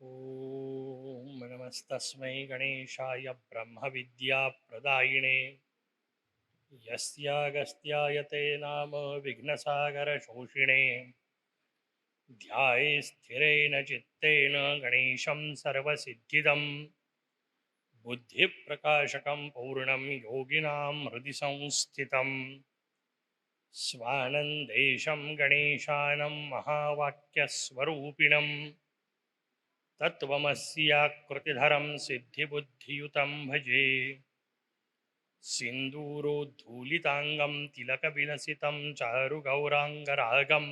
ॐ नमस्तस्मै गणेशाय ब्रह्मविद्याप्रदायिने यस्यागस्त्याय ते नाम विघ्नसागरशोषिणे ध्याये स्थिरेण चित्तेन गणेशं सर्वसिद्धिदं बुद्धिप्रकाशकं पूर्णं योगिनां हृदि संस्थितं स्वानन्देशं गणेशानं महावाक्यस्वरूपिणं तत्त्वमस्याकृतिधरं सिद्धिबुद्धियुतं भजे सिन्दूरोद्धूलिताङ्गं तिलकविलसितं चारुगौराङ्गरागं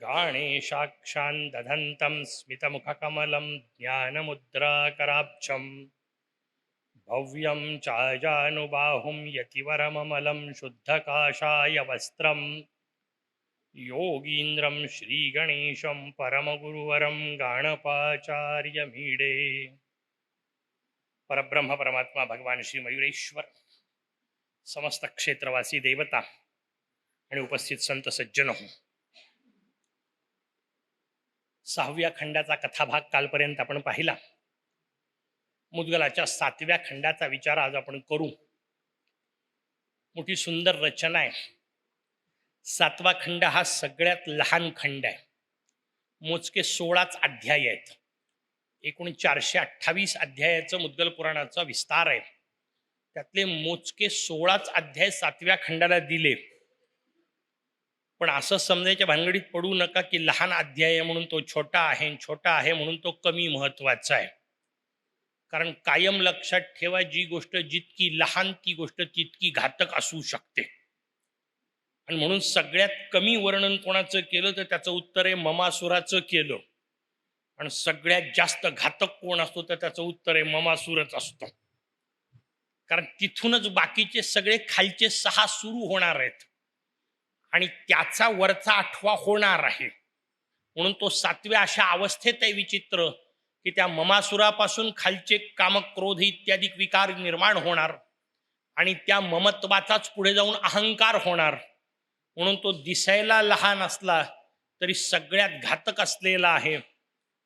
गाणेशाक्षान् दधन्तं स्मितमुखकमलं ज्ञानमुद्राकराब्जं भव्यं चाजानुबाहुं यतिवरममलं शुद्धकाषाय वस्त्रं योगीन्द्रं श्रीगणेशं परमगुरुवरं गाणपाचार्यमीडे। परब्रह्म परमात्मा भगवान श्री मयुरेश्वर, समस्त क्षेत्रवासी देवता आणि उपस्थित संत सज्जन हो, 6व्या खंडाचा कथाभाग कालपर्यंत आपण पाहिला. मुद्गलाच्या 7व्या खंडाचा विचार आज आपण करू. मोठी सुंदर रचना आहे. 7वा खंड हा सगळ्यात लहान खंड आहे. मोजके 16च अध्याय आहेत. एकूण 428 अध्यायाचं मुद्गल पुराणाचा विस्तार आहे. त्यातले मोजके 16च अध्याय 7व्या खंडाला दिले. पण असं समजायच्या भानगडीत पडू नका की लहान अध्याय आहे म्हणून तो छोटा आहे, छोटा आहे म्हणून तो कमी महत्वाचा आहे. कारण कायम लक्षात ठेवा, जी गोष्ट जितकी लहान ती गोष्ट तितकी घातक असू शकते. आणि म्हणून सगळ्यात कमी वर्णन कोणाचं केलं तर त्याचं उत्तर आहे ममासुराचं केलं. आणि सगळ्यात जास्त घातक कोण असतो तर त्याचं उत्तर आहे ममासुरच असतो. कारण तिथूनच बाकीचे सगळे खालचे 6 सुरू होणार आहेत आणि त्याचा वरचा 8वा होणार आहे. म्हणून तो 7व्या अशा अवस्थेत आहे विचित्र की त्या ममासुरापासून खालचे काम, क्रोध इत्यादी विकार निर्माण होणार आणि त्या ममत्वाचाच पुढे जाऊन अहंकार होणार. म्हणून तो दिसायला लहान असला तरी सगळ्यात घातक असलेला आहे.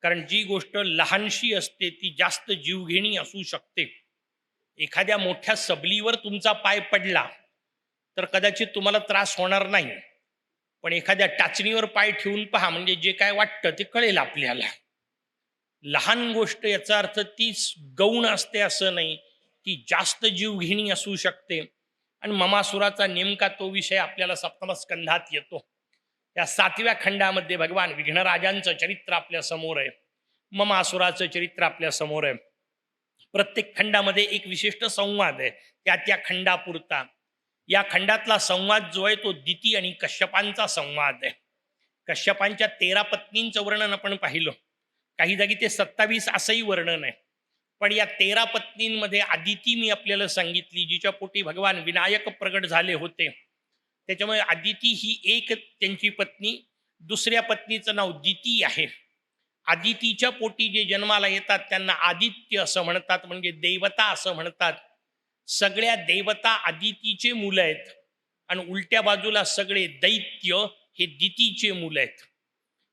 कारण जी गोष्ट लहानशी असते ती जास्त जीवघेणी असू शकते. एखाद्या मोठ्या सबलीवर तुमचा पाय पडला तर कदाचित तुम्हाला त्रास होणार नाही, पण एखाद्या टाचणीवर पाय ठेवून पहा, म्हणजे जे काय वाटतं ते कळेल आपल्याला. लहान गोष्ट याचा अर्थ ती गौण असते असं नाही, ती जास्त जीवघेणी असू शकते. आणि ममासुराचा नेमका तो विषय आपल्याला 7व्या स्कंधात येतो. या 7व्या खंडामध्ये भगवान विघ्नराजांचं चरित्र आपल्या समोर आहे, ममासुराचं चरित्र आपल्या समोर आहे. प्रत्येक खंडामध्ये एक विशिष्ट संवाद आहे, त्या खंडापुरता. या खंडातला संवाद जो आहे तो दिती आणि कश्यपांचा संवाद आहे. कश्यपांच्या 13 पत्नींचं वर्णन आपण पाहिलं. काही जागी ते 27 असंही वर्णन आहे. पण या 13 पत्नींमध्ये आदिती मी आपल्याला सांगितली, जिच्या पोटी भगवान विनायक प्रगट झाले होते. त्याच्यामुळे आदिती ही एक त्यांची पत्नी. दुसऱ्या पत्नीचं नाव दिती आहे. आदितीच्या पोटी जे जन्माला येतात त्यांना आदित्य असं म्हणतात, म्हणजे देवता असं म्हणतात. सगळ्या देवता आदितीचे मुलं आहेत आणि उलट्या बाजूला सगळे दैत्य हे दितीचे मुलं आहेत.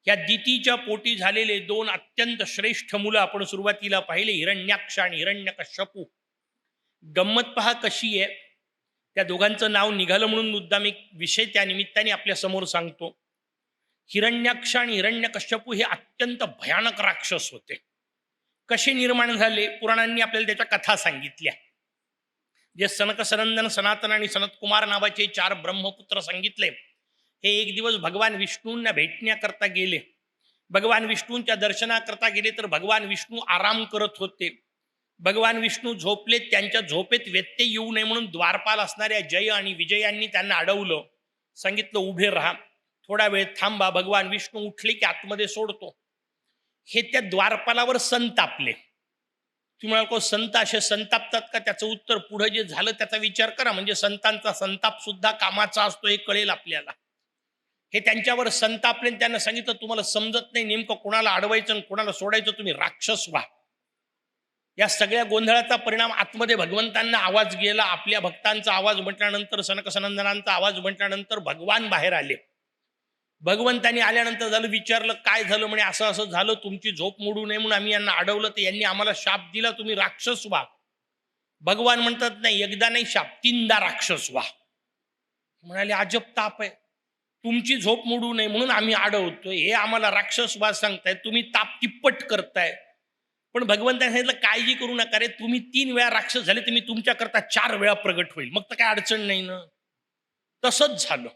या दितीच्या पोटी झालेले 2 अत्यंत श्रेष्ठ मुलं आपण सुरुवातीला पाहिले, हिरण्याक्ष आणि हिरण्यकश्यपू. गंमत पहा कशी आहे. त्या दोघांचं नाव निघालं म्हणून मुद्दाम एक विषय त्या निमित्ताने आपल्या समोर सांगतो. हिरण्याक्ष आणि हिरण्यकश्यपू हे अत्यंत भयानक राक्षस होते. कसे निर्माण झाले पुराणांनी आपल्याला त्याच्या कथा सांगितल्या. जे सनक, सनंदन, सनातन आणि सनतकुमार नावाचे 4 ब्रह्मपुत्र सांगितले, हे एक दिवस भगवान विष्णूंना भेटण्याकरता गेले. भगवान विष्णूंच्या दर्शनाकरता गेले तर भगवान विष्णू आराम करत होते. भगवान विष्णू झोपले. त्यांच्या झोपेत व्यत्यय येऊ नये म्हणून द्वारपाल असणाऱ्या जय आणि विजयांनी त्यांना अडवलं. सांगितलं उभे राहा, थोडा वेळ थांबा. भगवान विष्णू उठले की आतमध्ये सोडतो. हे त्या द्वारपालावर संतापले. तुम्ही म्हणाल संत असे संतापतात का? त्याचं उत्तर पुढे जे झालं त्याचा विचार करा, म्हणजे संतांचा संताप सुद्धा कामाचा असतो हे कळेल आपल्याला. हे त्यांच्यावर संतापले. त्यांना सांगितलं तुम्हाला समजत नाही नेमकं कोणाला अडवायचं आणि कोणाला सोडायचं, तुम्ही राक्षस व्हा. या सगळ्या गोंधळाचा परिणाम आतमध्ये भगवंतांना आवाज गेला. आपल्या भक्तांचा आवाज म्हटल्यानंतर, सनक सनंदनांचा आवाज म्हटल्यानंतर भगवान बाहेर आले. भगवंतानी आल्यानंतर झालं, विचारलं काय झालं, म्हणे असं असं झालं, तुमची झोप मोडू नये म्हणून आम्ही यांना अडवलं, तर यांनी आम्हाला शाप दिला, तुम्ही राक्षस व्हा. भगवान म्हणतात नाही, एकदा नाही शाप, 3दा राक्षस व्हा. म्हणाले अजब ताप आहे, तुमची झोप मोडू नये म्हणून आम्ही अडवतोय, हे आम्हाला राक्षस व्हा सांगताय, तुम्ही ताप तिप्पट करताय. पण भगवंताने सांगितलं काळजी करू नका रे, तुम्ही 3 वेळा राक्षस झाले, तुम्ही तुमच्याकरता 4 वेळा प्रगट होईल, मग तर काय अडचण नाही ना. तसंच झालं.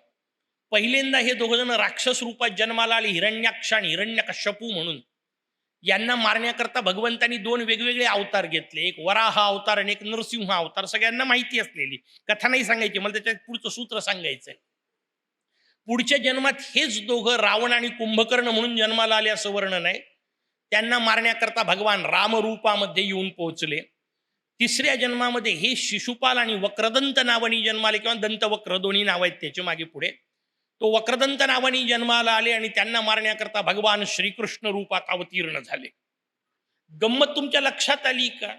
पहिल्यांदा हे दोघ जण राक्षस रूपात जन्माला आले, हिरण्याक्ष आणि हिरण्यकश्यपू म्हणून. यांना मारण्याकरता भगवंतांनी 2 वेगवेगळे अवतार घेतले, एक वराह अवतार आणि एक नरसिंह अवतार. सगळ्यांना माहिती असलेली कथा नाही सांगायची, मला त्याच्यात पुढचं सूत्र सांगायचंय. पुढच्या जन्मात हेच दोघं रावण आणि कुंभकर्ण म्हणून जन्माला आले असं वर्णन आहे. त्यांना मारण्याकरता भगवान रामरूपामध्ये येऊन पोहोचले. 3ऱ्या जन्मामध्ये हे शिशुपाल आणि वक्रदंत नावानी जन्माले, किंवा दंतवक्र दोन्ही नाव आहेत त्याच्या मागे पुढे. तो वक्रदंत नावानी जन्माला आले आणि त्यांना मारण्याकरता भगवान श्रीकृष्ण रूपात अवतीर्ण झाले. गंमत तुमच्या लक्षात आली का?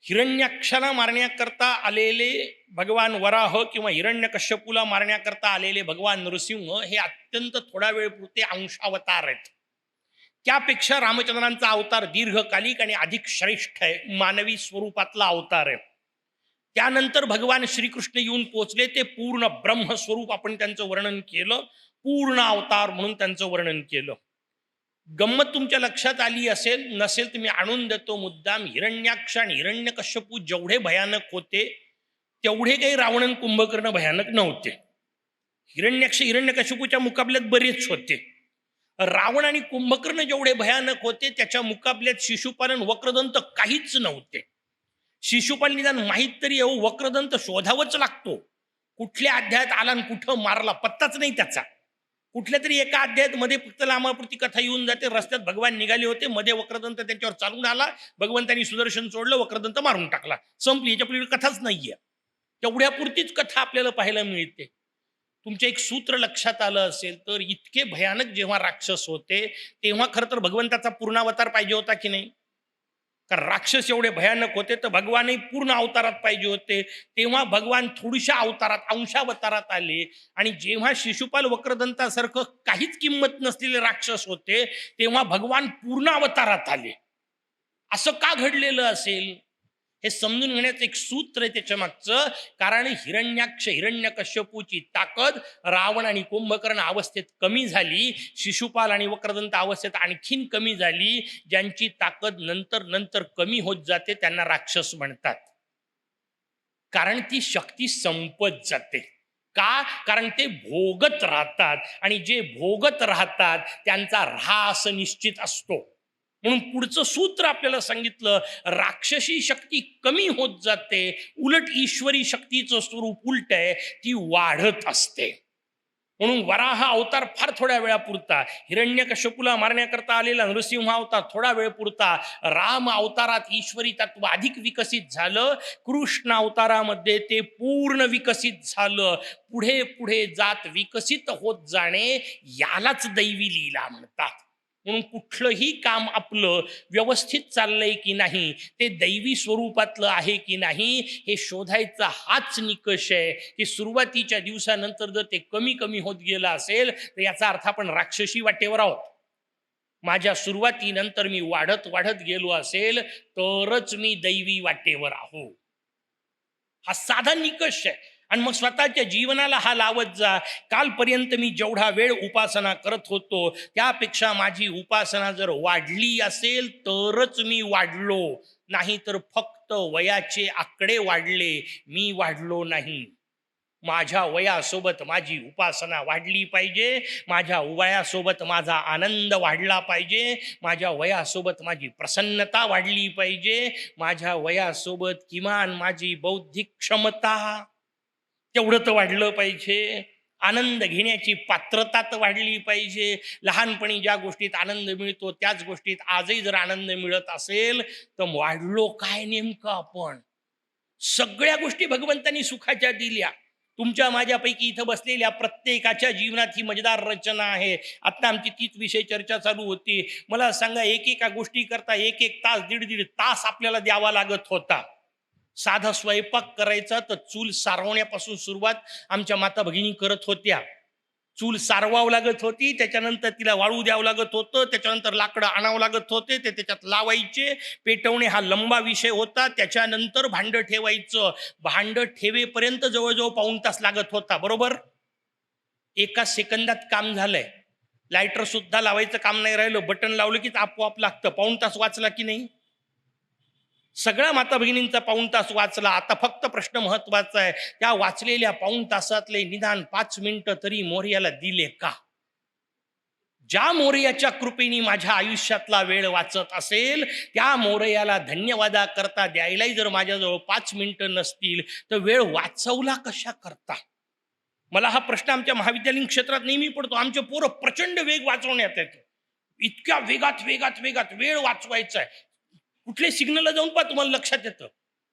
हिरण्याक्षाला मारण्याकरता आलेले भगवान वराह किंवा हिरण्यकश्यपूला मारण्याकरता आलेले भगवान नरसिंह हे अत्यंत थोडा वेळ पुरते अंशावतार आहेत. त्यापेक्षा रामचंद्रांचा अवतार दीर्घकालिक आणि अधिक श्रेष्ठ आहे, मानवी स्वरूपातला अवतार आहे. त्यानंतर भगवान श्रीकृष्ण येऊन पोचले, ते पूर्ण ब्रह्मस्वरूप, आपण त्यांचं वर्णन केलं, पूर्ण अवतार म्हणून त्यांचं वर्णन केलं. गंमत तुमच्या लक्षात आली असेल, नसेल तर मी आणून देतो मुद्दाम. हिरण्याक्ष आणि हिरण्यकश्यपू जेवढे भयानक होते तेवढे काही रावण कुंभकर्ण भयानक नव्हते. हिरण्याक्ष हिरण्यकश्यपूच्या मुकाबल्यात बरेच होते. रावण आणि कुंभकर्ण जेवढे भयानक होते त्याच्या मुकाबल्यात शिशुपाल आणि वक्रदंत काहीच नव्हते. शिशुपाल निदान माहीत तरी येऊ, वक्रदंत शोधावंच लागतो, कुठल्या अध्यायात आला आणि कुठं मारला पत्ताच नाही त्याचा. कुठल्या तरी एका अध्यायात मध्ये फक्त लांबापुरती कथा येऊन जाते, रस्त्यात भगवान निघाले होते, मध्ये वक्रदंत त्यांच्यावर चालून आला, भगवंतांनी सुदर्शन सोडलं, वक्रदंत मारून टाकला, संपली. याच्या पलीकडे कथाच नाहीये. तेवढ्यापुरतीच कथा आपल्याला पाहायला मिळते. तुमचे एक सूत्र लक्षात आलं असेल तर, इतके भयानक जेव्हा राक्षस होते तेव्हा खरं तर भगवंताचा पूर्णावतार पाहिजे होता की नाही? कारण राक्षस एवढे भयानक होते तर भगवानही पूर्ण अवतारात पाहिजे होते. तेव्हा भगवान थोडीशा अवतारात, अंशावतारात आले. आणि जेव्हा शिशुपाल वक्रदंतासारखं काहीच किंमत नसलेले राक्षस होते तेव्हा भगवान पूर्ण अवतारात आले. असं का घडलेलं असेल हे समजून घेण्याचं एक सूत्र आहे त्याच्या मागचं. कारण हिरण्याक्ष हिरण्यकश्यपूची ताकद रावण आणि कुंभकर्ण अवस्थेत कमी झाली, शिशुपाल आणि वक्रदंत अवस्थेत आणखीन कमी झाली. ज्यांची ताकद नंतर नंतर कमी होत जाते त्यांना राक्षस म्हणतात, कारण ती शक्ती संपत जाते. का? कारण ते भोगत राहतात, आणि जे भोगत राहतात त्यांचा ऱ्हास निश्चित असतो. म्हणून पुढचं सूत्र आपल्याला सांगितलं, राक्षसी शक्ती कमी होत जाते, उलट ईश्वरी शक्तीचं स्वरूप उलट आहे, ती वाढत असते. म्हणून वराह अवतार फार थोड्या वेळापुरता, हिरण्यकश्यपूला मारण्याकरता आलेला नरसिंह अवतार थोडा वेळ पुरता, राम अवतारात ईश्वरी तत्व अधिक विकसित झालं, कृष्ण अवतारामध्ये ते पूर्ण विकसित झालं. पुढे पुढे जात विकसित होत जाणे यालाच दैवी लीला म्हणतात. म्हणून कुठलंही काम आपलं व्यवस्थित चाललंय की नाही, ते दैवी स्वरूपातलं आहे की नाही, हे शोधायचा हाच निकष आहे. की सुरुवातीच्या दिवसानंतर जर ते कमी कमी होत गेलं असेल तर याचा अर्थ आपण राक्षसी वाटेवर आहोत. माझ्या सुरुवातीनंतर मी वाढत वाढत गेलो असेल तरच मी दैवी वाटेवर आहो, हा साधा निकष आहे. आणि मग स्वतःच्या जीवनाला हा लावत जा. कालपर्यंत मी जेवढा वेळ उपासना करत होतो त्यापेक्षा माझी उपासना जर वाढली असेल तरच मी वाढलो, नाही तर फक्त वयाचे आकडे वाढले, मी वाढलो नाही. माझ्या वयासोबत माझी उपासना वाढली पाहिजे, माझ्या वयासोबत माझा आनंद वाढला पाहिजे, माझ्या वयासोबत माझी प्रसन्नता वाढली पाहिजे, माझ्या वयासोबत किमान माझी बौद्धिक क्षमता तेवढं तर वाढलं पाहिजे, आनंद घेण्याची पात्रता तर वाढली पाहिजे. लहानपणी ज्या गोष्टीत आनंद मिळतो त्याच गोष्टीत आजही जर आनंद मिळत असेल तर वाढलो काय नेमकं आपण? सगळ्या गोष्टी भगवंतांनी सुखाच्या दिल्या. तुमच्या माझ्यापैकी इथं बसलेल्या प्रत्येकाच्या जीवनात ही मजेदार रचना आहे. आता आमची तीच विषय चर्चा चालू होती. मला सांगा, एकेका गोष्टी करता एक एक तास, दीड दीड तास आपल्याला द्यावा लागत होता. साधा स्वयंपाक करायचा तर चूल सारवण्यापासून सुरुवात आमच्या माता भगिनी करत होत्या. चूल सारवावं लागत होती, त्याच्यानंतर तिला वाळू द्यावं लागत होतं, त्याच्यानंतर लाकडं आणावं लागत होते, ते त्याच्यात लावायचे. पेटवणे हा लंबा विषय होता. त्याच्यानंतर भांड ठेवायचं. भांड ठेवेपर्यंत जवळजवळ पाऊण तास लागत होता. बरोबर? एका सेकंदात काम झालंय. लायटर सुद्धा लावायचं काम नाही राहिलं. बटन लावलं की आपोआप लागतं. पाऊण तास वाचला की नाही? सगळ्या माता भगिनींचा पाऊण तास वाचला. आता फक्त प्रश्न महत्वाचा आहे, त्या वाचलेल्या पाऊण तासातले निदान 5 मिनिटं तरी मोरयाला दिले का? ज्या मोरयाच्या कृपेने माझ्या आयुष्यातला वेळ वाचत असेल, त्या मोरयाला धन्यवादा करता द्यायलाही जर माझ्याजवळ 5 मिनिटं नसतील, तर वेळ वाचवला कशा करता? मला हा प्रश्न आमच्या महाविद्यालयीन क्षेत्रात नेहमी पडतो. आमचे पोरं प्रचंड वेग वाचवण्यात येतो. इतक्या वेगात वेगात वेगात वेळ वाचवायचा आहे. कुठले सिग्नलला जाऊन पहा, तुम्हाला लक्षात येतं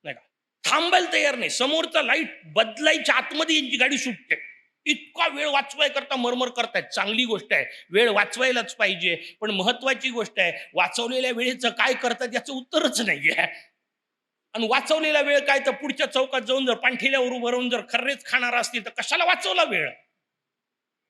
नाही का? थांबायला तयार नाही. समोरचा लाईट बदलायच्या आतमध्ये यांची गाडी सुटते. इतका वेळ वाचवाय करता मरमर करतायत. चांगली गोष्ट आहे, वेळ वाचवायलाच पाहिजे. पण महत्वाची गोष्ट आहे, वाचवलेल्या वेळेचं काय करतात याचं उत्तरच नाहीये. आणि वाचवलेला वेळ काय, तर पुढच्या चौकात जाऊन जर पांठिल्यावर उभं राहून जर खर्रेच खाणार असतील तर कशाला वाचवला वेळ?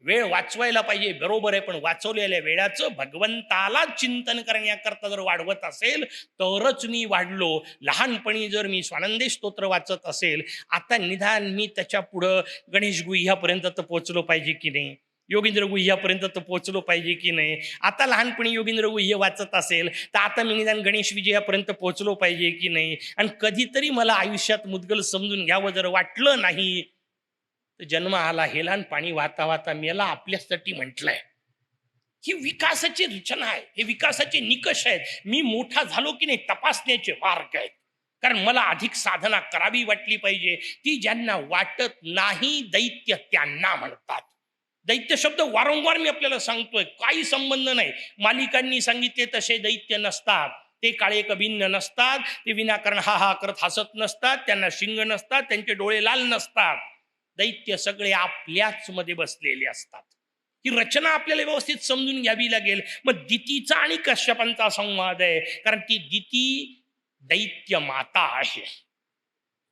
वेळ वाचवायला पाहिजे, बरोबर आहे. पण वाचवलेल्या वेळाचं भगवंताला चिंतन करण्याकरता जर वाढवत असेल तरच मी वाढलो. लहानपणी जर मी स्वानंदेश स्तोत्र वाचत असेल, आता निदान मी त्याच्या पुढं गणेश गुह्यापर्यंत तर पोहोचलो पाहिजे की नाही? योगींद्र गुह्यापर्यंत तर पोहोचलो पाहिजे की नाही? आता लहानपणी योगींद्र गुह्य वाचत असेल तर आता मी निदान गणेश विजयापर्यंत पोहोचलो पाहिजे की नाही? आणि कधीतरी मला आयुष्यात मुद्गल समजून घ्यावं जर वाटलं नाही, तर जन्म आला हेला आणि पाणी वाहता वाहता मेला आपल्यासाठी म्हटलंय. ही विकासाची रचना आहे, हे विकासाचे निकष आहेत. मी मोठा झालो की नाही तपासण्याचे मार्ग आहेत. कारण मला अधिक साधना करावी वाटली पाहिजे. ती ज्यांना वाटत नाही दैत्य त्यांना म्हणतात. दैत्य शब्द वारंवार मी आपल्याला सांगतोय, काही संबंध नाही. मालिकांनी सांगितले तसे दैत्य नसतात. ते काळे कभिन्न नसतात. ते विनाकारण हा हा करत हसत नसतात. त्यांना शिंग नसतात. त्यांचे डोळे लाल नसतात. दैत्य सगळे आपल्याच मध्ये बसलेले असतात. ही रचना आपल्याला व्यवस्थित समजून घ्यावी लागेल. मग दितीचा आणि कश्यपांचा संवाद आहे, कारण ती दिती दैत्य माता आहे,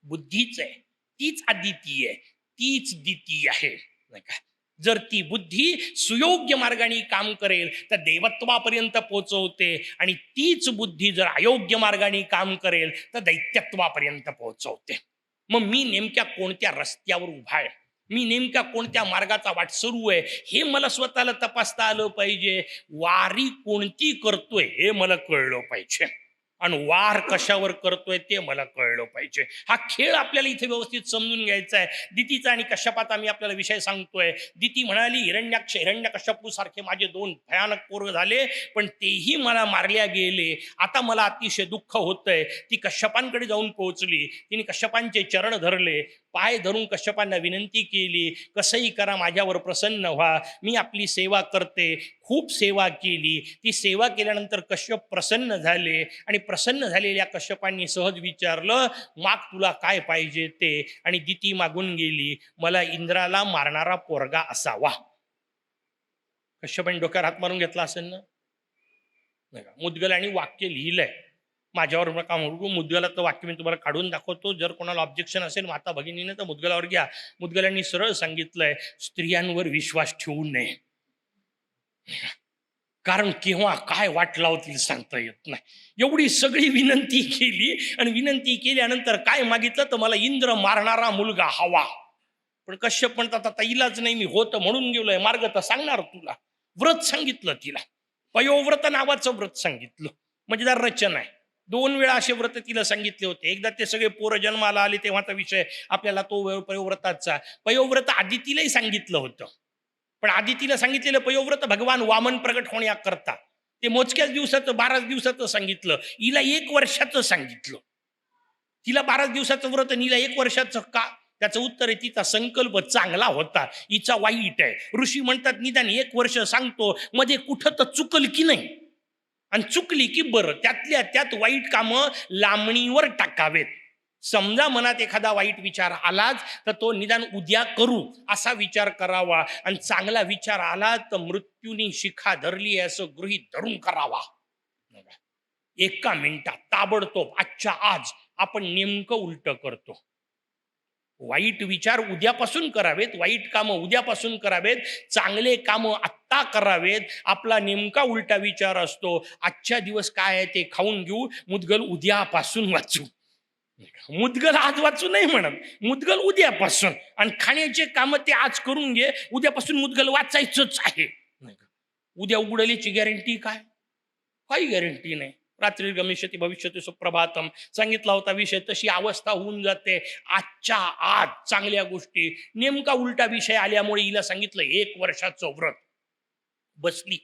बुद्धीच आहे. तीच अदिती आहे, तीच दिती आहे नाही का? जर ती बुद्धी सुयोग्य मार्गाने काम करेल तर देवत्वापर्यंत पोहोचवते, आणि तीच बुद्धी जर अयोग्य मार्गाने काम करेल तर दैत्यत्वापर्यंत पोहोचवते. मग मी नेमक्या कोणत्या रस्त्यावर उभा आहे, मी नेमक्या कोणत्या मार्गाचा वाट सुरू आहे, हे मला स्वतःला तपासता आलं पाहिजे. वारी कोणती करतोय हे मला कळलं पाहिजे, आणि वार कशावर करतोय ते मला कळलं पाहिजे. हा खेळ आपल्याला इथे व्यवस्थित समजून घ्यायचा आहे. दितीचा आणि कश्यपाचा मी आपल्याला विषय सांगतोय. दिती म्हणाली, हिरण्याक्ष हिरण्यकश्यपू सारखे माझे 2 भयानक पोरं झाले, पण तेही मला मारल्या गेले. आता मला अतिशय दुःख होतंय. ती कश्यपांकडे जाऊन पोहोचली. तिने कश्यपांचे चरण धरले, पाय धरून कश्यपांना विनंती केली, कसंही करा माझ्यावर प्रसन्न व्हा, मी आपली सेवा करते. खूप सेवा केली. ती सेवा केल्यानंतर कश्यप प्रसन्न झाले, आणि प्रसन्न झालेल्या कश्यपांनी सहज विचारलं, माग तुला काय पाहिजे ते. आणि दिती मागून गेली, मला इंद्राला मारणारा पोरगा असावा. कश्यपांनी डोक्यावर हात मारून घेतला असेल ना? नाही का? मुद्गलांनी वाक्य लिहिलंय, माझ्यावर नका म्हणू. मुद्गलाचं वाक्य मी तुम्हाला काढून दाखवतो. जर कोणाला ऑब्जेक्शन असेल माता भगिनीने तर मुद्गलावर घ्या. मुद्गलांनी सरळ सांगितलंय, स्त्रियांवर विश्वास ठेवू नये, कारण केव्हा काय वाट लावतील सांगता येत नाही. एवढी सगळी विनंती केली, आणि विनंती केल्यानंतर काय मागितलं, तर मला इंद्र मारणारा मुलगा हवा. पण कश्यप म्हणतात, आता इलाज नाही, मी होतं म्हणून गेलोय, मार्ग तर सांगणार तुला. व्रत सांगितलं तिला, पयोव्रत नावाचं व्रत सांगितलं. मजेदार रचना आहे. 2 वेळा असे व्रत तिला सांगितले होते. एकदा ते सगळे पोरं जन्माला आले तेव्हाचा विषय आपल्याला, तो पयोव्रताचा. पयोव्रत आदितीलाही सांगितलं होतं, पण आदितीला सांगितलेलं पयोव्रत भगवान वामन प्रगट होण्याकरता. ते मोजक्याच दिवसाचं 12 दिवसाचं सांगितलं. हिला 1 वर्षाचं सांगितलं. तिला 12 दिवसाचं व्रत आणि हिला 1 वर्षाचं का? त्याचं उत्तर आहे, तिचा संकल्प चांगला होता, हिचा वाईट आहे. ऋषी म्हणतात, निदान 1 वर्ष सांगतो, मध्ये कुठं तर चुकल की नाही, आणि चुकली की बरं, त्यातल्या त्यात वाईट कामं लांबणीवर टाकावेत. समजा मनात एखादा वाईट विचार आलाच तर तो निदान उद्या करू असा विचार करावा, आणि चांगला विचार आला तर मृत्यूनी शिखा धरली असं गृहीत धरून करावा. 1 मिनिटात ताबडतोब आजच्या आज आपण नेमकं उलट करतो. वाईट विचार उद्यापासून करावेत, वाईट कामं उद्यापासून करावेत, चांगले कामं आत्ता करावेत. आपला नेमका उलटा विचार असतो, आजच्या दिवस काय आहे ते खाऊन घेऊ, मुदगल उद्यापासून वाचू. मुदगल आज वाचू नाही म्हणत, मुदगल उद्यापासून. आणि खाण्याचे कामं ते आज करून घे, उद्यापासून मुदगल वाचायचंच आहे. उद्या उघडल्याची गॅरंटी काय? काही गॅरंटी नाही. रात्री गमिष्यती भविष्यती सुप्रभातम सांगितला होता विषय. तशी अवस्था होऊन जाते. आजच्या आज चांगल्या गोष्टी, नेमका उलटा विषय आल्यामुळे हिला सांगितलं 1 वर्षाचं व्रत. बसली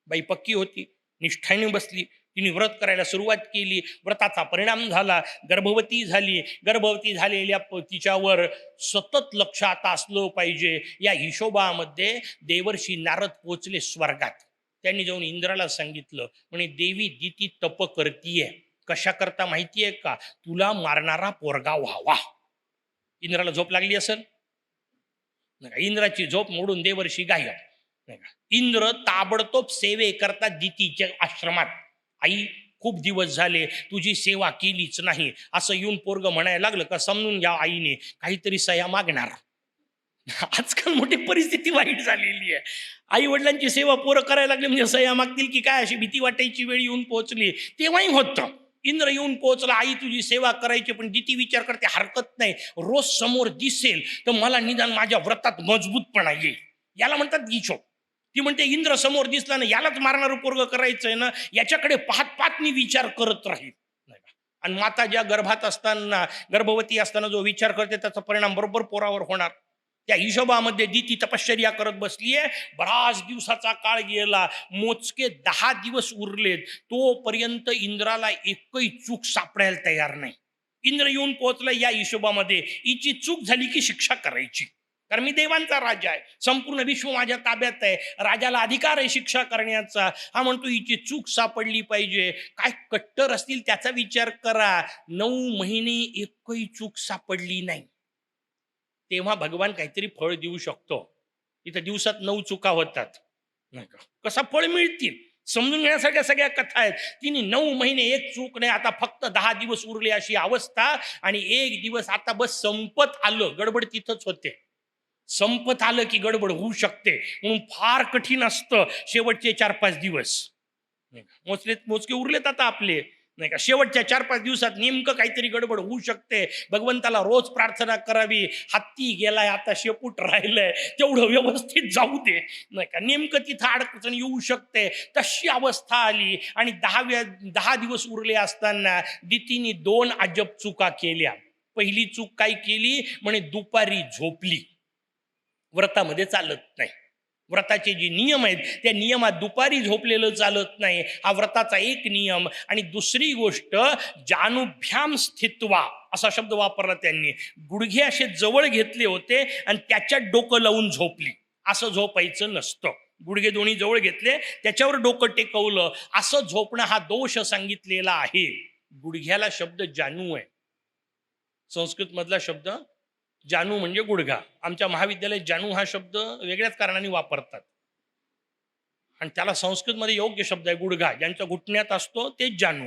बाई, पक्की होती, निष्ठेने बसली. तिने व्रत करायला सुरुवात केली. व्रताचा परिणाम झाला, गर्भवती झाली. गर्भवती झालेल्या तिच्यावर सतत लक्ष आता असलं पाहिजे. या हिशोबामध्ये देवर्षी नारद पोचले स्वर्गात. त्यांनी जाऊन इंद्राला सांगितलं, म्हणे देवी दिती तप करतीये. कशा करता माहितीये का? तुला मारणारा पोरगा व्हावा. इंद्राला झोप लागली असेल नाही का? इंद्राची झोप मोडून देवर्षी गायब नाही का? इंद्र ताबडतोब सेवे करता दितीच्या आश्रमात. आई, खूप दिवस झाले तुझी सेवा केलीच नाही, असं येऊन पोरग म्हणायला लागलं का समजून घ्या आईने काहीतरी सया मागणार. आजकाल मोठी परिस्थिती वाईट झालेली आहे. आई वडिलांची सेवा पोरं करायला लागले म्हणजे सया मागतील की काय, अशी भीती वाटायची वेळ येऊन पोहोचली. तेव्हाही होतं. इंद्र येऊन पोहोचला, आई तुझी सेवा करायची, पण दिती विचार करते हरकत नाही, रोज समोर दिसेल तर मला निदान माझ्या व्रतात मजबूतपणा येईल. याला म्हणतात हिशोब. ती म्हणते इंद्र समोर दिसला ना, यालाच मारणारं पोरग करायचंय ना, याच्याकडे पाहत पाहत मी विचार करत राहील. आणि माता ज्या गर्भात असताना, गर्भवती असताना जो विचार करते त्याचा परिणाम बरोबर पोरावर होणार. त्या हिशोबामध्ये दिती तपश्चर्या करत बसलीये. बराच दिवसाचा काळ गेला, मोजके 10 दिवस उरलेत. तोपर्यंत इंद्राला एकही चूक सापडायला तयार नाही. इंद्र येऊन पोहोचला या हिशोबामध्ये. हिची चूक झाली की शिक्षा करायची, कारण मी देवांचा राजा आहे, संपूर्ण विश्व माझ्या ताब्यात आहे, राजाला अधिकार आहे शिक्षा करण्याचा. हा म्हणतो हिची चूक सापडली पाहिजे. काय कट्टर असतील त्याचा विचार करा. 9 महिने एकही चूक सापडली नाही. तेव्हा भगवान काहीतरी फळ देऊ शकतो. इथं दिवसात 9 चुका होतात नाही का? कसा फळ मिळतील समजून घेण्यासारख्या सगळ्या कथा आहेत. तिने 9 महिने एक चूक नाही, आता फक्त 10 दिवस उरले अशी अवस्था. आणि 1 दिवस आता बस संपत आलं. गडबड तिथंच होते. संपत आलं की गडबड होऊ शकते, म्हणून फार कठीण असतं शेवटचे 4-5 दिवस. मोजके उरलेत आता आपले नाही का? शेवटच्या 4-5 दिवसात नेमकं काहीतरी गडबड होऊ शकते. भगवंताला रोज प्रार्थना करावी, हत्ती गेलाय आता शेपूट राहिलंय, तेवढं व्यवस्थित जाऊ दे नाही का? नेमकं तिथं अडचण येऊ शकते. तशी अवस्था आली. आणि 10 दिवस उरले असताना दितीने 2 अजब चुका केल्या. पहिली चूक काय केली? म्हणे दुपारी झोपली. व्रतामध्ये चालत नाही. व्रताचे जे नियम आहेत त्या नियमात दुपारी झोपलेलं चालत नाही, हा व्रताचा एक नियम. आणि दुसरी गोष्ट, जानुभ्याम स्थित्वा असा शब्द वापरला त्यांनी. गुडघे असे जवळ घेतले होते आणि त्याच्यात डोकं लावून झोपली. असं झोपायचं नसतं. गुडघे दोन्ही जवळ घेतले, त्याच्यावर डोकं टेकवलं, असं झोपणं हा दोष सांगितलेला आहे. गुडघ्याला शब्द जानू आहे, संस्कृत मधला शब्द जानू म्हणजे गुडघा. आमच्या महाविद्यालयात जानू हा शब्द वेगळ्याच कारणाने वापरतात, आणि त्याला संस्कृतमध्ये योग्य शब्द आहे गुडघा. ज्यांच्या घुटण्यात असतो तेच जानू.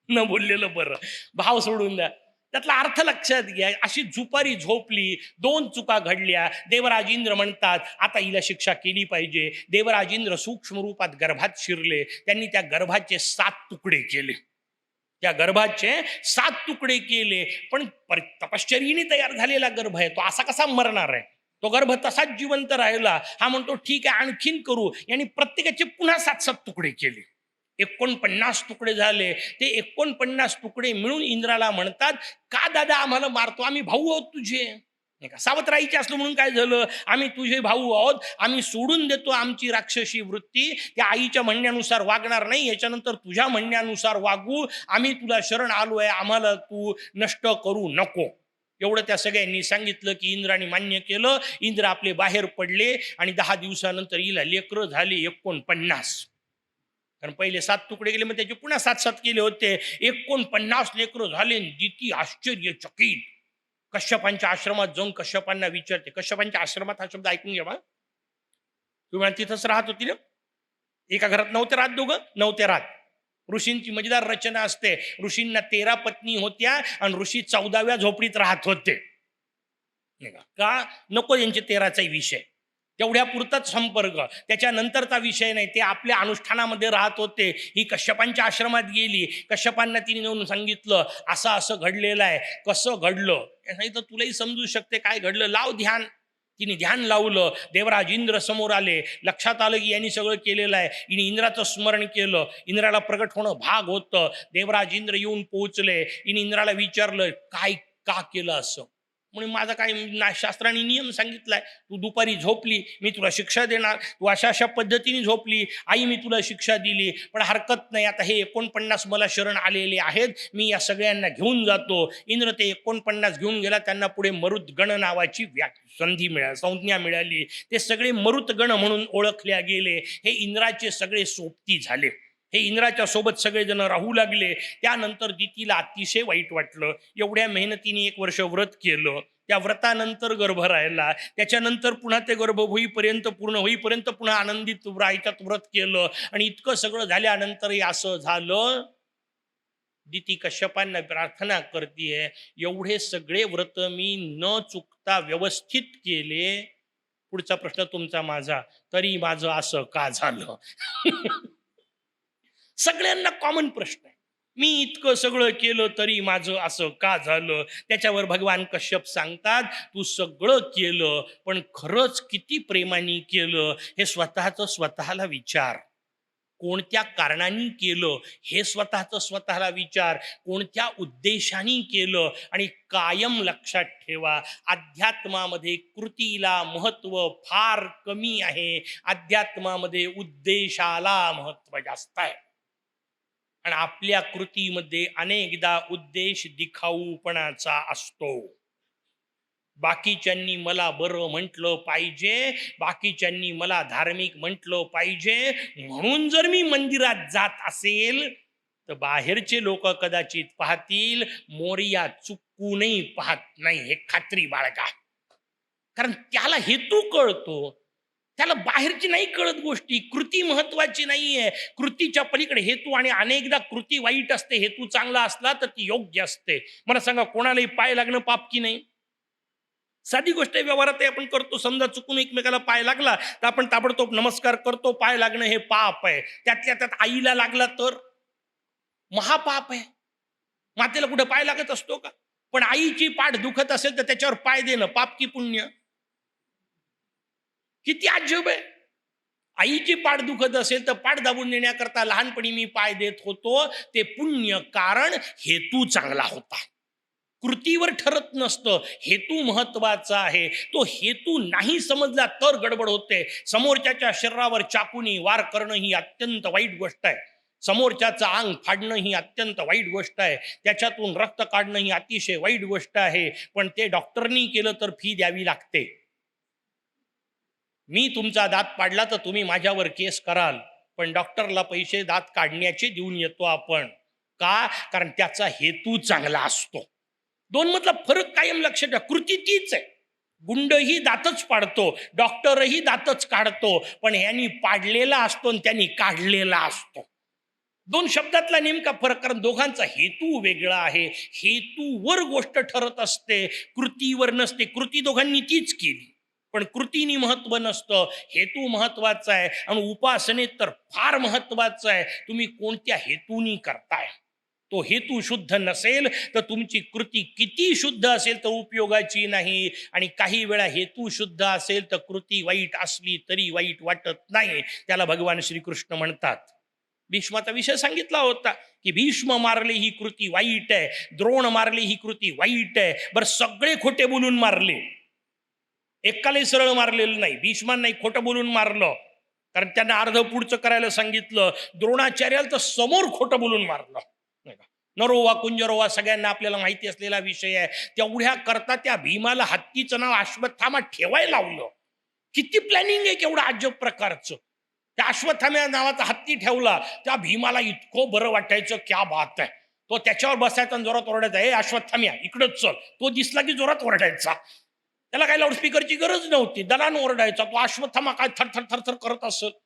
न बोललेलं बरं, भाव सोडून द्या. त्यातला अर्थ लक्षात घ्या. अशी दुपारी झोपली, 2 चुका घडल्या. देवराज इंद्र म्हणतात आता हिला शिक्षा केली पाहिजे. देवराज इंद्र सूक्ष्म रूपात गर्भात शिरले. त्यांनी त्या गर्भाचे 7 तुकडे केले. त्या गर्भाचे 7 तुकडे केले. पण तपश्चर्येने तयार झालेला गर्भ आहे, तो असा कसा मरणार आहे? तो गर्भ तसाच जिवंत राहिला. हा म्हणतो ठीक आहे आणखीन करू. यांनी प्रत्येकाचे पुन्हा 7-7 तुकडे केले. 49 तुकडे झाले. ते 49 तुकडे मिळून इंद्राला म्हणतात, का दादा आम्हाला मारतो? आम्ही भाऊ आहोत तुझे नाही का? सावत्र आईचे असलो म्हणून काय झालं? आम्ही तुझे भाऊ आहोत. आम्ही सोडून देतो आमची राक्षसी वृत्ती, त्या आईच्या म्हणण्यानुसार वागणार नाही, याच्यानंतर तुझ्या म्हणण्यानुसार वागू. आम्ही तुला शरण आलोय, आम्हाला तू नष्ट करू नको. एवढं त्या सगळ्यांनी सांगितलं की इंद्राने मान्य केलं. इंद्र आपले बाहेर पडले आणि 10 दिवसानंतर हिला लेकरं झाले 49. कारण पहिले 7 तुकडे गेले, मग त्याचे पुन्हा 7-7 केले होते. 49 लेकरं झाले. दिती आश्चर्यचकित. कश्यपांच्या आश्रमात जाऊन कश्यपांना विचारते. कश्यपांच्या आश्रमात हा शब्द ऐकून घ्या. तुम्ही तिथंच राहत होती ना? एका घरात नव्हते राहत दोघं? नव्हते राहत. ऋषींची मजेदार रचना असते. ऋषींना 13 पत्नी होत्या आणि ऋषी 14व्या झोपडीत राहत होते. नाही का नको यांचे 13चा विषय, तेवढ्या पुरताच संपर्क, त्याच्यानंतरचा विषय नाही. ते आपल्या अनुष्ठानामध्ये राहत होते. ही कश्यपांच्या आश्रमात गेली, कश्यपांना तिने येऊन सांगितलं असं असं घडलेलं आहे. कसं घडलं नाही तर तुलाही समजू शकते काय घडलं, लाव ध्यान. तिने ध्यान लावलं. देवराज इंद्र समोर आले. लक्षात आलं की यांनी सगळं केलेलं आहे. हिने इंद्राचं स्मरण केलं. इंद्राला प्रगट होणं भाग होतं. देवराज इंद्र येऊन पोहोचले. हिने इंद्राला विचारलं काय का केलं असं. म्हणून माझा काय शास्त्राने नियम सांगितलाय, तू दुपारी झोपली मी तुला शिक्षा देणार, तू अशा अशा पद्धतीने झोपली आई मी तुला शिक्षा दिली, पण हरकत नाही. आता हे 49 मला शरण आलेले आहेत, मी या सगळ्यांना घेऊन जातो. इंद्र ते 49 घेऊन गेला. त्यांना पुढे मरुद्गण नावाची संज्ञा मिळाली. ते सगळे मरुतगण म्हणून ओळखल्या गेले. हे इंद्राचे सगळे सोबती झाले. हे इंद्राच्या सोबत सगळेजण राहू लागले. त्यानंतर दितीला अतिशय वाईट वाटलं. एवढ्या मेहनतीने 1 वर्ष व्रत केलं, त्या व्रतानंतर गर्भ राहिला, त्याच्यानंतर पुन्हा ते गर्भ होईपर्यंत पूर्ण होईपर्यंत पुन्हा आनंदित राहायच्यात व्रत केलं, आणि इतकं सगळं झाल्यानंतरही असं झालं. दिती कश्यपांना प्रार्थना करतीये, एवढे सगळे व्रत मी न चुकता व्यवस्थित केले, पुढचा प्रश्न तुमचा माझा, तरी माझं असं का झालं? सगळ्यांना कॉमन प्रश्न आहे. मी इतकं सगळं केलं तरी माझं असं का झालं? त्याच्यावर भगवान कश्यप सांगतात, तू सगळं केलं पण खरंच किती प्रेमाने केलं हे स्वतःला विचार. कोणत्या कारणाने केलं हे स्वतःला विचार. कोणत्या उद्देशाने केलं. आणि कायम लक्षात ठेवा, अध्यात्मामध्ये कृतीला महत्व फार कमी आहे. अध्यात्मामध्ये उद्देशाला महत्व जास्त आहे. आणि आपल्या कृतीमध्ये अनेकदा उद्देश दिखाऊपणाचा असतो. बाकीच्यांनी मला बरं म्हटलं पाहिजे, बाकीच्यांनी मला धार्मिक म्हटलं पाहिजे म्हणून जर मी मंदिरात जात असेल तर बाहेरचे लोक कदाचित पाहतील, मोरया चुकूनही पाहत नाही हे खात्री बाळगा. कारण त्याला हेतू कळतो, त्याला बाहेरची नाही कळत गोष्टी. कृती महत्वाची नाहीये, कृतीच्या पलीकडे हेतू. आणि अनेकदा कृती वाईट असते, हेतू चांगला असला तर ती योग्य असते. मला सांगा, कोणालाही पाय लागणं पाप की नाही? साधी गोष्ट आहे, व्यवहारात आपण करतो. समजा चुकून एकमेकाला पाय लागला तर आपण ताबडतोब नमस्कार करतो. पाय लागणं हे पाप आहे. त्यातल्या त्यात आईला लागला तर महापाप आहे. मातेला कुठे पाय लागत असतो का? पण आईची पाठ दुखत असेल तर त्याच्यावर पाय देणं पाप की पुण्य? किती अजब आहे. आईची पाठ दुखत असेल तर पाठ दाबून देण्याकरता लहानपणी मी पाय देत होतो, ते पुण्य. कारण हेतू चांगला होता. कृतीवर ठरत नसतं, हेतू महत्वाचा आहे. तो हेतू नाही समजला तर गडबड होते. समोरच्याच्या शरीरावर चाकूनी वार करणं ही अत्यंत वाईट गोष्ट आहे. समोरच्याचं अंग फाडणं ही अत्यंत वाईट गोष्ट आहे. त्याच्यातून रक्त काढणं ही अतिशय वाईट गोष्ट आहे. पण ते डॉक्टरनी केलं तर फी द्यावी लागते. मी तुमचा दात पाडला तर तुम्ही माझ्यावर केस कराल, पण डॉक्टरला पैसे दात काढण्याचे देऊन येतो आपण. का? कारण त्याचा हेतू चांगला असतो. दोन मधला फरक कायम लक्षात ठेवा. कृती तीच आहे. गुंडही दातच पाडतो, डॉक्टरही दातच काढतो, पण ह्यांनी पाडलेला असतो आणि त्यांनी काढलेला असतो. दोन शब्दातला नेमका फरक. कारण दोघांचा हेतू वेगळा आहे. हेतूवर गोष्ट ठरत असते, कृतीवर नसते. कृती दोघांनी तीच केली, पण कृतीनी महत्व नसतं, हेतू महत्वाचा आहे. आणि उपासनेत तर फार महत्वाचं आहे, तुम्ही कोणत्या हेतूनी करताय. तो हेतू शुद्ध नसेल तर तुमची कृती किती शुद्ध असेल तर उपयोगाची नाही. आणि काही वेळा हेतू शुद्ध असेल तर कृती वाईट असली तरी वाईट वाटत नाही. त्याला भगवान श्रीकृष्ण म्हणतात. भीष्माचा विषय सांगितला होता की भीष्म मारले ही कृती वाईट आहे, द्रोण मारले ही कृती वाईट आहे. बरं, सगळे खोटे बोलून मारले, एकालाही सरळ मारलेलं नाही. भीष्मांनाही खोटं बोलून मारलं, कारण त्यांना अर्ध पुढचं करायला सांगितलं. द्रोणाचार्याला तर समोर खोटं बोलून मारलं. नरोवा कुंजरोवा सगळ्यांना आपल्याला माहिती असलेला विषय आहे. तेवढ्या करता त्या भीमाला हत्तीचं नाव अश्वत्थामा ठेवायला लावलं. किती प्लॅनिंग आहे, केवढं अजब प्रकारचं. त्या अश्वत्थाम्या नावाचा हत्ती ठेवला, त्या भीमाला इतकं बरं वाटायचं, क्या बात आहे. तो त्याच्यावर बसायचा आणि जोरात ओरडायचा, हे अश्वत्थाम्या इकडंच चल. तो दिसला की जोरात ओरडायचा. त्याला काही लाऊडस्पीकरची गरज नव्हती, दलान ओरडायचा. तो अश्वत्थामा काय थरथर थरथर करत असत.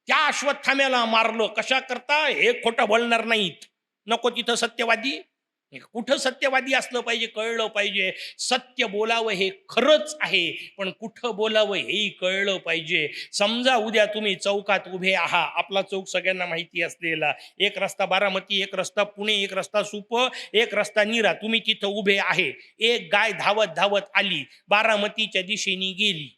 त्या अश्वत्थाम्याला मारलं कशा करता? हे खोटं बोलणार नाहीत. नको तिथं सत्यवादी. कुठं सत्यवादी असलं पाहिजे कळलं पाहिजे. सत्य बोलावं हे खरंच आहे, पण कुठं बोलावं हेही कळलं पाहिजे. समजा उद्या तुम्ही चौकात उभे आहात, आपला चौक सगळ्यांना माहिती असलेला, एक रस्ता बारामती, एक रस्ता पुणे, एक रस्ता सुप, एक रस्ता नीरा. तुम्ही तिथं उभे आहे. एक गाय धावत धावत आली, बारामतीच्या दिशेने गेली.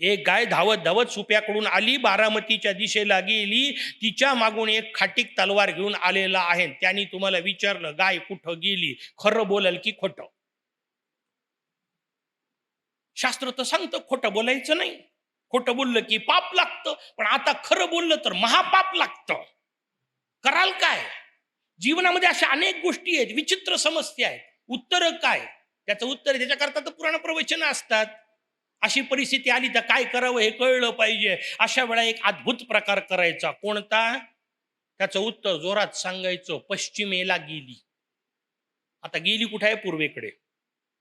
एक गाय धावत धावत सुप्याकडून आली, बारामतीच्या दिशेला गेली. तिच्या मागून एक खाटीक तलवार घेऊन आलेला आहे. त्यांनी तुम्हाला विचारलं गाय कुठं गेली, खरं बोलाल की खोटं? शास्त्र तर सांगतं खोटं बोलायचं नाही, खोटं बोललं की पाप लागतं. पण आता खरं बोललं तर महापाप लागतं. कराल काय? जीवनामध्ये अशा अनेक गोष्टी आहेत, विचित्र समस्या आहेत. उत्तर काय? त्याचं उत्तर त्याच्याकरता तर पुराण प्रवचन असतात. अशी परिस्थिती आली तर काय करावं हे कळलं पाहिजे. अशा वेळा एक अद्भुत प्रकार करायचा. कोणता? त्याचं उत्तर जोरात सांगायचं, पश्चिमेला गेली. आता गेली कुठे आहे? पूर्वेकडे.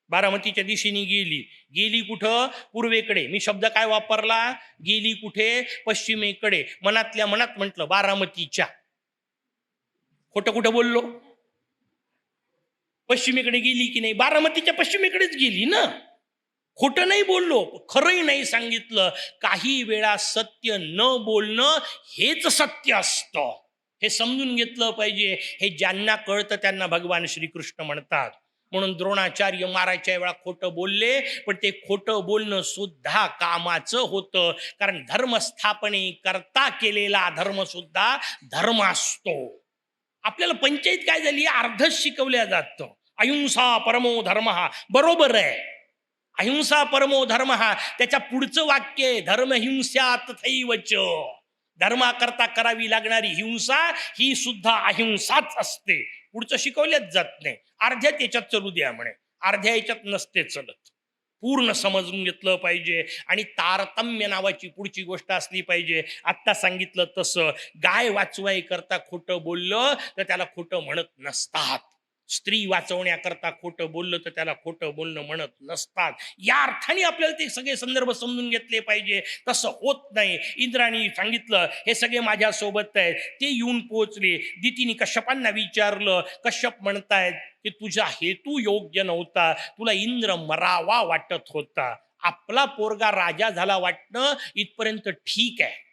बारामतीच्या दिशेने गेली. गेली कुठं? पूर्वेकडे. मी शब्द काय वापरला? गेली कुठे? पश्चिमेकडे. मनातल्या मनात म्हटलं बारामतीच्या. खोटं कुठं बोललो? पश्चिमेकडे गेली की नाही? बारामतीच्या पश्चिमेकडेच गेली ना. खोटं नाही बोललो, खरंही नाही सांगितलं. काही वेळा सत्य न बोलणं हेच सत्य असतं. हे समजून घेतलं पाहिजे. हे ज्यांना कळतं त्यांना भगवान श्रीकृष्ण म्हणतात. म्हणून द्रोणाचार्य मारायच्या वेळा खोटं बोलले, पण ते खोटं बोलणं सुद्धा कामाचं होतं. कारण धर्मस्थापने करता केलेला धर्म सुद्धा धर्म असतो. आपल्याला पंचायत काय झाली? अर्धच शिकवल्या जातं. अहिंसा परमो धर्म. बरोबर आहे, अहिंसा परमो धर्म. त्याच्या पुढचं वाक्य आहे धर्महिंसा तथैवच. धर्माकरता करावी लागणारी हिंसा ही सुद्धा अहिंसाच असते. पुढचं शिकवल्याच जात नाही. अर्ध्यात याच्यात चलू द्या म्हणे, अर्ध्या याच्यात नसते चलत. पूर्ण समजून घेतलं पाहिजे. आणि तारतम्य नावाची पुढची गोष्ट असली पाहिजे. आत्ता सांगितलं तसं गाय वाचवाय करता खोटं बोललं तर त्याला खोटं म्हणत नसतात. स्त्री वाचवण्याकरता खोटं बोललं तर त्याला खोटं बोलणं म्हणत नसतात. या अर्थाने आपल्याला ते सगळे संदर्भ समजून घेतले पाहिजे. तसं होत नाही. इंद्राणी सांगितलं हे सगळे माझ्या सोबत आहेत. ते येऊन पोहोचले. दितीने कश्यपांना विचारलं. कश्यप म्हणतायत की तुझा हेतू योग्य नव्हता, तुला इंद्र मरावा वाटत होता. आपला पोरगा राजा झाला वाटणं इथपर्यंत ठीक आहे.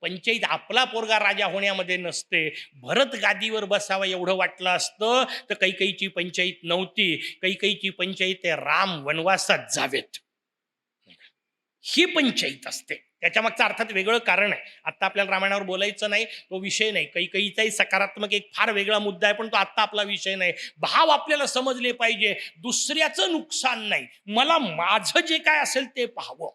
पंचायत आपला पोरगा राजा होण्यामध्ये नसते. भरत गादीवर बसावा एवढं वाटलं असतं तर कैकेयीची पंचायत नव्हती. कैकेयीची पंचायत आहे राम वनवासात जावेत, ही पंचायत असते. त्याच्या मागचं अर्थात वेगळं कारण आहे. आता आपल्याला रामायणावर बोलायचं नाही, तो विषय नाही. कैकेयीचाही सकारात्मक एक फार वेगळा मुद्दा आहे, पण तो आता आपला विषय नाही. भाव आपल्याला समजले पाहिजे. दुसऱ्याचं नुकसान नाही, मला माझं जे काय असेल ते पाहावं,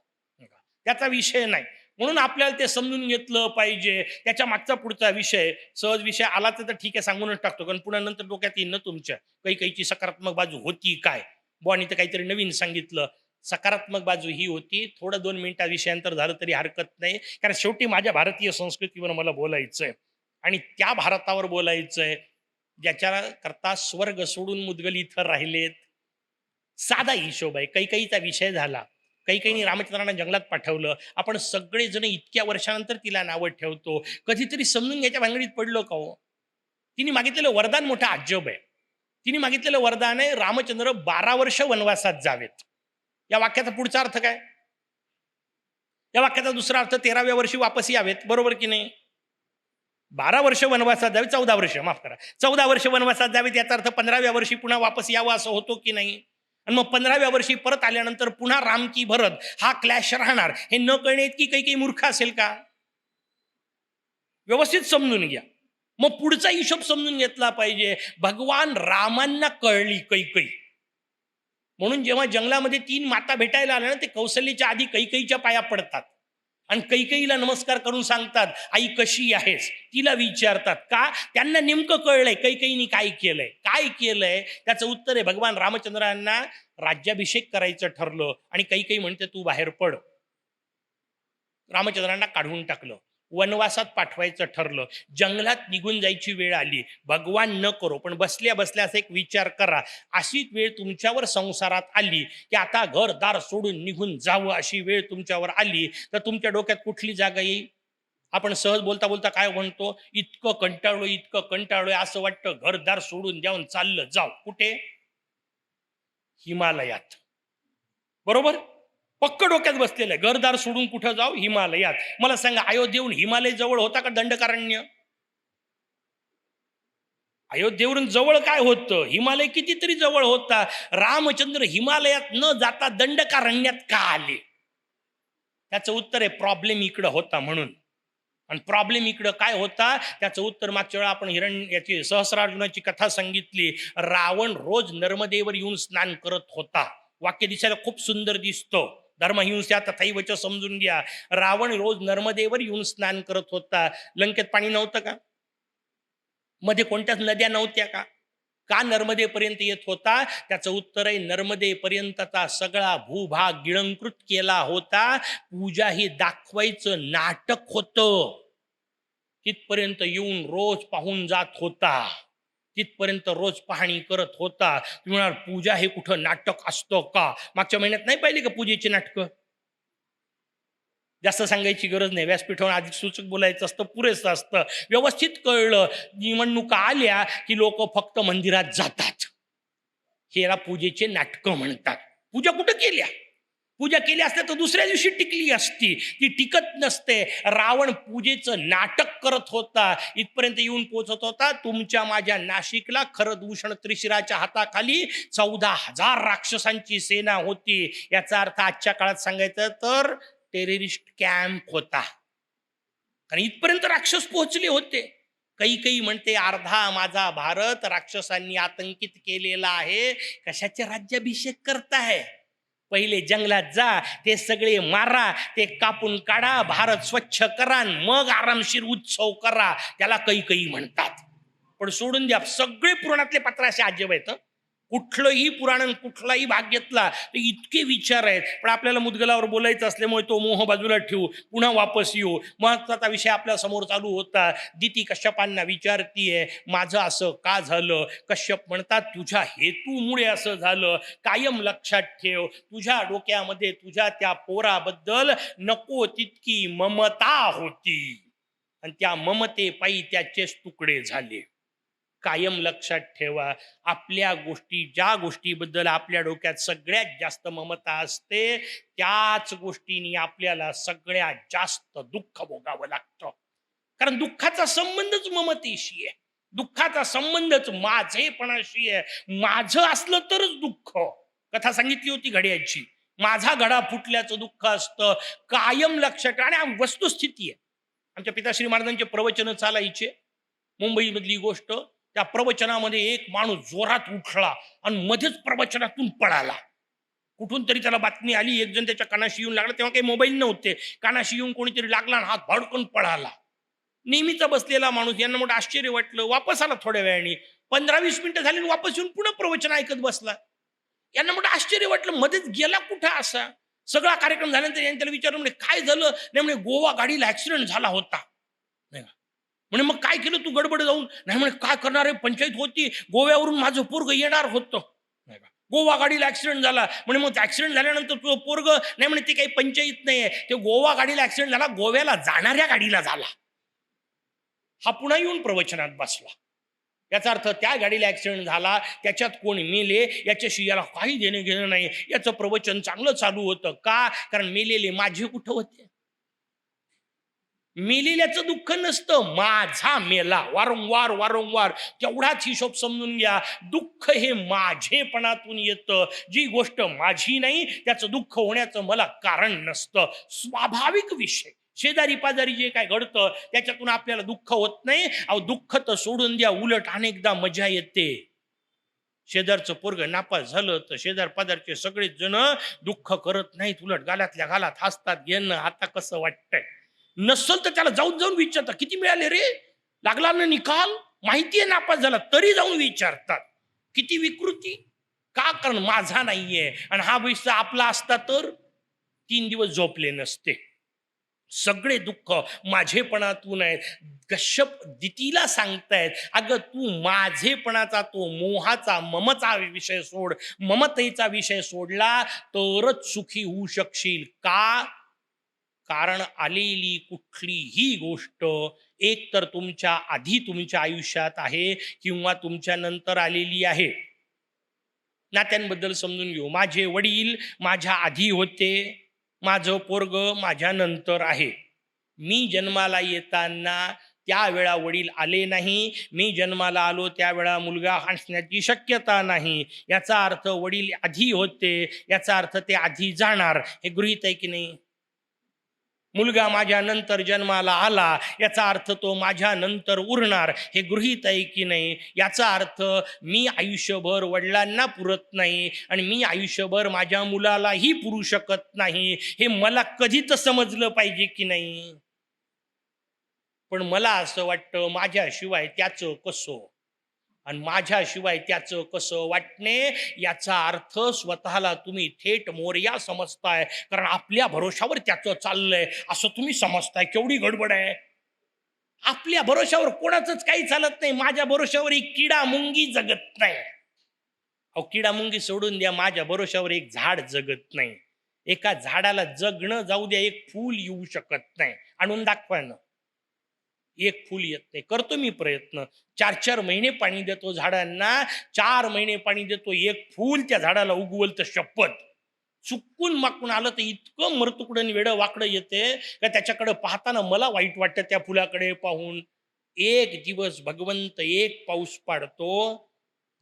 त्याचा विषय नाही. म्हणून आपल्याला ते समजून घेतलं पाहिजे. त्याच्या मागचा पुढचा विषय सहज विषय आला तर ठीक आहे, सांगूनच टाकतो, कारण पुन्हा नंतर डोक्यात येईल ना तुमच्या कैकेयीची सकारात्मक बाजू होती काय. बुवानी तर काहीतरी नवीन सांगितलं. सकारात्मक बाजू ही होती. थोडं 2 मिनिटा विषयांतर झालं तरी हरकत नाही, कारण शेवटी माझ्या भारतीय संस्कृतीवर मला बोलायचंय आणि त्या भारतावर बोलायचंय ज्याच्या करता स्वर्ग सोडून मुदगल इथं राहिलेत. साधा हिशोब आहे. कैकेयीचा विषय झाला. कैकेयीने रामचंद्रांना जंगलात पाठवलं. आपण सगळेजण इतक्या वर्षानंतर तिला नावं ठेवतो. कधीतरी समजून घ्यायच्या भानगडीत पडलो का हो? तिने मागितलेलं वरदान मोठं अजब आहे. तिने मागितलेलं वरदान आहे रामचंद्र 12 वर्ष वनवासात जावेत. या वाक्याचा पुढचा अर्थ काय? या वाक्याचा दुसरा अर्थ 13व्या वर्षी वापस यावेत. बरोबर की नाही? 12 वर्ष वनवासात जावे, 14 वर्ष माफ करा, 14 वर्ष वनवासात जावेत. याचा अर्थ 15व्या वर्षी पुन्हा वापस यावं असं होतो की नाही? आणि मग 15व्या वर्षी परत आल्यानंतर पुन्हा राम की भरत हा क्लॅश राहणार, हे न कळणे इतकी काही मूर्ख असेल का? व्यवस्थित समजून घ्या. मग पुढचा हिशोब समजून घेतला पाहिजे. भगवान रामांना कळली कैकेयी, म्हणून जेव्हा जंगलामध्ये 3 माता भेटायला आल्या ना, ते कौशल्याच्या आधी कैकेयीच्या पाया पडतात आणि कैकेयीला नमस्कार करून सांगतात आई कशी आहेस. तिला विचारतात का? त्यांना नेमकं कळलंय कैकेयीने काय केलंय. काय केलंय त्याचं उत्तर आहे भगवान रामचंद्रांना राज्याभिषेक करायचं ठरलं आणि कैकेयी म्हणते तू बाहेर पड. रामचंद्रांना काढून टाकलं. वनवासात पाठवायचं ठरलं. जंगलात निघून जायची वेळ आली. भगवान न करो, पण बसल्या बसल्या असा एक विचार करा, अशी वेळ तुमच्यावर संसारात आली की आता घरदार सोडून निघून जावं, अशी वेळ तुमच्यावर आली तर तुमच्या डोक्यात कुठली जागा येईल? आपण सहज बोलता बोलता काय म्हणतो, इतकं कंटाळलोय असं वाटतं घरदार सोडून द्यावून चाललं जाऊ कुठे, हिमालयात. बरोबर, पक्क डोक्यात बसलेलं आहे, घरदार सोडून कुठं जाऊ, हिमालयात. मला सांगा, अयोध्येहून हिमालय जवळ होता का दंडकारण्य? अयोध्येवरून जवळ काय होतं, हिमालय कितीतरी जवळ होता. रामचंद्र हिमालयात न जाता दंडकारण्यात का आले? त्याचं उत्तर आहे, प्रॉब्लेम इकडं होता म्हणून. आणि प्रॉब्लेम इकडं काय होता त्याचं उत्तर मागच्या वेळा आपण याची सहस्रार्जुनाची कथा सांगितली. रावण रोज नर्मदेवर येऊन स्नान करत होता. वाक्य दिसायला खूप सुंदर दिसतं, धर्महिंसा तथैवच समजून घ्या. रावण रोज नर्मदेवर येऊन स्नान करत होता. लंकेत पाणी नव्हतं का? मध्ये कोणत्याच नद्या नव्हत्या का? का नर्मदेपर्यंत येत होता? त्याचं उत्तर आहे, नर्मदेपर्यंतचा सगळा भूभाग गिळंकृत केला होता. पूजा ही दाखवायचं नाटक होतं. तिथपर्यंत येऊन रोज पाहून जात होता, तिथपर्यंत रोज पाहणी करत होता. तुम्ही म्हणाल, पूजा हे कुठं नाटक असतं का? मागच्या महिन्यात नाही पाहिली का पूजेची नाटकं? जास्त सांगायची गरज नाही, व्यासपीठावर अधिक सूचक बोलायचं असतं, पुरेसं असतं. व्यवस्थित कळलं, निवडणुका आल्या की लोक फक्त मंदिरात जातात, हेला पूजेचे नाटकं म्हणतात. पूजा कुठं केल्या? पूजा केली असते तर दुसऱ्या दिवशी टिकली असती, ती टिकत नसते. रावण पूजेचं नाटक करत होता, इथपर्यंत येऊन पोहोचत होता. तुमच्या माझ्या नाशिकला खरदूषण त्रिशिराच्या हाताखाली 14,000 राक्षसांची सेना होती. याचा अर्थ आजच्या काळात सांगायचं तर टेररिस्ट कॅम्प होता, कारण इथपर्यंत राक्षस पोहोचले होते. काही म्हणते अर्धा माझा भारत राक्षसांनी आतंकित केलेला आहे. कशाचे राज्याभिषेक करताय? पहिले जंगलात जा, ते सगळे मारा, ते कापून काढा, भारत स्वच्छ करा, मग आरामशीर उत्सव करा. त्याला काही म्हणतात. पण सोडून द्या, सगळे पुराणातले पात्र असे अजब आहेत. कुठलंही पुराण कुठलाही भाग घेतला तर इतके विचार आहेत. पण आपल्याला मुदगलावर बोलायचं असल्यामुळे तो मोह बाजूला ठेवू, पुन्हा वापस येऊ. महत्वाचा विषय आपल्या समोर चालू होता. दिती कश्यपांना विचारतीये, माझं असं का झालं? कश्यप म्हणतात, तुझ्या हेतूमुळे असं झालं. कायम लक्षात ठेव, तुझ्या डोक्यामध्ये तुझ्या त्या पोराबद्दल नको तितकी ममता होती, आणि त्या ममतेपायी त्याचेच तुकडे झाले. कायम लक्षात ठेवा, आपल्या गोष्टी, ज्या गोष्टीबद्दल आपल्या डोक्यात सगळ्यात जास्त ममता असते, त्याच गोष्टींनी आपल्याला सगळ्यात जास्त दुःख भोगावं लागतं. कारण दुःखाचा संबंधच ममतेशी आहे, दुःखाचा संबंधच माझेपणाशी आहे. माझं असलं तरच दुःख. कथा सांगितली होती घड्याची, माझा घडा फुटल्याचं दुःख असतं. कायम लक्षात. आणि वस्तुस्थिती आहे. आमच्या पिताश्री महाराजांचे प्रवचन चालायचे, मुंबईमधली गोष्ट. त्या प्रवचनामध्ये एक माणूस जोरात उठला आणि मध्येच प्रवचनातून पळाला. कुठून तरी त्याला बातमी आली, एक जण त्याच्या कानाशी येऊन लागला. तेव्हा काही मोबाईल नव्हते. कानाशी येऊन कोणीतरी लागला आणि हात भडकून पळाला. नेहमीचा बसलेला माणूस, यांना मोठं आश्चर्य वाटलं. वापस आला थोड्या वेळाने, 15-20 मिनिटं झाली, वापस येऊन पुन्हा प्रवचन ऐकत बसला. यांना मोठं आश्चर्य वाटलं, मध्येच गेला कुठं असा. सगळा कार्यक्रम झाल्यानंतर यांनी त्याला विचारलं, म्हणजे काय झालं? नाही म्हणे, गोवा गाडीला ऍक्सिडेंट झाला होता. म्हणे मग काय केलं तू गडबड जाऊन? नाही म्हणे, काय करणार आहे, पंचायत होती, गोव्यावरून माझं पोरग येणार होतं. गोवा गाडीला ऍक्सिडेंट झाला. म्हणे मग ऍक्सिडेंट झाल्यानंतर तुझं पोरग? नाही म्हणे, ते काही पंचायत नाहीये, ते गोवा गाडीला ऍक्सिडेंट झाला, गोव्याला जाणाऱ्या गाडीला झाला. हा पुन्हा येऊन प्रवचनात बसला. याचा अर्थ त्या गाडीला ऍक्सिडेंट झाला, त्याच्यात कोण मेले याच्याशी याला काही देणं घेणं नाही. याचं प्रवचन चांगलं चालू होतं. का? कारण मेलेले माझे कुठं होते? मेलेल्याचं दुःख नसतं, माझा मेला. वारंवार तेवढाच हिशोब समजून घ्या. दुःख हे माझेपणातून येतं. जी गोष्ट माझी नाही त्याचं दुःख होण्याचं मला कारण नसतं. स्वाभाविक विषय. शेजारी पाजारी जे काय घडतं त्याच्यातून आपल्याला दुःख होत नाही. अहो, दुःख तर सोडून द्या, उलट अनेकदा मजा येते. शेजारचं पोरग नापास झालं तर शेजार पाजारचे सगळेच जण दुःख करत नाहीत, उलट गालातल्या गालात हसतात. घेणं आता कसं वाटतंय? नसल तर त्याला जाऊन विचारतात, किती मिळाले रे? लागला ना निकाल? माहितीये नापास झाला तरी जाऊन विचारतात. किती विकृती! का? कारण माझा नाहीये. आणि हा विषय आपला असता तर 3 दिवस झोपले नसते. सगळे दुःख माझेपणातून आहेत. कश्यप दितीला सांगतायत, अगं तू माझेपणाचा, तो मोहाचा, ममचा विषय सोड. ममतेचा विषय सोडला तरच सुखी होऊ शकशील. का? कारण आलेली कुठलीही गोष्ट एक तर तुमच्या आधी तुमच्या आयुष्यात आहे किंवा तुमच्या नंतर आलेली आहे. नात्यांबद्दल समजून घेऊ. माझे वडील माझ्या आधी होते, माझं पोरग माझ्या नंतर आहे. मी जन्माला येताना त्यावेळा वडील आले नाही, मी जन्माला आलो त्यावेळा मुलगा असण्याची शक्यता नाही. याचा अर्थ वडील आधी होते, याचा अर्थ ते आधी जाणार. हे गृहीत आहे की नाही? मुलगा माझ्या नंतर जन्माला आला, याचा अर्थ तो माझ्या नंतर उरणार. हे गृहीत आहे की नाही? याचा अर्थ मी आयुष्यभर वडिलांना पुरत नाही आणि मी आयुष्यभर माझ्या मुलालाही पुरू शकत नाही. हे मला कधी तर समजलं पाहिजे की नाही? पण मला असं वाटतं माझ्याशिवाय त्याचं कसं, आणि माझ्याशिवाय त्याचं कसं वाटणे याचा अर्थ स्वतःला तुम्ही थेट मोरया समजताय, कारण आपल्या भरोशावर त्याचं चाललंय असं तुम्ही समजताय. केवढी गडबड आहे. आपल्या भरोशावर कोणाचंच काही चालत नाही. माझ्या भरोशावर एक किडा मुंगी जगत नाही. अहो, किडा मुंगी सोडून द्या, माझ्या भरोशावर एक झाड जगत नाही. एका झाडाला जगणं जाऊ द्या, एक फूल येऊ शकत नाही. आणून दाखवा ना. एक फूल येत नाही. करतो मी प्रयत्न, 4-4 महिने पाणी देतो झाडांना, 4 महिने पाणी देतो, एक फूल त्या झाडाला उगवल तर शपथ. चुकून मागून आलं तर इतकं मरतुकडं वेडं वाकडं येते का त्याच्याकडे पाहताना मला वाईट वाटतं त्या फुलाकडे पाहून. एक दिवस भगवंत एक पाऊस पाडतो,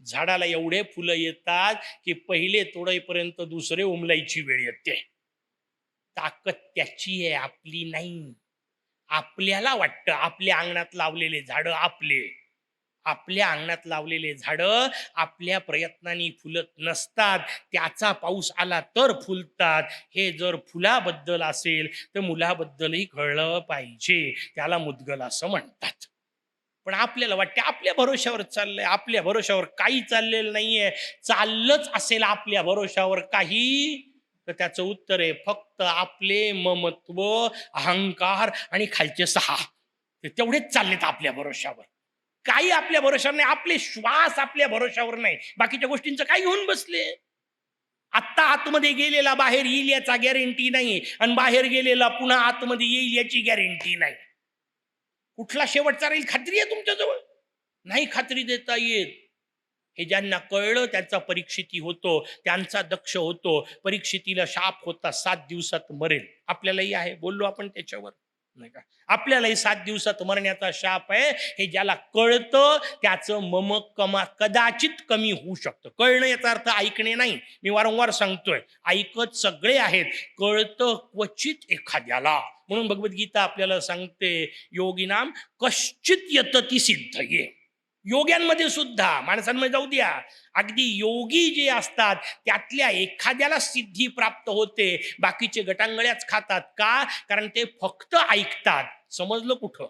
झाडाला एवढे फुलं येतात की पहिले तोडाईपर्यंत दुसरे उमलायची वेळ येते. ताकद त्याची आहे, आपली नाही. आपल्याला वाटतं आपल्या अंगणात लावलेले झाडं आपले, आपल्या अंगणात लावलेले झाडं आपल्या प्रयत्नांनी फुलत नसतात. त्याचा पाऊस आला तर फुलतात. हे जर फुलाबद्दल असेल तर मुलाबद्दलही कळलं पाहिजे. त्याला मुद्गल असं म्हणतात. पण आपल्याला वाटते आपल्या भरोशावर चाललंय. आपल्या भरोशावर काही चाललेलं नाहीये. चाललंच असेल आपल्या भरोशावर काही, तर त्याचं उत्तर आहे फक्त आपले ममत्व, अहंकार आणि खालचे 6 ते तेवढेच चाललेत आपल्या भरोशावर. काही आपल्या भरोशावर नाही. आपले श्वास आपल्या भरोशावर नाही. बाकीच्या गोष्टींचं काही घेऊन बसले. आत्ता आतमध्ये गेलेला बाहेर येईल याचा गॅरंटी नाही, आणि बाहेर गेलेला पुन्हा आतमध्ये येईल याची गॅरंटी नाही. कुठला शेवटचा राहील खात्री आहे तुमच्याजवळ? नाही खात्री देता येत. हे ज्यांना कळलं त्यांचा परीक्षिती होतो, त्यांचा दक्ष होतो. परीक्षितीला शाप होता 7 दिवसात मरेल. आपल्यालाही आहे, बोललो आपण त्याच्यावर, नाही का? आपल्यालाही 7 दिवसात मरण्याचा शाप आहे. हे ज्याला कळतं त्याचं मम कदाचित कमी होऊ शकतं. कळणं याचा अर्थ ऐकणे नाही. मी वारंवार सांगतोय, ऐकत सगळे आहेत, कळतं क्वचित एखाद्याला. म्हणून भगवद्गीता आपल्याला सांगते, योगिनाम कश्चित यतती सिद्धये. योग्यांमध्ये सुद्धा, माणसांमध्ये जाऊ द्या, अगदी योगी जे असतात त्यातल्या एखाद्याला सिद्धी प्राप्त होते. बाकीचे गटांगळ्याच खातात. का? कारण ते फक्त ऐकतात. समजलं कुठं?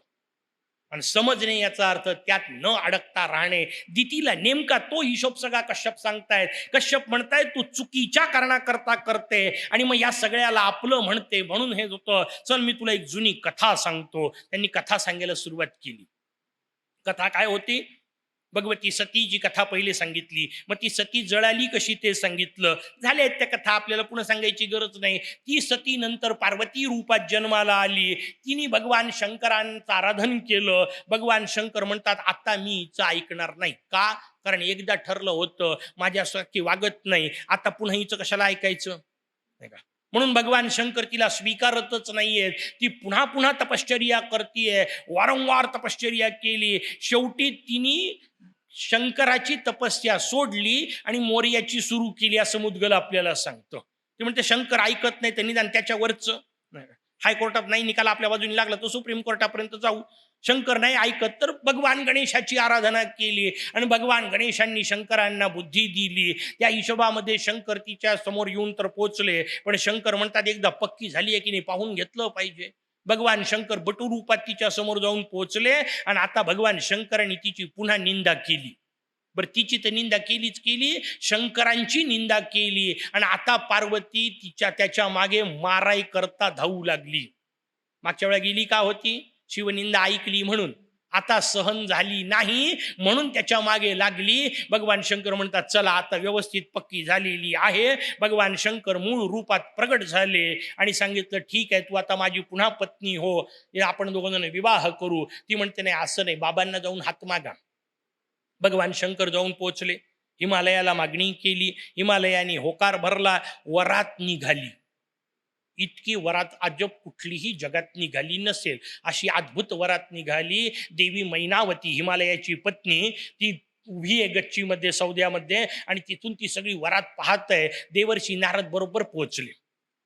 आणि समजणे याचा अर्थ त्यात न अडकता राहणे. दितीला नेमका तो हिशोब सगळा कश्यप सांगतायत. कश्यप म्हणतायत तू चुकीच्या कारणाकरता करते आणि मग या सगळ्याला आपलं म्हणते. म्हणून हे होतं. चल मी तुला एक जुनी कथा सांगतो. त्यांनी कथा सांगायला सुरुवात केली. कथा काय होती? भगवती सती जी कथा पहिले सांगितली, मग ती सती जळाली कशी ते सांगितलं. झाल्या त्या कथा, आपल्याला पुन्हा सांगायची गरज नाही. ती सती नंतर पार्वती रूपात जन्माला आली. तिने भगवान शंकरांचं आराधन केलं. भगवान शंकर म्हणतात आता मी हिचं ऐकणार नाही. का? कारण एकदा ठरलं होतं माझ्यासारखी वागत नाही, आता पुन्हा हिचं कशाला ऐकायचं, नाही का? म्हणून भगवान शंकर तिला स्वीकारतच नाहीये. ती पुन्हा पुन्हा तपश्चर्या करतीये, वारंवार तपश्चर्या केली. शेवटी तिने शंकराची तपस्या सोडली आणि मोर्याची सुरू केली, असं मुद्गल आपल्याला सांगतो. ते म्हणते शंकर ऐकत नाही, त्यांनी त्याच्यावरचं हायकोर्टात नाही निकाल आपल्या बाजूने लागला तर सुप्रीम कोर्टापर्यंत जाऊ. शंकर नाही ऐकत तर भगवान गणेशाची आराधना केली आणि भगवान गणेशांनी शंकरांना बुद्धी दिली. त्या हिशोबामध्ये शंकर तिच्या समोर येऊन तर पोचले, पण शंकर म्हणतात एकदा पक्की झाली आहे की नाही पाहून घेतलं पाहिजे. भगवान शंकर बटू रूपात तिच्या समोर जाऊन पोचले आणि आता भगवान शंकरांनी तिची पुन्हा निंदा केली. बरं, तिची तर निंदा केलीच केली, शंकरांची निंदा केली आणि आता पार्वती त्याच्या मागे माराई करता धावू लागली. मागच्या वेळा गेली का होती? शिवनिंदा ऐकली म्हणून. आता सहन झाली नाही म्हणून त्याच्या मागे लागली. भगवान शंकर म्हणतात चला आता व्यवस्थित पक्की झालेली आहे. भगवान शंकर मूळ रूपात प्रगट झाले आणि सांगितलं ठीक आहे, तू आता माझी पुन्हा पत्नी हो, आपण दोघं जण विवाह करू. ती म्हणते नाही असं नाही, बाबांना जाऊन हात मागा. भगवान शंकर जाऊन पोचले, हिमालयाला मागणी केली, हिमालयाने होकार भरला, वरात निघाली. इतकी वरात अजब कुठलीही जगात निघाली नसेल अशी अद्भुत वरात निघाली. देवी मैनावती हिमालयाची पत्नी ती उभी आहे गच्चीमध्ये सौद्यामध्ये आणि तिथून ती सगळी वरात पाहत आहे. देवर्षी नारद बरोबर पोहोचले.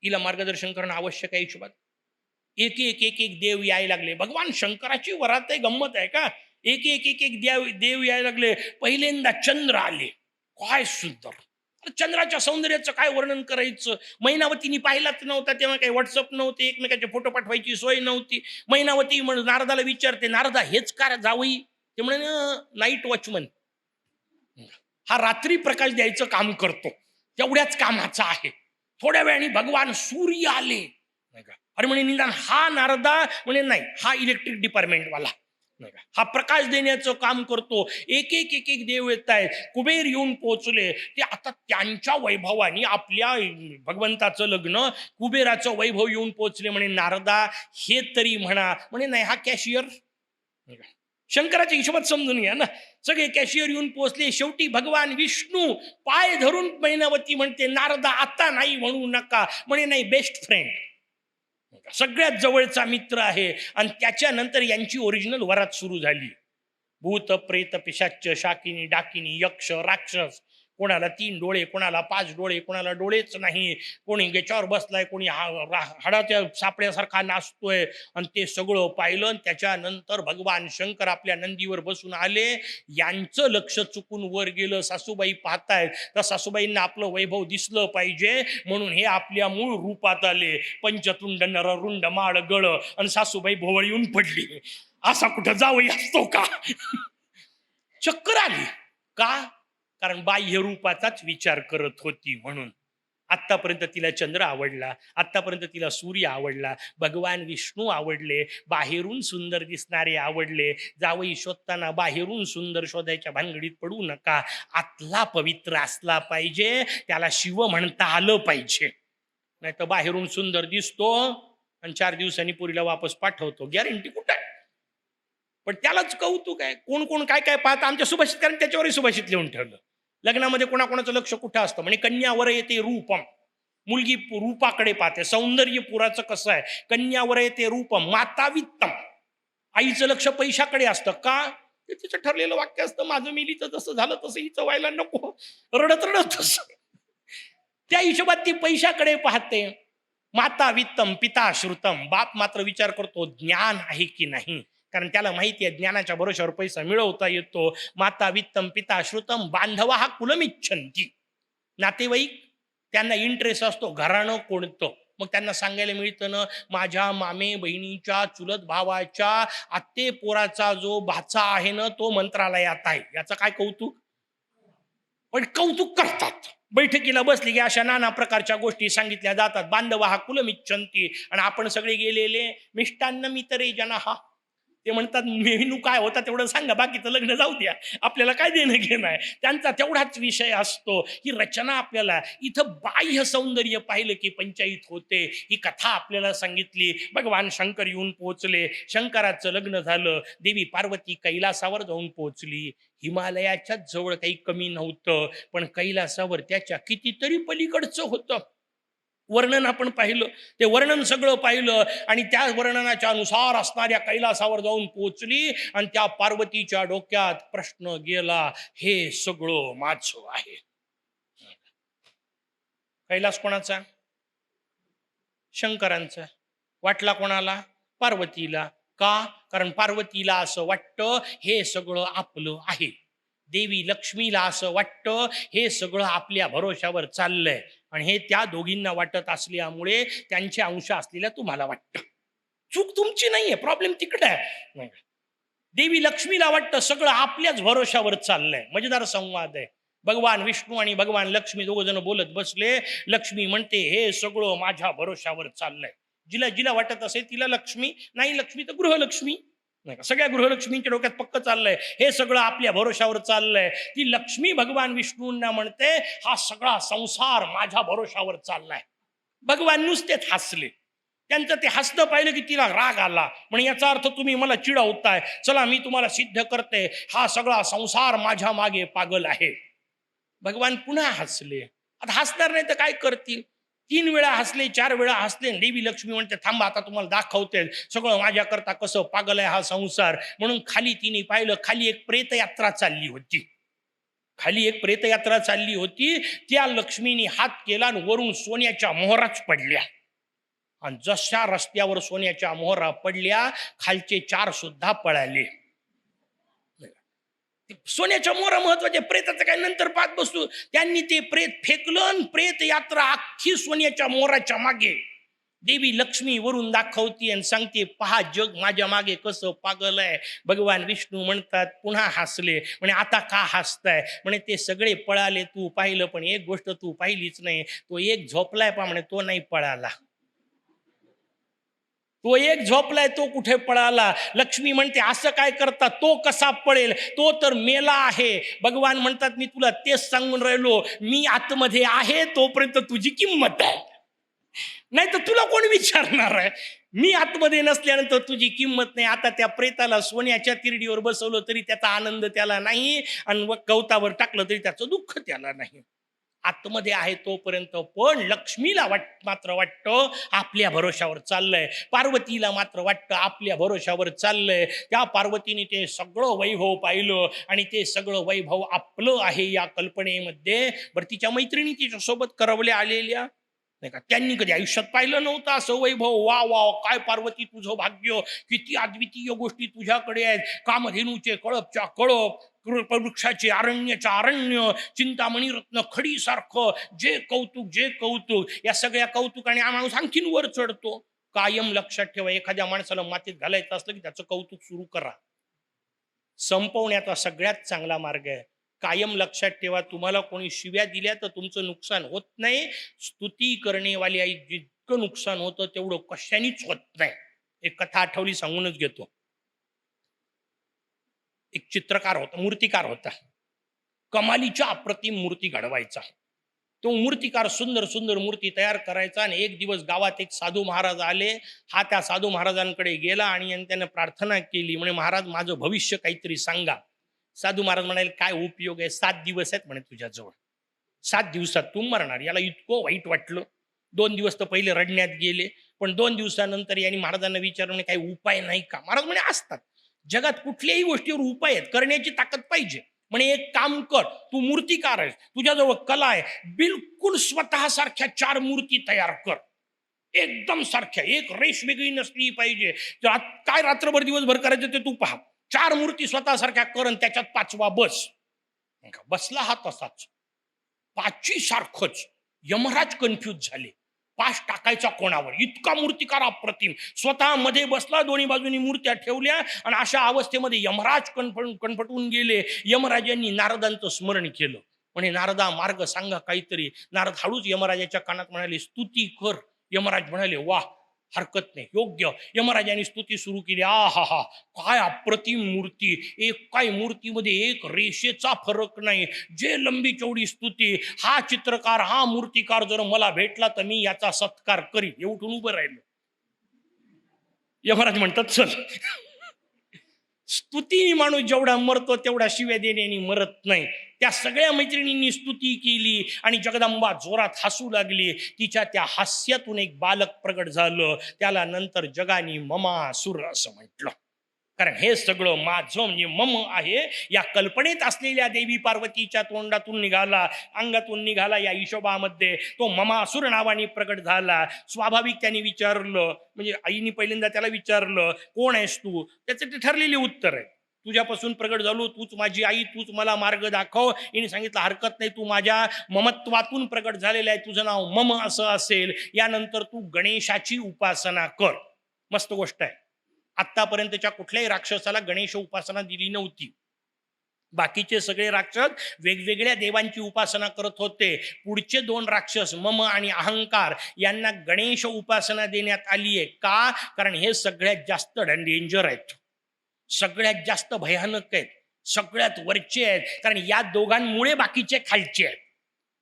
तिला मार्गदर्शन करणं आवश्यक आहे हिशोबात. एक एक एक एक देव यायला लागले. भगवान शंकराची वरात आहे, गंमत आहे का. एक एक एक एक देव यायला लागले. पहिल्यांदा चंद्र आले, काय सुंदर. चंद्राच्या सौंदर्याचं काय वर्णन करायचं. मैनावतीने पाहिलाच नव्हता, तेव्हा काही व्हॉट्सअप नव्हते, एकमेकाचे फोटो पाठवायची सोय नव्हती. मैनावती म्हणून नारदाला विचारते, नारदा हेच का जावई. ते म्हणे नाईट वॉचमन, हा रात्री प्रकाश द्यायचं काम करतो, तेवढ्याच कामाचा आहे. थोड्या वेळाने भगवान सूर्य आले. अरे म्हणे निदान हा नारदा. म्हणे नाही, हा इलेक्ट्रिक डिपार्टमेंट वाला, हा प्रकाश देण्याचं काम करतो. एक एक एक एक देव येत आहेत. कुबेर येऊन पोहोचले. ते आता त्यांच्या वैभवाने आपल्या भगवंताचं लग्न, कुबेराचं वैभव येऊन पोहोचले. म्हणे नारदा हे तरी म्हणा. म्हणे नाही, हा कॅशियर. शंकराच्या हिशोबात समजून घ्या ना. सगळे कॅशियर येऊन पोहोचले. शेवटी भगवान विष्णू पाय धरून मैनावती म्हणते नारदा आता नाही म्हणू नका. म्हणे नाही, बेस्ट फ्रेंड, सगळ्यात जवळचा मित्र आहे. आणि त्याच्यानंतर यांची ओरिजिनल वरात सुरू झाली. भूत प्रेत पिशाच शाकिनी डाकिनी यक्ष राक्षस, कोणाला 3 डोळे, कोणाला 5 डोळे, कोणाला डोळेच नाही, कोणी गेच्यावर बसलाय, कोणी हाडाच्या सापड्यासारखा नाचतोय. आणि ते सगळं पाहिलं. त्याच्यानंतर भगवान शंकर आपल्या नंदीवर बसून आले. यांचं लक्ष चुकून वर गेलं. सासूबाई पाहतायत, तर सासूबाईंना आपलं वैभव दिसलं पाहिजे म्हणून हे आपल्या मूळ रूपात आले. पंचतुंड नररुंड माळ गळ. आणि सासूबाई भोवळ येऊन पडली. असा कुठं जावई असतो का. चक्कर आली का, कारण बाह्य रूपाचाच विचार करत होती म्हणून. आत्तापर्यंत तिला चंद्र आवडला, आत्तापर्यंत तिला सूर्य आवडला, भगवान विष्णू आवडले, बाहेरून सुंदर दिसणारे आवडले. जावई शोधताना बाहेरून सुंदर शोधायच्या भानगडीत पडू नका. आतला पवित्र असला पाहिजे, त्याला शिव म्हणता आलं पाहिजे. नाही तर बाहेरून सुंदर दिसतो आणि 4 दिवसांनी पुरीला वापस पाठवतो. गॅरंटी कुठं आहे. पण त्यालाच कौतुक आहे. कोण कोण काय काय पाहतं. आमच्या सुभाषित, कारण त्याच्यावरही सुभाषित लिहून ठेवलं. लग्नामध्ये कोणाकोणाचं लक्ष कुठं असतं. म्हणजे कन्यावर येते रूपम, मुलगी रूपाकडे पाहते. सौंदर्य पुराचं कसं आहे, कन्यावर येते रूपम माता वित्तम. आईचं लक्ष पैशाकडे असतं का, ते तिचं ठरलेलं वाक्य असतं, माझं मिलीचं जसं झालं तसं हिचं व्हायला नको, रडत रडत तसं. त्या हिशोबात ती पैशाकडे पाहते. माता वित्तम पिता श्रुतम. बाप मात्र विचार करतो ज्ञान आहे की नाही, कारण त्याला माहिती आहे ज्ञानाच्या भरोशावर पैसा मिळवता येतो. माता वित्तम पिता श्रुतम. बांधवा हा कुलमिच्छन्ति. नातेवाईक, त्यांना इंटरेस्ट असतो घराणं कोणतं. मग त्यांना सांगायला मिळतं ना, माझ्या मामे बहिणीच्या चुलत भावाच्या आत्ते पोराचा जो भाचा आहे ना, तो मंत्रालयात आहे. याचं काय कौतुक. पण कौतुक करतात. बैठकीला बसली की अशा नाना प्रकारच्या गोष्टी सांगितल्या जातात. बांधवा हा कुलमिच्छन्ति. आणि आपण सगळे गेलेले मिष्टान्न मितरे जना. हा ते म्हणतात मेनू काय होता तेवढं सांगा, बाकीचं लग्न जाऊ द्या, आपल्याला काय देणं घेणं आहे. त्यांचा तेवढाच विषय असतो. ही रचना आपल्याला इथं बाह्य सौंदर्य पाहिलं की पंचायत होते. ही कथा आपल्याला सांगितली. भगवान शंकर येऊन पोहोचले, शंकराचं लग्न झालं. देवी पार्वती कैलासावर जाऊन पोहोचली. हिमालयाच्याच जवळ काही कमी नव्हतं, पण कैलासावर त्याच्या कितीतरी पलीकडचं होतं. वर्णन आपण पाहिलं, ते वर्णन सगळं पाहिलं आणि त्या वर्णनाच्या अनुसार असणाऱ्या कैलासावर जाऊन पोचली. आणि त्या पार्वतीच्या डोक्यात प्रश्न गेला, हे सगळं माझं आहे. कैलास कोणाचा, शंकरांचा. वाटला कोणाला, पार्वतीला. का, कारण पार्वतीला असं वाटतं हे सगळं आपलं आहे. देवी लक्ष्मीला असं वाटतं हे सगळं आपल्या भरोशावर चाललंय. आणि हे त्या दोघींना वाटत असल्यामुळे त्यांचे अंश असलेल्या तुम्हाला वाटतं. चूक तुमची नाहीये, प्रॉब्लेम तिकडे आहे. देवी लक्ष्मीला वाटतं सगळं आपल्याच भरोशावर चाललंय. मजेदार संवाद आहे. भगवान विष्णू आणि भगवान लक्ष्मी दोघ जण बोलत बसले. लक्ष्मी म्हणते हे सगळं माझ्या भरोशावर चाललंय. जिला जिला वाटत असेल तिला लक्ष्मी, नाही लक्ष्मी तर गृहलक्ष्मी. नाही का? सगळ्या गृहलक्ष्मींच्या डोक्यात पक्क चाललंय, हे सगळं आपल्या भरोशावर चाललंय. ती लक्ष्मी भगवान विष्णूंना म्हणते, हा सगळा संसार माझ्या भरोशावर चाललाय. भगवान नुसतेच हसले. त्यांचं ते हसणं पाहिलं की तिला राग आला. म्हणजे याचा अर्थ तुम्ही मला चिडवताय, चला मी तुम्हाला सिद्ध करते, हा सगळा संसार माझ्या मागे पागल आहे. भगवान पुन्हा हसले. आता हसणार नाही तर काय करतील? 3 वेळा हसले, 4 वेळा हसले. देवी लक्ष्मी म्हणते, थांबा आता तुम्हाला दाखवते सगळं माझ्याकरता कसं पागल आहे हा संसार. म्हणून खाली तिने पाहिलं, खाली एक प्रेतयात्रा चालली होती. खाली एक प्रेतयात्रा चालली होती. त्या लक्ष्मीने हात केला आणि वरून सोन्याच्या मोहराच पडल्या. आणि जशा रस्त्यावर सोन्याच्या मोहरा पडल्या, खालचे 4 सुद्धा पळाले. सोन्याच्या मोहरा महत्वाचे, प्रेताचं काय नंतर पाहत बसतो. त्यांनी ते प्रेत फेकलं आणि प्रेत यात्रा अख्खी सोन्याच्या मोहराच्या मागे. देवी लक्ष्मी वरून दाखवती आणि सांगते, पहा जग माझ्या मागे कसं पागल आहे. भगवान विष्णू म्हणतात, पुन्हा हसले. म्हणे आता का हसताय? म्हणे ते सगळे पळाले, तू पाहिलं, पण एक गोष्ट तू पाहिलीच नाही. तो एक झोपलाय पहा, म्हणे तो नाही पळाला. तो एक झोपलाय, तो कुठे पळाला? लक्ष्मी म्हणते, असं काय करता, तो कसा पळेल? तो तर मेला आहे. भगवान म्हणतात, मी तुला तेच सांगून राहिलो, मी आतमध्ये आहे तोपर्यंत तुझी किंमत आहे, नाही तर तुला कोण विचारणार आहे? मी आतमध्ये नसल्यानंतर तुझी किंमत नाही. आता त्या प्रेताला सोन्याच्या तिरडीवर बसवलं तरी त्याचा आनंद त्याला नाही, आणि गवतावर टाकलं तरी त्याचं दुःख त्याला नाही. आतमध्ये आहे तोपर्यंत. पण लक्ष्मीला मात्र वाटतं आपल्या भरोशावर चाललंय. पार्वतीला मात्र वाटतं आपल्या भरोशावर चाललंय. त्या पार्वतीने ते सगळं वैभव पाहिलं आणि ते सगळं वैभव आपलं आहे या कल्पनेमध्ये. बरं, तिच्या मैत्रिणी तिच्यासोबत करवल्या आलेल्या नाही का, त्यांनी कधी आयुष्यात पाहिलं नव्हतं असं वैभव. वा वा, काय पार्वती तुझं भाग्य, किती अद्वितीय गोष्टी तुझ्याकडे आहेत. कामधेनूचे कळपच्या कळप, वृक्षाचे अरण्याच्या अरण्य, चिंतामणी रत्न खडी सारखं, जे कौतुक जे कौतुक. या सगळ्या कौतुकाने माणूस आणखीन वर चढतो. कायम लक्षात ठेवा, एखाद्या माणसाला मातीत घालायचं असलं की त्याचं कौतुक सुरू करा. संपवण्याचा सगळ्यात चांगला मार्ग आहे. कायम लक्षात ठेवा, तुम्हाला कोणी शिव्या दिल्या तर तुमचं नुकसान होत नाही. स्तुती करणेवाली आई जितकं नुकसान होतं तेवढं कशानेच होत नाही. एक कथा आठवली, सांगूनच घेतो. एक चित्रकार होता, मूर्तिकार होता. कमालीच्या अप्रतिम मूर्ती घडवायचा. तो मूर्तिकार सुंदर सुंदर मूर्ती तयार करायचा. आणि एक दिवस गावात एक साधू महाराज आले. हा त्या साधू महाराजांकडे गेला आणि त्याने प्रार्थना केली. म्हणे, महाराज माझं भविष्य काहीतरी सांगा. साधू महाराज म्हणाले, काय उपयोग आहे, 7 दिवस आहेत म्हणे तुझ्याजवळ, 7 दिवसात तू मरणार. याला इतकं वाईट वाटलं. 2 दिवस तर पहिले रडण्यात गेले, पण 2 दिवसानंतर यांनी महाराजांना विचारलं, म्हणे काही उपाय नाही का? महाराज म्हणे, असतात. जगात कुठल्याही गोष्टीवर उपाय आहेत, करण्याची ताकद पाहिजे. म्हणे, एक काम कर, तू मूर्तिकार आहेस, तुझ्याजवळ कला आहे, बिलकुल स्वतः सारख्या 4 मूर्ती तयार कर, एकदम सारख्या, एक रेष वेगळी नसली पाहिजे. काय रात्रभर दिवसभर करायचं ते तू पहा. 4 मूर्ती स्वतः सारख्या कर आणि त्याच्यात 5वा बस. बसला हा तसाच, 5ची सारखंच. यमराज कन्फ्यूज झाले, 5 टाकायचा कोणावर? इतका मूर्तिकार अप्रतिम. स्वतः मध्ये बसला, दोन्ही बाजूनी मूर्त्या ठेवल्या, आणि अशा अवस्थेमध्ये यमराज कणफटून गेले. यमराजांनी नारदांचं स्मरण केलं. म्हणे, नारदा मार्ग सांगा काहीतरी. नारद हळूच यमराजाच्या कानात म्हणाले, स्तुती कर. यमराज म्हणाले, वाह, हरकत नाही, योग्य. यमराजांनी स्तुती सुरू केली. आ हा हा, काय अप्रतिम मूर्ती, एक काय मूर्तीमध्ये एक रेषेचा फरक नाही, जे लंबी चौडी स्तुती. हा चित्रकार, हा मूर्तिकार जर मला भेटला तर मी याचा सत्कार करीन. हे उठून उभं राहिलो. यमराज म्हणतात, चल. स्तुती माणूस जेवढा मरतो तेवढा शिव्या देण्याने मरत नाही. त्या सगळ्या मैत्रिणींनी स्तुती केली आणि जगदंबा जोरात हसू लागली. तिच्या त्या हास्यातून एक बालक प्रगट झालं. त्याला नंतर जगाने ममासुर असं म्हटलं. कारण हे सगळं माझं म्हणजे मम आहे या कल्पनेत असलेल्या देवी पार्वतीच्या तोंडातून निघाला, अंगातून निघाला. या हिशोबामध्ये तो ममासुर नावाने प्रगट झाला. स्वाभाविक त्यांनी विचारलं, म्हणजे आईने पहिल्यांदा त्याला विचारलं, कोण आहेस तू? त्याचं ते ठरलेले उत्तर आहे, तुझ्यापासून प्रगट झालो, तूच माझी आई, तूच मला मार्ग दाखव. हिने सांगितलं, हरकत नाही, तू माझ्या ममत्वातून प्रगट झालेला आहे, तुझं नाव मम असं असेल. यानंतर तू गणेशाची उपासना कर. मस्त गोष्ट आहे. आतापर्यंतच्या कुठल्याही राक्षसाला गणेश उपासना दिली नव्हती. बाकीचे सगळे राक्षस वेगवेगळ्या देवांची उपासना करत होते. पुढचे 2 राक्षस मम आणि अहंकार यांना गणेश उपासना देण्यात आली आहे. का? कारण हे सगळ्यात जास्त डेंजर आहेत. सगळ्यात जास्त भयानक आहेत, सगळ्यात वरचे आहेत, कारण या दोघांमुळे बाकीचे खालचे आहेत.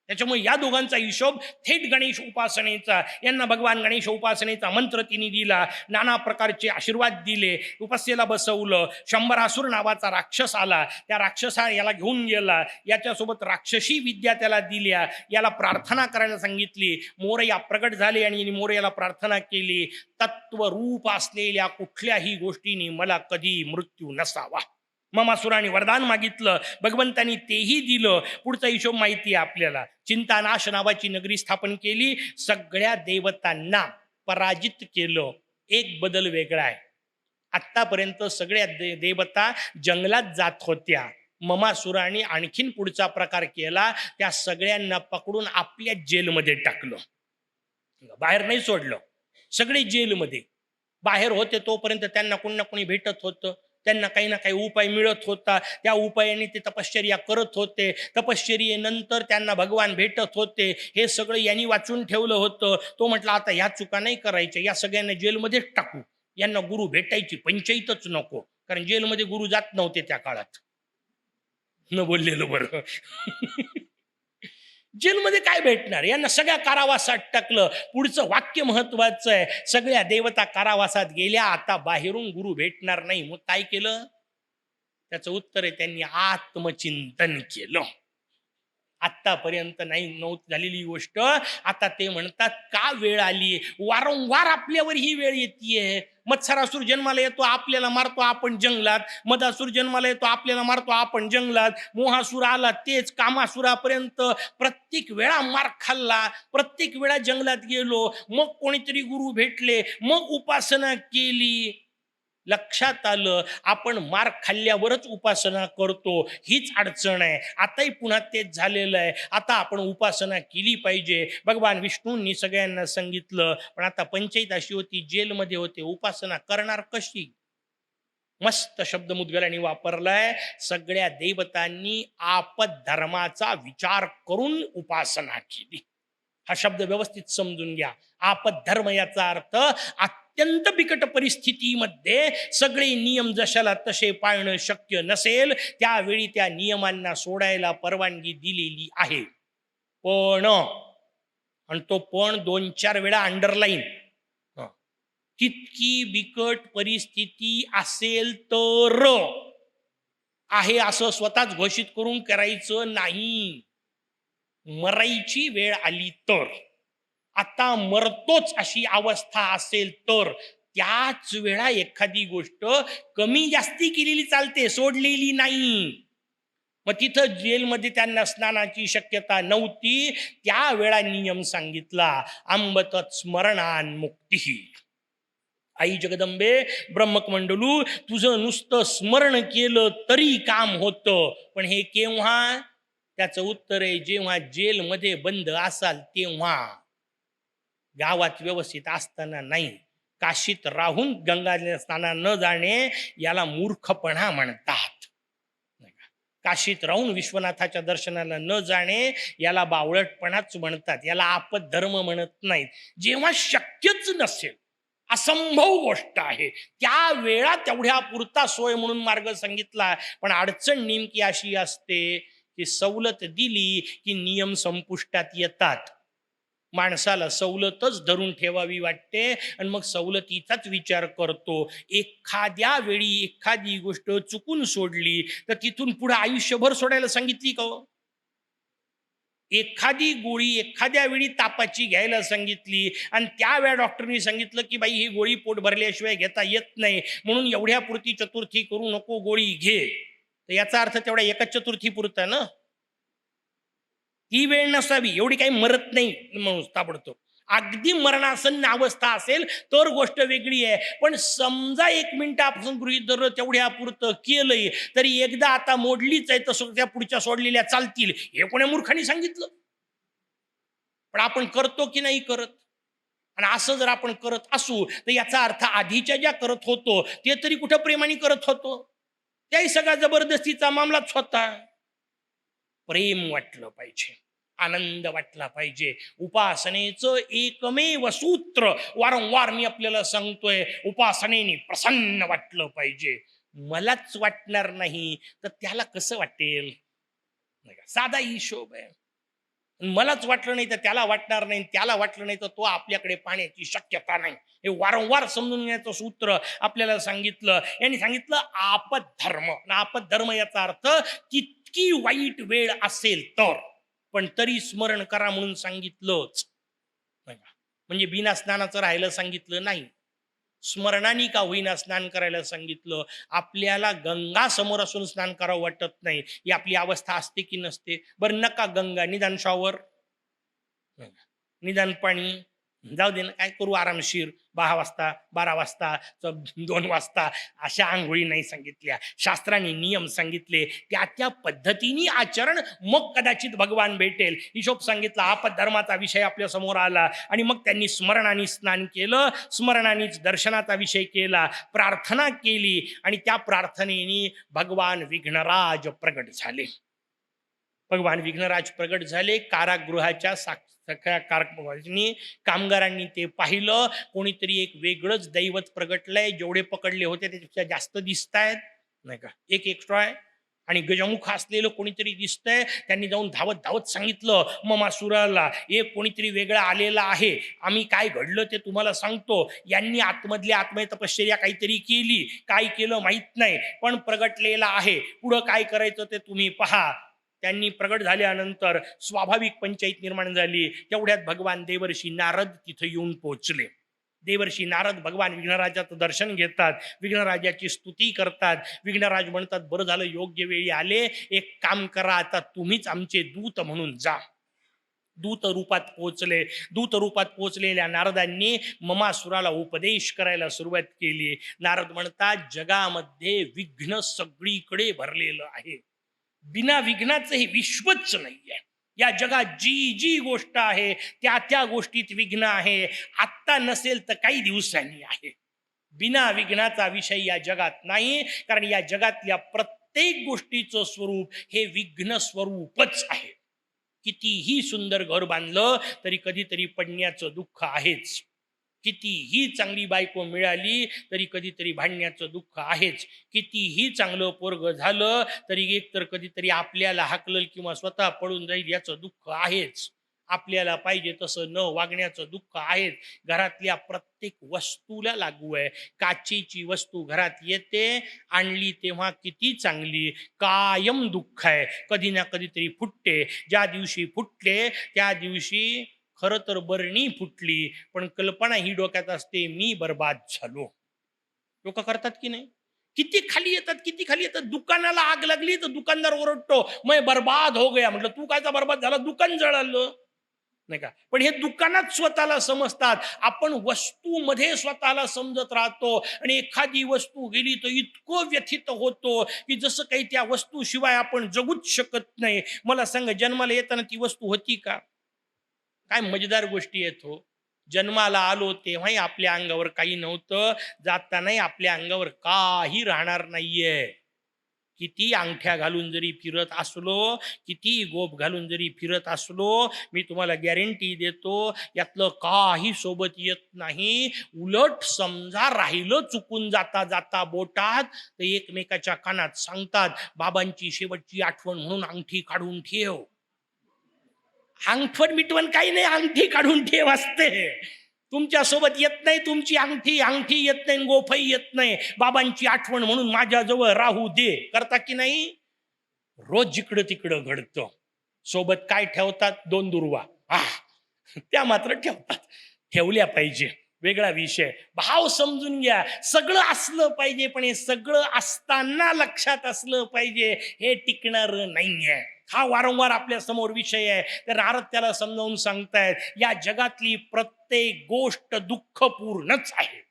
त्याच्यामुळे या दोघांचा हिशोब थेट गणेश उपासनेचा. यांना भगवान गणेश उपासनेचा मंत्र तिने दिला, नाना प्रकारचे आशीर्वाद दिले, उपस्येला बसवलं. शंभरासुर नावाचा राक्षस आला, त्या राक्षसा याला घेऊन गेला, याच्यासोबत राक्षसी विद्या त्याला दिल्या, याला प्रार्थना करायला सांगितली. मोरया प्रगट झाले आणि मोरयाला प्रार्थना केली, तत्वरूप असलेल्या कुठल्याही गोष्टीने मला कधी मृत्यू नसावा. ममासुराने वरदान मागितलं, भगवंतानी तेही दिलं. पुढचा हिशोब माहिती आहे आपल्याला. चिंतानाश नावाची नगरी स्थापन केली, सगळ्या देवतांना पराजित केलं. एक बदल वेगळा आहे, आतापर्यंत सगळ्या देवता जंगलात जात होत्या. ममासुराने आणखीन पुढचा प्रकार केला, त्या सगळ्यांना पकडून आपल्या जेलमध्ये टाकलं, बाहेर नाही सोडलं. सगळे जेलमध्ये. बाहेर होते तोपर्यंत त्यांना कोणी ना कोणी भेटत होतं, त्यांना काही ना काही उपाय मिळत होता, त्या उपायाने ते तपश्चर्या करत होते. तपश्चर्येनंतर त्यांना भगवान भेटत होते. हे सगळं यांनी वाचून ठेवलं होतं. तो म्हटला आता ह्या चुका नाही करायच्या, या सगळ्यांना जेलमध्येच टाकू, यांना गुरु भेटायची पंचायतच नको, कारण जेलमध्ये गुरु जात नव्हते त्या काळात. न बोललेलं बरं. जेलमध्ये काय भेटणार, यांना सगळ्या कारावासात टाकलं. पुढचं वाक्य महत्वाचं आहे, सगळ्या देवता कारावासात गेल्या, आता बाहेरून गुरु भेटणार नाही. मग काय केलं, त्याचं उत्तर आहे, त्यांनी आत्मचिंतन केलं. आतापर्यंत नाही नव्हती झालेली गोष्ट आता ते म्हणतात का वेळ आली, वारंवार आपल्यावर ही वेळ येते. मत्सरासूर जन्माला येतो, आपल्याला मारतो, आपण जंगलात. मदासूर जन्माला येतो, आपल्याला मारतो, आपण जंगलात. मोहासूर आला, तेच कामासुरापर्यंत प्रत्येक वेळा मार खाल्ला, प्रत्येक वेळा जंगलात गेलो, मग कोणीतरी गुरु भेटले, मग उपासना केली. लक्षात आलं आपण मार खाल्ल्यावरच उपासना करतो, हीच अडचण आहे. आताही पुन्हा तेच झालेलं आहे. आता आपण उपासना केली पाहिजे. भगवान विष्णूंनी सगळ्यांना सांगितलं, पण आता पंचायत अशी होती, जेलमध्ये होते, उपासना करणार कशी. मस्त शब्द मुद्गलांनी वापरलाय, सगळ्या देवतांनी आपद धर्माचा विचार करून उपासना केली. हा शब्द व्यवस्थित समजून घ्या. आपद धर्म याचा अर्थ अत्यंत बिकट परिस्थितीमध्ये सगळे नियम जशाला तसे पाळणं शक्य नसेल, त्यावेळी त्या नियमांना सोडायला परवानगी दिलेली आहे. पण, आणि तो पण 2-4 वेळा अंडरलाईन, तितकी बिकट परिस्थिती असेल तर आहे असं स्वतःच घोषित करून करायचं नाही. मरायची वेळ आली तर, आता मरतोच अशी अवस्था असेल तर, त्याच वेळा एखादी गोष्ट कमी जास्ती केलेली चालते, सोडलेली नाही. मग तिथं जेलमध्ये त्यांना स्नानाची शक्यता नव्हती, त्यावेळा नियम सांगितला, आंबतत् स्मरणान मुक्ती. आई जगदंबे ब्रह्मकमंडलू, तुझं नुसतं स्मरण केलं तरी काम होतं, पण हे केव्हा. त्याचं उत्तर आहे, जेव्हा जेलमध्ये बंद असाल तेव्हा. गावात व्यवस्थित असताना नाही. काशीत राहून गंगा स्नाना न जाणे याला मूर्खपणा म्हणतात. काशीत राहून विश्वनाथाच्या दर्शनाला न जाणे याला बावळटपणाच म्हणतात, याला आपद धर्म म्हणत नाहीत. जेव्हा शक्यच नसेल, असंभव गोष्ट आहे, त्या वेळा तेवढ्या पुरता सोय म्हणून मार्ग सांगितला. पण अडचण नेमकी अशी असते की सवलत दिली की नियम संपुष्टात येतात. माणसाला सवलतच धरून ठेवावी वाटते आणि मग सवलतीचाच विचार करतो. एखाद्या वेळी एखादी गोष्ट चुकून सोडली तर तिथून पुढे आयुष्यभर सोडायला सांगितली का? एखादी गोळी एखाद्या वेळी तापाची घ्यायला सांगितली आणि त्यावेळा डॉक्टरनी सांगितलं की बाई ही गोळी पोट भरल्याशिवाय घेता येत नाही, म्हणून एवढ्या पुरती चतुर्थी करू नको, गोळी घे, तर याचा अर्थ तेवढा एकच चतुर्थी पुरता ना. ती वेळ नसावी, एवढी काही मरत नाही म्हणून ताबडतोब. अगदी मरणासन्न अवस्था असेल तर गोष्ट वेगळी आहे. पण समजा 1 मिनिटापासून गृहीत धरलं, तेवढ्या पुरतं केलंय, तरी एकदा आता मोडलीच आहे तर त्या पुढच्या सोडलेल्या चालतील, हे कोण्या मूर्खाने सांगितलं. पण आपण करतो की नाही करत. आणि असं जर आपण करत असू तर याचा अर्थ आधीच्या ज्या करत होतो ते तरी कुठं प्रेमाने करत होतो, त्याही सगळा जबरदस्तीचा मामलाच होता. प्रेम वाटलं पाहिजे, आनंद वाटला पाहिजे. उपासनेचं एकमेव सूत्र वारंवार मी आपल्याला सांगतोय, उपासनेने प्रसन्न वाटलं पाहिजे. मलाच वाटणार नाही तर त्याला कसं वाटेल? नाही का? साधा हिशोब आहे. मलाच वाटलं नाही तर त्याला वाटणार नाही, त्याला वाटलं नाही तर तो आपल्याकडे पाहण्याची शक्यता नाही. हे वारंवार समजून घेण्याचं सूत्र आपल्याला सांगितलं. यांनी सांगितलं आपद्धर्म. आपद्धर्म याचा अर्थ किती वाईट वेळ असेल तर, पण तरी स्मरण करा म्हणून सांगितलंच. नाही का? म्हणजे बिना स्नानाचं राहायला सांगितलं नाही. स्मरणाने का होईना स्नान करायला सांगितलं. आपल्याला गंगा समोर असून स्नान करावं वाटत नाही, ही आपली अवस्था असते की नसते? बरं नका गंगा, निदान शॉवर, निदान पाणी, जाऊ दे ना, काय करू आरामशीर 10 वाजता 12 वाजता 2 वाजता अशा आंघोळी नाही सांगितल्या. शास्त्राने नियम सांगितले, त्या त्या पद्धतीने आचरण, मग कदाचित भगवान भेटेल. हिशोब सांगितला. आपद्धर्माचा विषय आपल्या समोर आला आणि मग त्यांनी स्मरणाने स्नान केलं, स्मरणानेच दर्शनाचा विषय केला, प्रार्थना केली आणि त्या प्रार्थनेने भगवान विघ्नराज प्रगट झाले. भगवान विघ्नराज प्रगट झाले. कारागृहाच्या सगळ्या कामगारांनी ते पाहिलं. कोणीतरी एक वेगळंच दैवत प्रगटलंय. जेवढे पकडले होते त्याच्यापेक्षा जास्त दिसतायत, नाही का? एक एक्स्ट्रा आहे आणि गजमुख असलेलं कोणीतरी दिसतंय. त्यांनी जाऊन धावत धावत सांगितलं ममासुराला, एक कोणीतरी वेगळा आलेला आहे, आम्ही काय घडलं ते तुम्हाला सांगतो. यांनी आतमधल्या आत्मय तपश्चर्या काहीतरी केली, काय केलं माहित नाही, पण प्रगटलेला आहे. पुढं काय करायचं ते तुम्ही पहा. त्यांनी प्रगट झाल्यानंतर स्वाभाविक पंचायत निर्माण झाली. तेवढ्यात भगवान देवर्षी नारद तिथे येऊन पोहोचले. देवर्षी नारद भगवान विघ्नराजाचं दर्शन घेतात, विघ्नराजाची स्तुती करतात. विघ्नराज म्हणतात, बरं झालं योग्य वेळी आले. एक काम करा, आता तुम्हीच आमचे दूत म्हणून जा. दूत रूपात पोहोचले. दूत रूपात पोहोचलेल्या नारदांनी ममासुराला उपदेश करायला सुरुवात केली. नारद म्हणतात, जगामध्ये विघ्न सगळीकडे भरलेलं आहे. बिना विघ्नाचं हे विश्वच नाहीये. या जगात जी जी गोष्ट आहे त्या त्या गोष्टीत विघ्न आहे. आत्ता नसेल तर काही दिवसांनी आहे. बिना विघ्नाचा विषय या जगात नाही, कारण या जगातल्या प्रत्येक गोष्टीचं स्वरूप हे विघ्न स्वरूपच आहे. कितीही सुंदर घर बांधलं तरी कधीतरी पडण्याचं दुःख आहेच. कितीही चांगली बायको मिळाली तरी कधीतरी भांडण्याचं दुःख आहेच. कितीही चांगलं पोरग झालं तरी एकतर कधीतरी आपल्याला हाकलल किंवा स्वतः पळून जाईल याचं दुःख आहेच. आपल्याला पाहिजे तसं न वागण्याचं दुःख आहेच. घरातल्या प्रत्येक वस्तूला लागू आहे. काचेची वस्तू घरात येते, आणली तेव्हा किती चांगली, कायम दुःख आहे. कधी ना कधीतरी फुटते. ज्या दिवशी फुटले त्या दिवशी खरं तर बरणी फुटली, पण कल्पना ही डोक्यात असते, मी बर्बाद झालो. लोक करतात की नाही? किती खाली येतात, किती खाली येतात. दुकानाला आग लागली तर दुकानदार ओरडतो, मैं बर्बाद हो गया. म्हटलं तू कायचा बर्बाद झाला? दुकान जळालं, नाही का? पण हे दुकानात स्वतःला समजतात. आपण वस्तूमध्ये स्वतःला समजत राहतो आणि एखादी वस्तू गेली तर इतकं व्यथित होतो की जसं काही त्या वस्तूशिवाय आपण जगूच शकत नाही. मला सांग, जन्माला येताना ती वस्तू होती का? काय मजेदार गोष्टी आहेत हो. जन्माला आलो तेव्हाही आपल्या अंगावर काही नव्हतं, जातानाही आपल्या अंगावर काही राहणार नाहीये. किती अंगठ्या घालून जरी फिरत असलो, किती गोप घालून जरी फिरत असलो, मी तुम्हाला गॅरंटी देतो यातलं काही सोबत येत नाही. उलट समजा राहिलं चुकून जाता जाता बोटात तर एकमेकाच्या कानात सांगतात, बाबांची शेवटची आठवण म्हणून अंगठी काढून ठेव. अंगठवण मिटवण काही नाही, अंगठी काढून ठेव असते. तुमच्या सोबत येत नाही तुमची अंगठी, अंगठी येत नाही, गोफई येत नाही. बाबांची आठवण म्हणून माझ्याजवळ राहू दे. करता की नाही? रोज जिकडं तिकडं घडतं. सोबत काय ठेवतात? 2 दुर्वा. त्या मात्र ठेवतात. ठेवल्या पाहिजे, वेगळा विषय. भाव समजून घ्या. सगळं असलं पाहिजे, पण हे सगळं असताना लक्षात असलं पाहिजे, हे टिकणार नाहीये. हा वारंवार आपल्या समोर विषय आहे. तर नारद त्याला समजावून सांगतायत, या जगातली प्रत्येक गोष्ट दुःखपूर्णच आहे,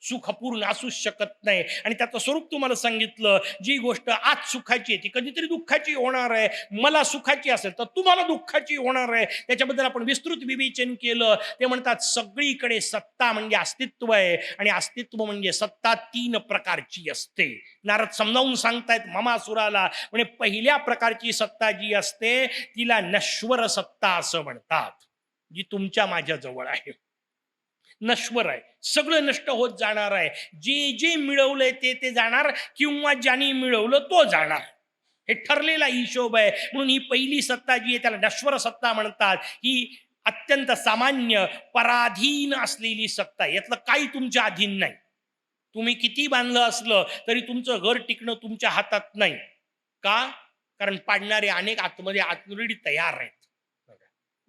सुखपूर्ण असूच शकत नाही. आणि त्याचं स्वरूप तुम्हाला सांगितलं. जी गोष्ट आज सुखाची आहे ती कधीतरी दुःखाची होणार आहे. मला सुखाची असेल तर तुम्हाला दुःखाची होणार आहे. त्याच्याबद्दल आपण विस्तृत विवेचन केलं. ते म्हणतात, सगळीकडे सत्ता म्हणजे अस्तित्व आहे आणि अस्तित्व म्हणजे सत्ता 3 प्रकारची असते. नारद समजावून सांगतायत ममासुराला, म्हणजे पहिल्या प्रकारची सत्ता जी असते तिला नश्वर सत्ता असं म्हणतात, जी तुमच्या माझ्या जवळ आहे. नश्वर आहे, सगळं नष्ट होत जाणार आहे. जे जे मिळवलंय ते ते जाणार, किंवा ज्यांनी मिळवलं तो जाणार. हे ठरलेला हिशोब आहे. म्हणून ही पहिली सत्ता जी आहे त्याला नश्वर सत्ता म्हणतात. ही अत्यंत सामान्य पराधीन असलेली सत्ता आहे. यातलं काही तुमच्या अधीन नाही. तुम्ही किती बांधलं असलं तरी तुमचं घर टिकणं तुमच्या हातात नाही. का? कारण पाडणारे अनेक आतमध्ये ऑलरेडी तयार आहेत.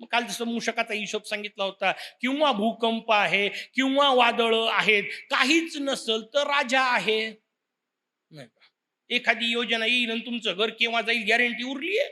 मग काल जसं मूषकाचा हिशोब सांगितला होता, किंवा भूकंप आहे, किंवा वादळ आहेत, काहीच नसल तर राजा आहे. नाही का? एखादी योजना येईल आणि तुमचं घर केव्हा जाईल गॅरंटी उरली आहे?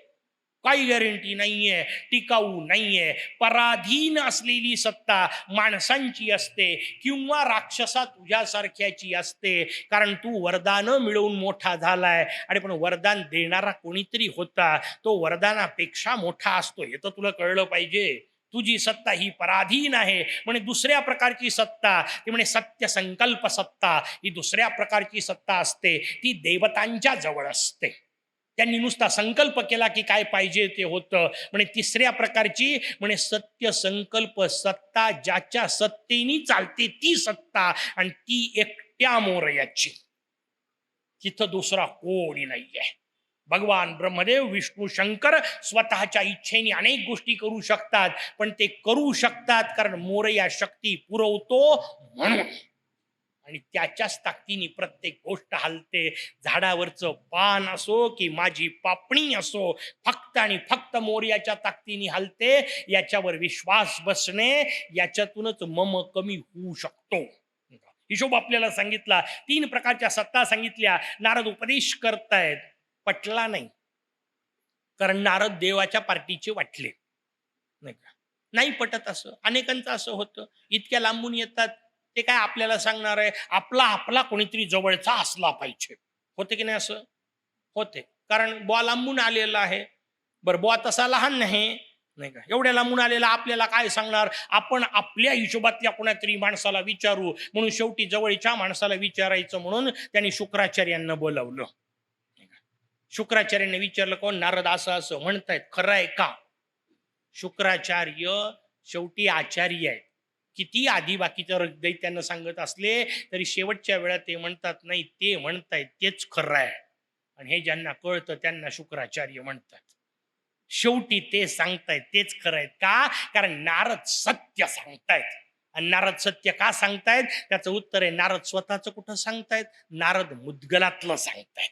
काही गॅरंटी नाहीये, टिकाऊ नाहीये. पराधीन असलेली सत्ता माणसांची असते, किंवा राक्षसा तुझ्यासारख्याची असते. कारण तू वरदान मिळवून मोठा झालाय, आणि पण वरदान देणारा कोणीतरी होता, तो वरदानापेक्षा मोठा असतो. हे तर तुला कळलं पाहिजे. तुझी सत्ता ही पराधीन आहे. म्हणे दुसऱ्या प्रकारची सत्ता, ती म्हणे सत्य संकल्प सत्ता, ही दुसऱ्या प्रकारची सत्ता असते. ती देवतांच्या जवळ असते. त्यांनी नुसता संकल्प केला की काय पाहिजे ते होतं. म्हणे तिसऱ्या प्रकारची म्हणे सत्य संकल्प सत्ता, ज्याच्या सत्तेनी चालते ती सत्ता, आणि ती एकट्या मोरयाची. तिथं दुसरा कोणी नाहीये. भगवान ब्रह्मदेव विष्णू शंकर स्वतःच्या इच्छेने अनेक गोष्टी करू शकतात, पण ते करू शकतात कारण मोरया शक्ती पुरवतो म्हणून. आणि त्याच्याच ताकदीने प्रत्येक गोष्ट हलते. झाडावरचं पान असो की माझी पापणी असो, फक्त आणि फक्त मोरयाच्या ताकदीने हलते. याच्यावर विश्वास बसणे, याच्यातूनच मम कमी होऊ शकतो. हिशोब आपल्याला सांगितला. 3 प्रकारच्या सत्ता सांगितल्या. नारद उपदेश करतायत, पटला नाही. कारण नारद देवाच्या पार्टीचे वाटले नाही का? नाही पटत. असं अनेकांचं असं होतं. इतक्या लांबून येतात, ते काय आपल्याला सांगणार आहे, आपला आपला कोणीतरी जवळचा असला पाहिजे. होते की नाही? असं होते. कारण बुवा लांबून आलेला आहे. बरं, बुवा तसा लहान नाही नाही का? एवढ्या लांबून आलेला आपल्याला काय सांगणार? आपण आपल्या हिशोबातल्या कोणातरी माणसाला विचारू. म्हणून शेवटी जवळच्या माणसाला विचारायचं म्हणून त्यांनी शुक्राचार्यांना बोलवलं. शुक्राचार्यांनी विचारलं, कोण? नारद असं असं म्हणतायत, खरं आहे का? शुक्राचार्य शेवटी आचार्य आहे. किती आधी बाकीचं दैत्यांना सांगत असले तरी शेवटच्या वेळा ते म्हणतात, नाही ते म्हणतायत तेच खरं आहे. आणि हे ज्यांना कळतं त्यांना शुक्राचार्य म्हणतात. शेवटी ते सांगतायत तेच खरं आहे. का? कारण नारद सत्य सांगतायत. आणि नारद सत्य का सांगतायत? त्याचं उत्तर आहे, नारद स्वतःच कुठं सांगतायत, नारद मुद्गलातलं सांगतायत.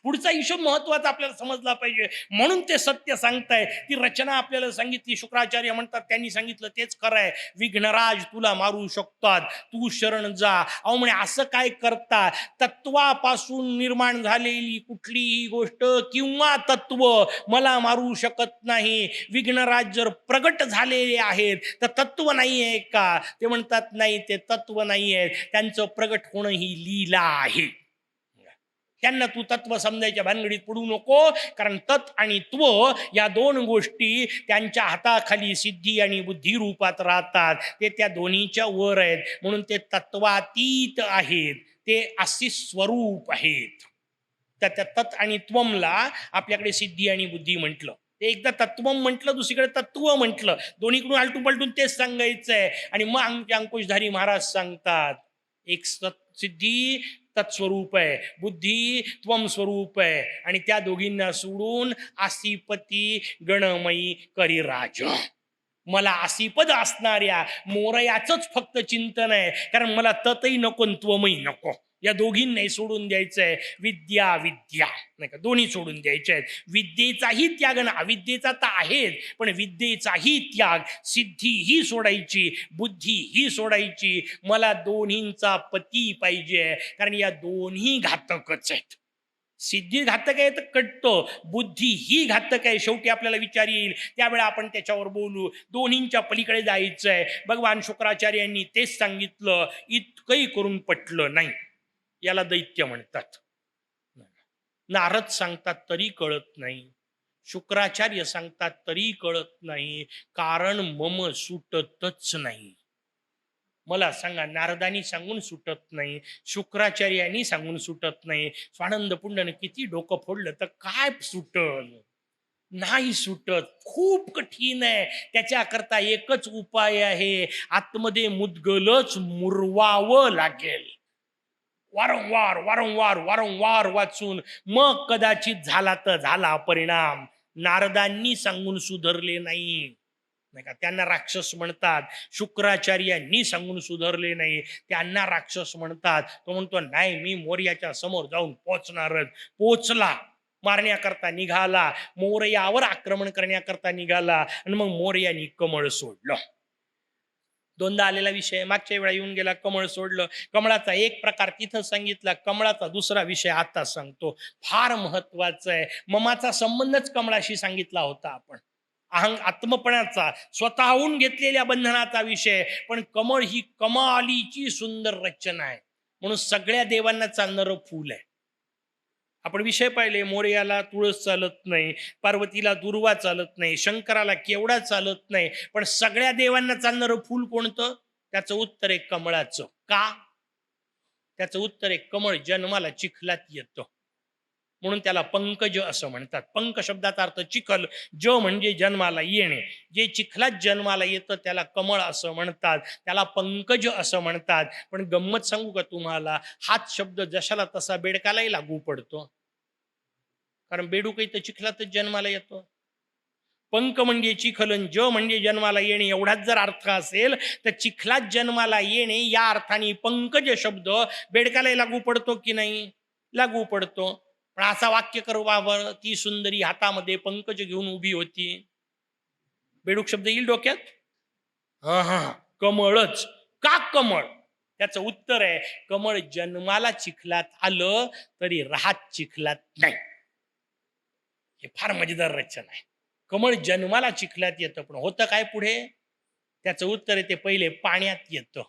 पुढचा हिशोब महत्वाचा आपल्याला समजला पाहिजे. म्हणून ते सत्य सांगताय. ती रचना आपल्याला सांगितली. शुक्राचार्य म्हणतात, त्यांनी सांगितलं तेच खरं आहे. विघ्नराज तुला मारू शकतात, तू शरण जा. अहो म्हणे, असं काय करता? तत्वापासून निर्माण झालेली कुठलीही गोष्ट किंवा तत्व मला मारू शकत नाही. विघ्नराज जर प्रगट झालेले आहेत तर तत्व नाही आहे का? ते म्हणतात नाही, ते तत्व नाही आहे. त्यांचं प्रगट होणं ही लीला आहे. त्यांना तू तत्व समजायच्या भानगडीत पडू नको. कारण तत् आणि त्व या 2 गोष्टी त्यांच्या हाताखाली सिद्धी आणि बुद्धी रूपात राहतात. ते त्या दोन्हीच्या वर आहेत. म्हणून ते तत्वातीत आहेत. ते अशी स्वरूप आहेत. त्या तत् आणि त्वमला आपल्याकडे सिद्धी आणि बुद्धी म्हटलं. ते एकदा तत्वम म्हटलं, दुसरीकडे तत्व म्हटलं. दोन्हीकडून आलटून पलटून तेच सांगायचंय. आणि मग आमचे अंकुशधारी महाराज सांगतात, एक सिद्धी तत्स्वरूप आहे, बुद्धी त्वम स्वरूप आहे. आणि त्या दोघींना सोडून आसीपती गणमयी करी राज. मला आसीपद असणाऱ्या मोरयाचंच फक्त चिंतन आहे. कारण मला ततही नको त्वमही नको. या दोघींनाही सोडून द्यायचंय. विद्या विद्या नाही का, दोन्ही सोडून द्यायचे आहेत. विद्येचाही त्याग ना, अविद्येचा तर आहेच, पण विद्येचाही त्याग. सिद्धीही सोडायची, बुद्धीही सोडायची. मला दोन्हींचा पती पाहिजे. कारण या दोन्ही घातकच आहेत. सिद्धी घातक आहे तर कटतो, बुद्धी ही घातक आहे. शेवटी आपल्याला विचार येईल त्यावेळेला आपण त्याच्यावर बोलू. दोन्हींच्या पलीकडे जायचंय. भगवान शुक्राचार्यांनी तेच सांगितलं. इतकंही करून पटलं नाही. याला दैत्य म्हणतात. नारद सांगतात तरी कळत नाही, शुक्राचार्य सांगतात तरी कळत नाही. कारण मम सुटतच नाही. मला सांगा, नारदानी सांगून सुटत नाही, शुक्राचार्यांनी सांगून सुटत नाही. स्वानंद पुंडने किती डोकं फोडलं तर काय सुटल? नाही सुटत, खूप कठीण आहे. त्याच्याकरता एकच उपाय आहे, आतमध्ये मुदगलच मुरवावं लागेल. वारंवार वारंवार वारंवार वाचून मग कदाचित झाला तर झाला परिणाम. नारदांनी सांगून सुधारले नाही, नाही का, त्यांना राक्षस म्हणतात. शुक्राचार्यांनी सांगून सुधारले नाही, त्यांना राक्षस म्हणतात. तो म्हणतो नाही, मी मोर्याच्या समोर जाऊन पोचणारच. पोचला, मारण्याकरता निघाला, मोरयावर आक्रमण करण्याकरता निघाला आणि मग मोरयानी कमळ सोडलं. दोनदा आलेला विषय, मागच्या वेळा येऊन गेला, कमळ सोडलं. कमळाचा एक प्रकार तिथं सांगितला, कमळाचा दुसरा विषय आता सांगतो, फार महत्वाचा आहे. ममाचा संबंधच कमळाशी सांगितला होता आपण, आत्मपणाचा, स्वतःहून घेतलेल्या बंधनाचा विषय. पण कमळ ही कमालीची सुंदर रचना आहे, म्हणून सगळ्या देवांना चालणारं फूल आहे. आपण विषय पाहिले, मोरयाला तुळस चालत नाही, पार्वतीला दुर्वा चालत नाही, शंकराला केवडा चालत नाही, पण सगळ्या देवांना चालणारं फूल कोणतं? त्याचं उत्तर आहे कमळाचं. का? त्याचं उत्तर आहे, कमळ जन्माला चिखलात येतं, म्हणून त्याला पंकज असं म्हणतात. पंक शब्दाचा अर्थ चिखल, ज म्हणजे जन्माला येणे. जे चिखलात जन्माला येतं त्याला कमळ असं म्हणतात, त्याला पंकज असं म्हणतात. पण गंमत सांगू का तुम्हाला, हाच शब्द जशाला तसा बेडकालाही लागू पडतो, कारण बेडूकही तर चिखलातच जन्माला येतो. पंक म्हणजे चिखलन, ज म्हणजे जन्माला येणे, एवढाच जर अर्थ असेल तर चिखलात जन्माला येणे या अर्थाने पंकज शब्द बेडकालाही लागू पडतो की नाही? लागू पडतो. पण असा वाक्य करवावर, ती सुंदरी हातामध्ये पंकज घेऊन उभी होती, बेडूक शब्द येईल डोक्यात? हा हा, कमळच. का कमळ? त्याचं उत्तर आहे, कमळ जन्माला चिखलात आलं तरी राहत चिखलात नाही. हे फार मजेदार रचना आहे. कमळ जन्माला चिखलात येतं, पण होतं काय पुढे? त्याचं उत्तर आहे, ते पहिले पाण्यात येतं.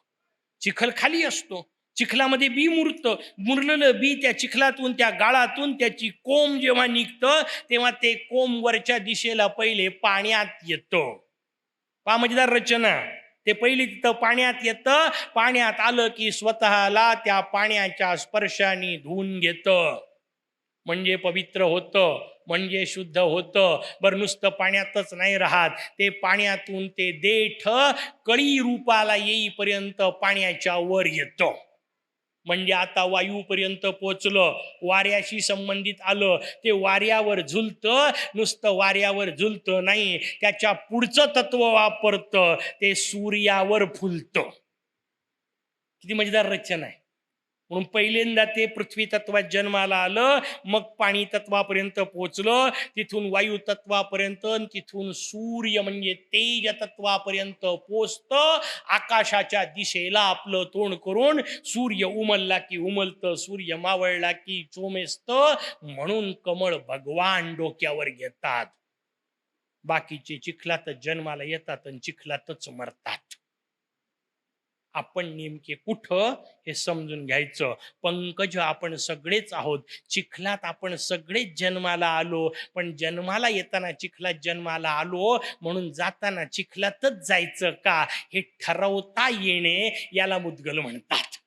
चिखल खाली असतो, चिखलामध्ये बी मुरतं, मुरलेलं बी त्या चिखलातून, त्या गाळातून त्याची कोंब जेव्हा निघतं, तेव्हा ते कोंब वरच्या दिशेला पहिले पाण्यात येतं. पहा मजेदार रचना. ते पहिले तिथं पाण्यात येतं, पाण्यात आलं की स्वतःला त्या पाण्याच्या स्पर्शाने धुवून घेतं, म्हणजे पवित्र होतं, म्हणजे शुद्ध होतं. बरं, नुसतं पाण्यातच नाही राहत, ते पाण्यातून ते देठ कळी रूपाला येईपर्यंत पाण्याच्या वर येतं. म्हणजे आता वायूपर्यंत पोचलं, वाऱ्याशी संबंधित आलं, ते वाऱ्यावर झुलतं. नुसतं वाऱ्यावर झुलतं नाही, त्याच्या पुढचं तत्व वापरतं, ते सूर्यावर फुलतं. किती मजेदार रचना आहे. म्हणून पहिल्यांदा ते पृथ्वी तत्वात जन्माला आलं, मग पाणी तत्वापर्यंत पोचलं, तिथून वायू तत्वापर्यंत, तिथून सूर्य म्हणजे तेज तत्वापर्यंत पोचतं. आकाशाच्या दिशेला आपलं तोंड करून सूर्य उमलला की उमलतं, सूर्य मावळला की चोमेसतं. म्हणून कमळ भगवान डोक्यावर घेतात. बाकीचे चिखलातच जन्माला येतात आणि चिखलातच मरतात. आपण नेमके कुठं हे समजून घ्यायचं. पंकज आपण सगळेच आहोत, चिखलात आपण सगळेच जन्माला आलो, पण जन्माला येताना चिखलात जन्माला आलो, म्हणून जाताना चिखलातच जायचं का, हे ठरवता येणे याला मुद्गल म्हणतात.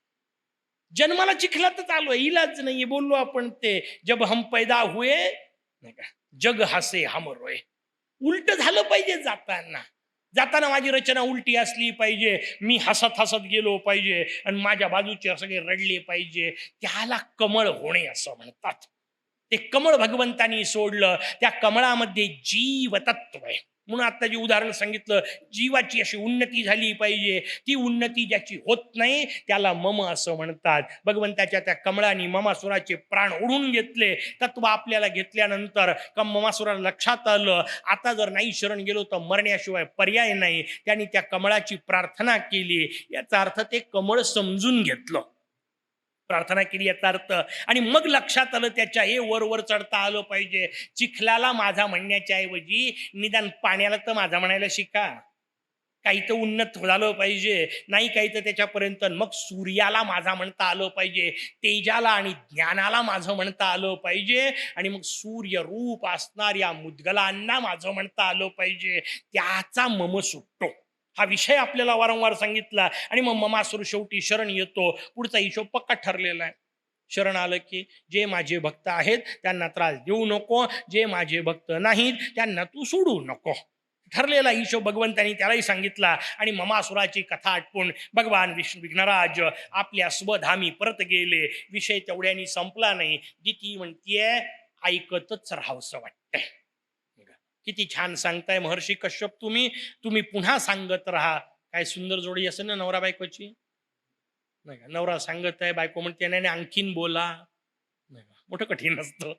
जन्माला चिखलातच आलो, इलाज नाही, बोललो आपण ते, जब हम पैदा हुए, नाही का, जग हसे हम रोए. उलट झालं पाहिजे जाताना. जाताना माझी रचना उलटी असली पाहिजे, मी हसत हसत गेलो पाहिजे आणि माझ्या बाजूचे सगळे रडले पाहिजे. त्याला कमळ होणे असं म्हणतात. ते कमळ भगवंतानी सोडलं, त्या कमळामध्ये जीव तत्व आहे. म्हणून आता जे उदाहरण सांगितलं, जीवाची अशी उन्नती झाली पाहिजे, ती उन्नती ज्याची होत नाही त्याला मम असं म्हणतात. भगवंताच्या त्या कमळाने ममासुराचे प्राण ओढून घेतले. तत्व आपल्याला घेतल्यानंतर ममासुराला लक्षात आलं, आता जर नाही शरण गेलो तर मरण्याशिवाय पर्याय नाही. त्यांनी त्या कमळाची प्रार्थना केली, याचा अर्थ ते कमळ समजून घेतलं, प्रार्थना केली याचा अर्थ. आणि मग लक्षात आलं त्याच्या, हे वर वर चढता आलं पाहिजे. चिखलाला माझा म्हणण्याच्या ऐवजी निदान पाण्याला तर माझा म्हणायला शिका. काही तर उन्नत झालं पाहिजे, नाही काही तर त्याच्यापर्यंत. मग सूर्याला माझा म्हणता आलं पाहिजे, तेजाला आणि ज्ञानाला माझं म्हणता आलं पाहिजे, आणि मग सूर्य रूप असणाऱ्या मुद्गलांना माझं म्हणता आलं पाहिजे. त्याचा मम सुटतो. हा विषय आपल्याला वारंवार सांगितला. आणि मग ममासूर शेवटी शरण येतो. पुढचा हिशोब पक्का ठरलेला आहे. शरण आलं की जे माझे भक्त आहेत त्यांना त्रास देऊ नको, जे माझे भक्त नाहीत त्यांना तू सोडू नको. ठरलेला हिशोब भगवंतांनी त्यालाही सांगितला. आणि ममासुराची कथा आटपून भगवान विघ्नराज आपल्या स्वधामी परत गेले. विषय तेवढ्यानी संपला नाही. दिती म्हणतीये ऐकतच राहावंसं वाटतंय. किती छान सांगताय महर्षी कश्यप, तुम्ही पुन्हा सांगत राहा. काय सुंदर जोडी असेल ना नवरा बायकोची. नाही का, नवरा सांगत आहे, बायको म्हणते नाही आणखीन बोला. नाही का, मोठं कठीण असतं.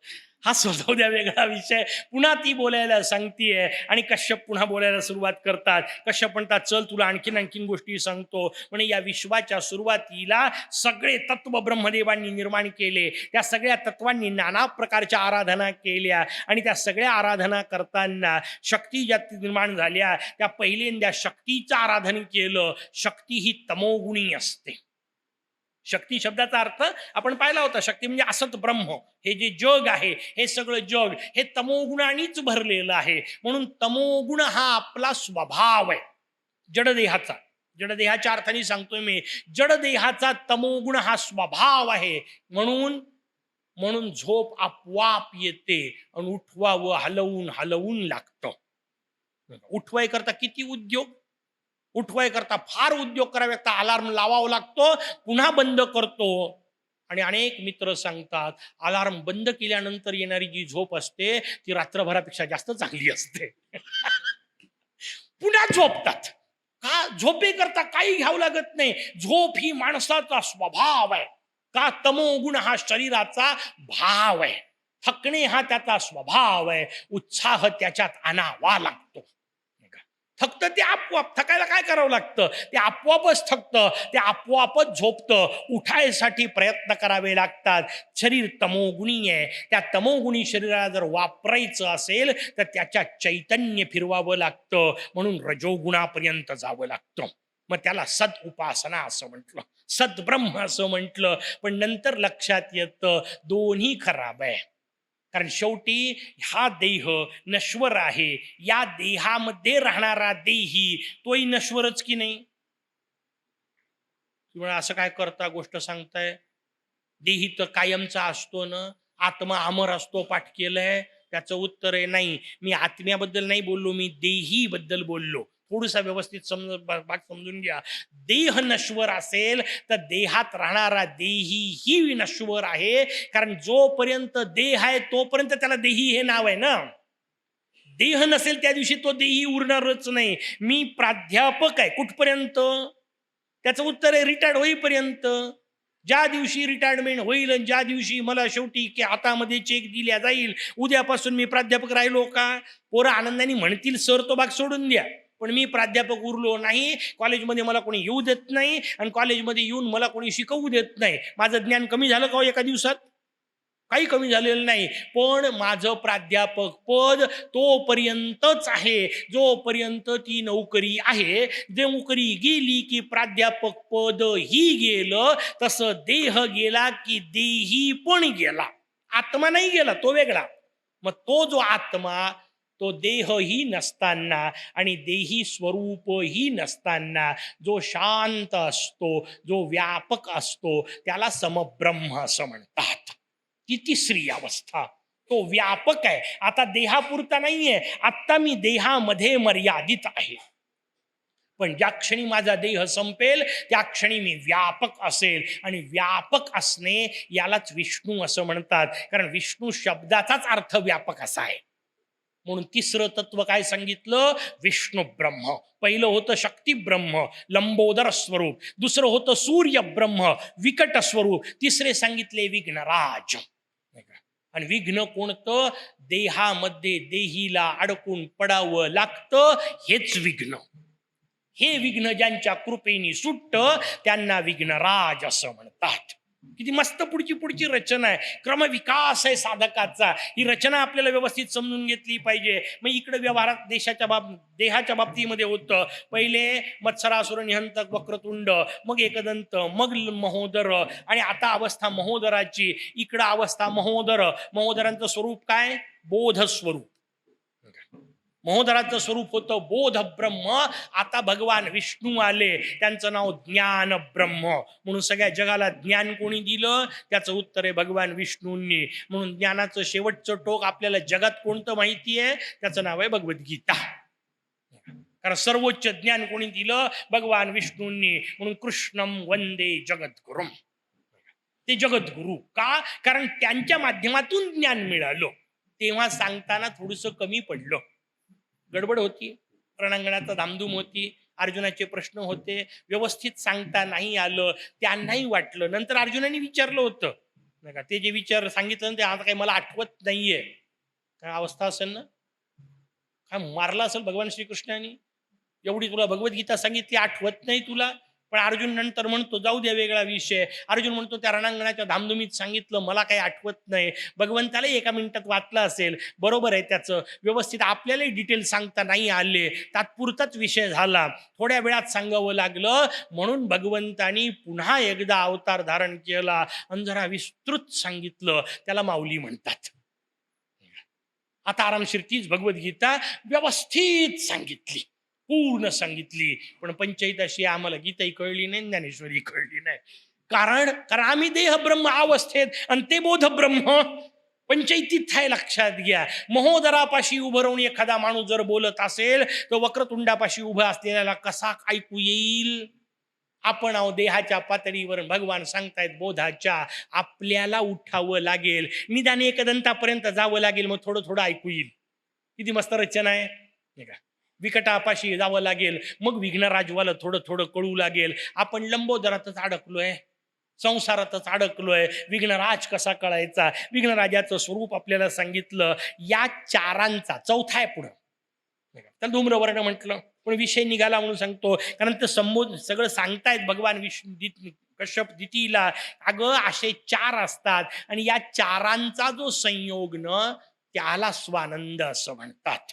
हा स्वभाव द्या वेगळा विषय. पुन्हा ती बोलायला सांगतीये आणि कश्यप पुन्हा बोलायला सुरुवात करतात. कश्यप म्हणतात चल तुला आणखीन गोष्टी सांगतो. म्हणजे या विश्वाच्या सुरुवातीला सगळे तत्व ब्रह्मदेवांनी निर्माण केले. त्या सगळ्या तत्वांनी नाना प्रकारच्या आराधना केल्या आणि त्या सगळ्या आराधना करताना शक्ती ज्या निर्माण झाल्या त्या पहिल्यांदा शक्तीचं आराधन केलं. शक्ती ही तमोगुणी असते. शक्ती शब्दाचा अर्थ आपण पाहिला होता. शक्ती म्हणजे असत ब्रह्म. हे जे जग आहे हे सगळं जग हे तमोगुणानेच भरलेलं आहे. म्हणून तमोगुण हा आपला स्वभाव आहे जडदेहाचा. जडदेहाच्या अर्थाने सांगतोय मी. जडदेहाचा तमोगुण हा स्वभाव आहे. म्हणून झोप आपोआप येते आणि उठवावं हलवून लागतं. उठवाय करता किती उद्योग, उठवाय करता फार उद्योग करावे लागतात. अलार्म लावावा लागतो, पुन्हा बंद करतो. आणि अनेक मित्र सांगतात अलार्म बंद केल्यानंतर येणारी जी झोप असते ती रात्रभरापेक्षा जास्त चांगली असते. पुन्हा झोपतात. का? झोपे करता काही घ्यावं लागत नाही. झोप ही माणसाचा स्वभाव आहे. का? तमोगुण हा शरीराचा भाव आहे. थकणे हा त्याचा स्वभाव आहे. उत्साह त्याच्यात आणावा लागतो. थकतं ते आपोआप. थकायला काय करावं लागतं? ते आपोआपच थकतं, ते आपोआपच झोपतं. उठायसाठी प्रयत्न करावे लागतात. शरीर तमोगुणी आहे. त्या तमोगुणी शरीराला जर वापरायचं असेल तर त्याच्या चैतन्य फिरवावं लागतं. म्हणून रजोगुणापर्यंत जावं लागतं. मग त्याला सद उपासना असं म्हटलं, सद्ब्रह्म असं म्हटलं. पण नंतर लक्षात येतं दोन्ही खराब आहे. कारण शेवटी हा देह नश्वर आहे. या देहामध्ये राहणारा देही तोही नश्वरच की नाही. तुम्हाला असं काय करता गोष्ट सांगताय. देही तर कायमचा असतो ना, आत्मा अमर असतो पाठ केलंय. त्याचं उत्तर आहे नाही. मी आत्म्याबद्दल नाही बोललो, मी देही बद्दल बोललो. थोडसा व्यवस्थित भाग समजून घ्या. देह नश्वर असेल तर देहात राहणारा देही ही नश्वर आहे. कारण जोपर्यंत देह आहे तोपर्यंत त्याला देही हे नाव आहे ना. देह नसेल त्या दिवशी तो देही उरणारच नाही. मी प्राध्यापक आहे कुठपर्यंत? त्याचं उत्तर आहे रिटायर्ड होईपर्यंत. ज्या दिवशी रिटायरमेंट होईल आणि ज्या दिवशी मला शेवटी की हातामध्ये चेक दिल्या जाईल उद्यापासून मी प्राध्यापक राहिलो का? पोरं आनंदाने म्हणतील सर तो भाग सोडून द्या, पण मी प्राध्यापक उरलो नाही. कॉलेजमध्ये मला कोणी येऊ देत नाही आणि कॉलेजमध्ये येऊन मला कोणी शिकवू देत नाही. माझं ज्ञान कमी झालं का एका दिवसात? काही कमी झालेलं नाही. पण माझं प्राध्यापक पद तोपर्यंतच आहे जोपर्यंत ती नोकरी आहे. नोकरी गेली की प्राध्यापक पद ही गेलं. तसं देह गेला की देही पण गेला. आत्मा नाही गेला, तो वेगळा. मग तो जो आत्मा तो देहही नसताना आणि देही स्वरूपही नसताना जो शांत असतो, जो व्यापक असतो त्याला समब्रह्म असं म्हणतात. ती तिसरी अवस्था. तो व्यापक आहे. आता देहापुरता नाहीये. आता मी देहामध्ये मर्यादित आहे. पण ज्या क्षणी माझा देह संपेल त्या क्षणी मी व्यापक असेल. आणि व्यापक असणे यालाच विष्णू असं म्हणतात. कारण विष्णू शब्दाचाच अर्थ व्यापक असा आहे. म्हणून तिसरं तत्व काय सांगितलं? विष्णू ब्रह्म. पहिलं होतं शक्ती ब्रह्म लंबोदर स्वरूप. दुसरं होतं सूर्य ब्रह्म विकट स्वरूप. तिसरे सांगितले विघ्नराज. आणि विघ्न कोणतं? देहामध्ये देहीला अडकून पडावं लागतं, हेच विघ्न. हे विघ्न ज्यांच्या कृपेने सुटतं त्यांना विघ्नराज असं म्हणतात. किती मस्त पुढची रचना आहे. क्रमविकास आहे साधकाचा. ही रचना आपल्याला व्यवस्थित समजून घेतली पाहिजे. मग इकडे व्यवहारात देहाच्या बाबतीमध्ये होतं पहिले मत्सरासुर निहंतक वक्रतुंड, मग एकदंत, मग महोदर आणि आता अवस्था महोदराची. इकडं अवस्था महोदरांचं स्वरूप काय? बोध स्वरूप. महोदराचं स्वरूप होतं बोध ब्रह्म. आता भगवान विष्णू आले, त्यांचं नाव ज्ञान ब्रह्म. म्हणून सगळ्या जगाला ज्ञान कोणी दिलं? त्याचं उत्तर आहे भगवान विष्णूंनी. म्हणून ज्ञानाचं शेवटचं टोक आपल्याला जगात कोणतं माहिती आहे? त्याचं नाव आहे भगवद्गीता. कारण सर्वोच्च ज्ञान कोणी दिलं? भगवान विष्णूंनी. म्हणून कृष्णम वंदे जगद्गुरुम. ते जगद्गुरु का? कारण त्यांच्या माध्यमातून ज्ञान मिळालं. तेव्हा सांगताना थोडंसं कमी पडलं, गडबड होती, रणांगणाचा धामधूम होती, अर्जुनाचे प्रश्न होते, व्यवस्थित सांगता नाही आलं. त्यांनाही वाटलं. नंतर अर्जुनाने विचारलं होतं नाही का, ते जे विचार सांगितलं ना ते आता काही मला आठवत नाहीये. काय अवस्था असेल ना, काय मारला असेल भगवान श्रीकृष्णाने, एवढी तुला भगवद्गीता सांगितली आठवत नाही तुला. पण अर्जुन नंतर म्हणतो जाऊ द्या, वेगळा विषय. अर्जुन म्हणतो त्या रणांगणाच्या धामधुमीत सांगितलं, मला काही आठवत नाही. भगवंतालाही एका मिनिटात वाचलं असेल, बरोबर आहे त्याचं. व्यवस्थित आपल्यालाही डिटेल सांगता नाही आले, तात्पुरताच विषय झाला, थोड्या वेळात सांगावं लागलं. म्हणून भगवंतानी पुन्हा एकदा अवतार धारण केला आणि जरा विस्तृत सांगितलं. त्याला माऊली म्हणतात. आता आरामशीर तीच भगवद्गीता व्यवस्थित सांगितली, पूर्ण सांगितली. पण पंचायत अशी आम्हाला गीताही कळली नाही, ज्ञानेश्वरी कळली नाही. कारण कारण आम्ही देह ब्रह्म अवस्थेत आणि ते बोध ब्रह्म पंचायतीत आहे. लक्षात घ्या, महोदरापाशी उभं राहून एखादा माणूस जर बोलत असेल तर वक्रतुंडापाशी उभं असलेल्याला कसा ऐकू येईल? आपण देहाच्या पातळीवर, भगवान सांगतायत बोधाच्या, आपल्याला उठावं लागेल, निदान एकदंतापर्यंत जावं लागेल, मग थोडं थोडं ऐकू येईल. किती मस्त रचना आहे का? विकटापाशी जावं लागेल, मग विघ्नराजवाला थोडं थोडं कळू लागेल. आपण लंबोदरातच अडकलोय, संसारातच अडकलोय. विघ्नराज कसा कळायचा? विघ्नराजाचं स्वरूप आपल्याला सांगितलं. या चारांचा चौथा आहे पुढं, त्याला धूम्रवर्ण म्हटलं. पण विषय निघाला म्हणून सांगतो, कारण ते संबोध सगळं सांगतायत भगवान विष्णू कश्यप दितीला. अगं असे चार असतात आणि या चारांचा जो संयोग न, त्याला स्वानंद असं म्हणतात.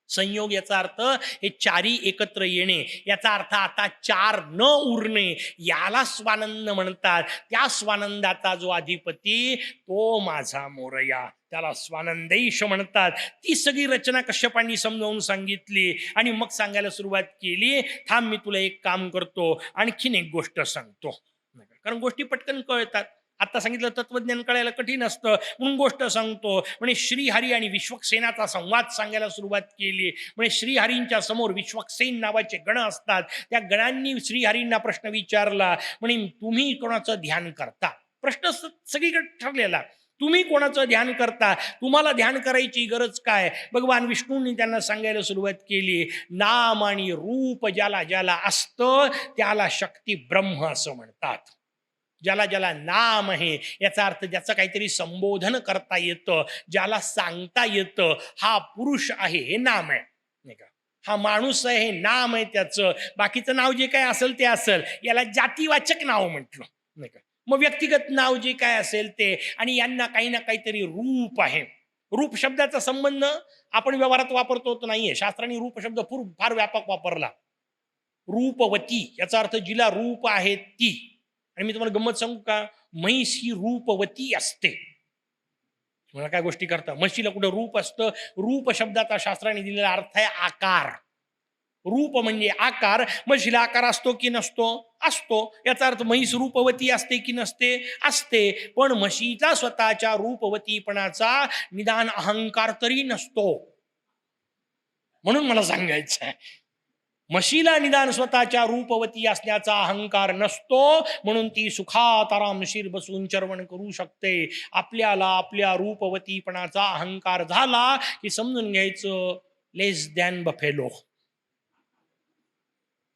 संयोग याचा अर्थ हे चारी एकत्र येणे, याचा अर्थ आता चार न उरणे, याला स्वानंद म्हणतात. त्या स्वानंदाचा जो अधिपती तो माझा मोरया, त्याला स्वानंदेश म्हणतात. ती सगळी रचना कश्यपांनी समजावून सांगितली आणि मग सांगायला सुरुवात केली. थांब, मी तुला एक काम करतो, आणखीन एक गोष्ट सांगतो. कारण गोष्टी पटकन कळतात. आता सांगितलं तत्वज्ञान कळायला कठीण असतं, म्हणून गोष्ट सांगतो. म्हणजे श्रीहरी आणि विश्वक्सेनाचा संवाद सांगायला सुरुवात केली. म्हणजे श्रीहरींच्या समोर विश्वक्सेन नावाचे गण असतात. त्या गणांनी श्रीहरींना प्रश्न विचारला, म्हणे तुम्ही कोणाचं ध्यान करता? प्रश्न सगळीकडे ठरलेला, तुम्ही कोणाचं ध्यान करता? तुम्हाला ध्यान करायची गरज काय? भगवान विष्णूंनी त्यांना सांगायला सुरुवात केली, नाम आणि रूप ज्याला ज्याला असतं त्याला शक्ती ब्रह्म असं म्हणतात. ज्याला ज्याला नाम आहे, याचा अर्थ ज्याचं काहीतरी संबोधन करता येतं, ज्याला सांगता येतं, हा पुरुष आहे, हे नाम आहे, नाही का? हा माणूस आहे, हे नाम आहे त्याचं. बाकीचं नाव जे काय असेल ते असेल, याला जातीवाचक नाव म्हटलं, नाही का? मग व्यक्तिगत नाव जे काय असेल ते. आणि यांना काही ना काहीतरी रूप आहे. रूप शब्दाचा संबंध आपण व्यवहारात वापरतो तो नाहीये. शास्त्राने रूप शब्द फार व्यापक वापरला. रूपवती याचा अर्थ जिला रूप आहे ती. आणि मी तुम्हाला गंमत सांगू का, म्हैस ही रूपवती असते. मला काय गोष्टी करता, म्हशीला कुठं रूप असतं? रूप शब्दाचा शास्त्राने दिलेला अर्थ आहे आकार. रूप म्हणजे आकार. म्हशीला आकार असतो की नसतो? असतो. याचा अर्थ म्हैस रूपवती असते की नसते? असते. पण म्हशीचा स्वतःच्या रूपवतीपणाचा निदान अहंकार तरी नसतो. म्हणून मला सांगायचं आहे, म्हशीला निदान स्वतःच्या रूपवती असण्याचा अहंकार नसतो, म्हणून ती सुखात आरामशीर बसून चरवण करू शकते. आपल्याला आपल्या रूपवतीपणाचा अहंकार झाला की समजून घ्यायचं लेस दॅन बफेलो.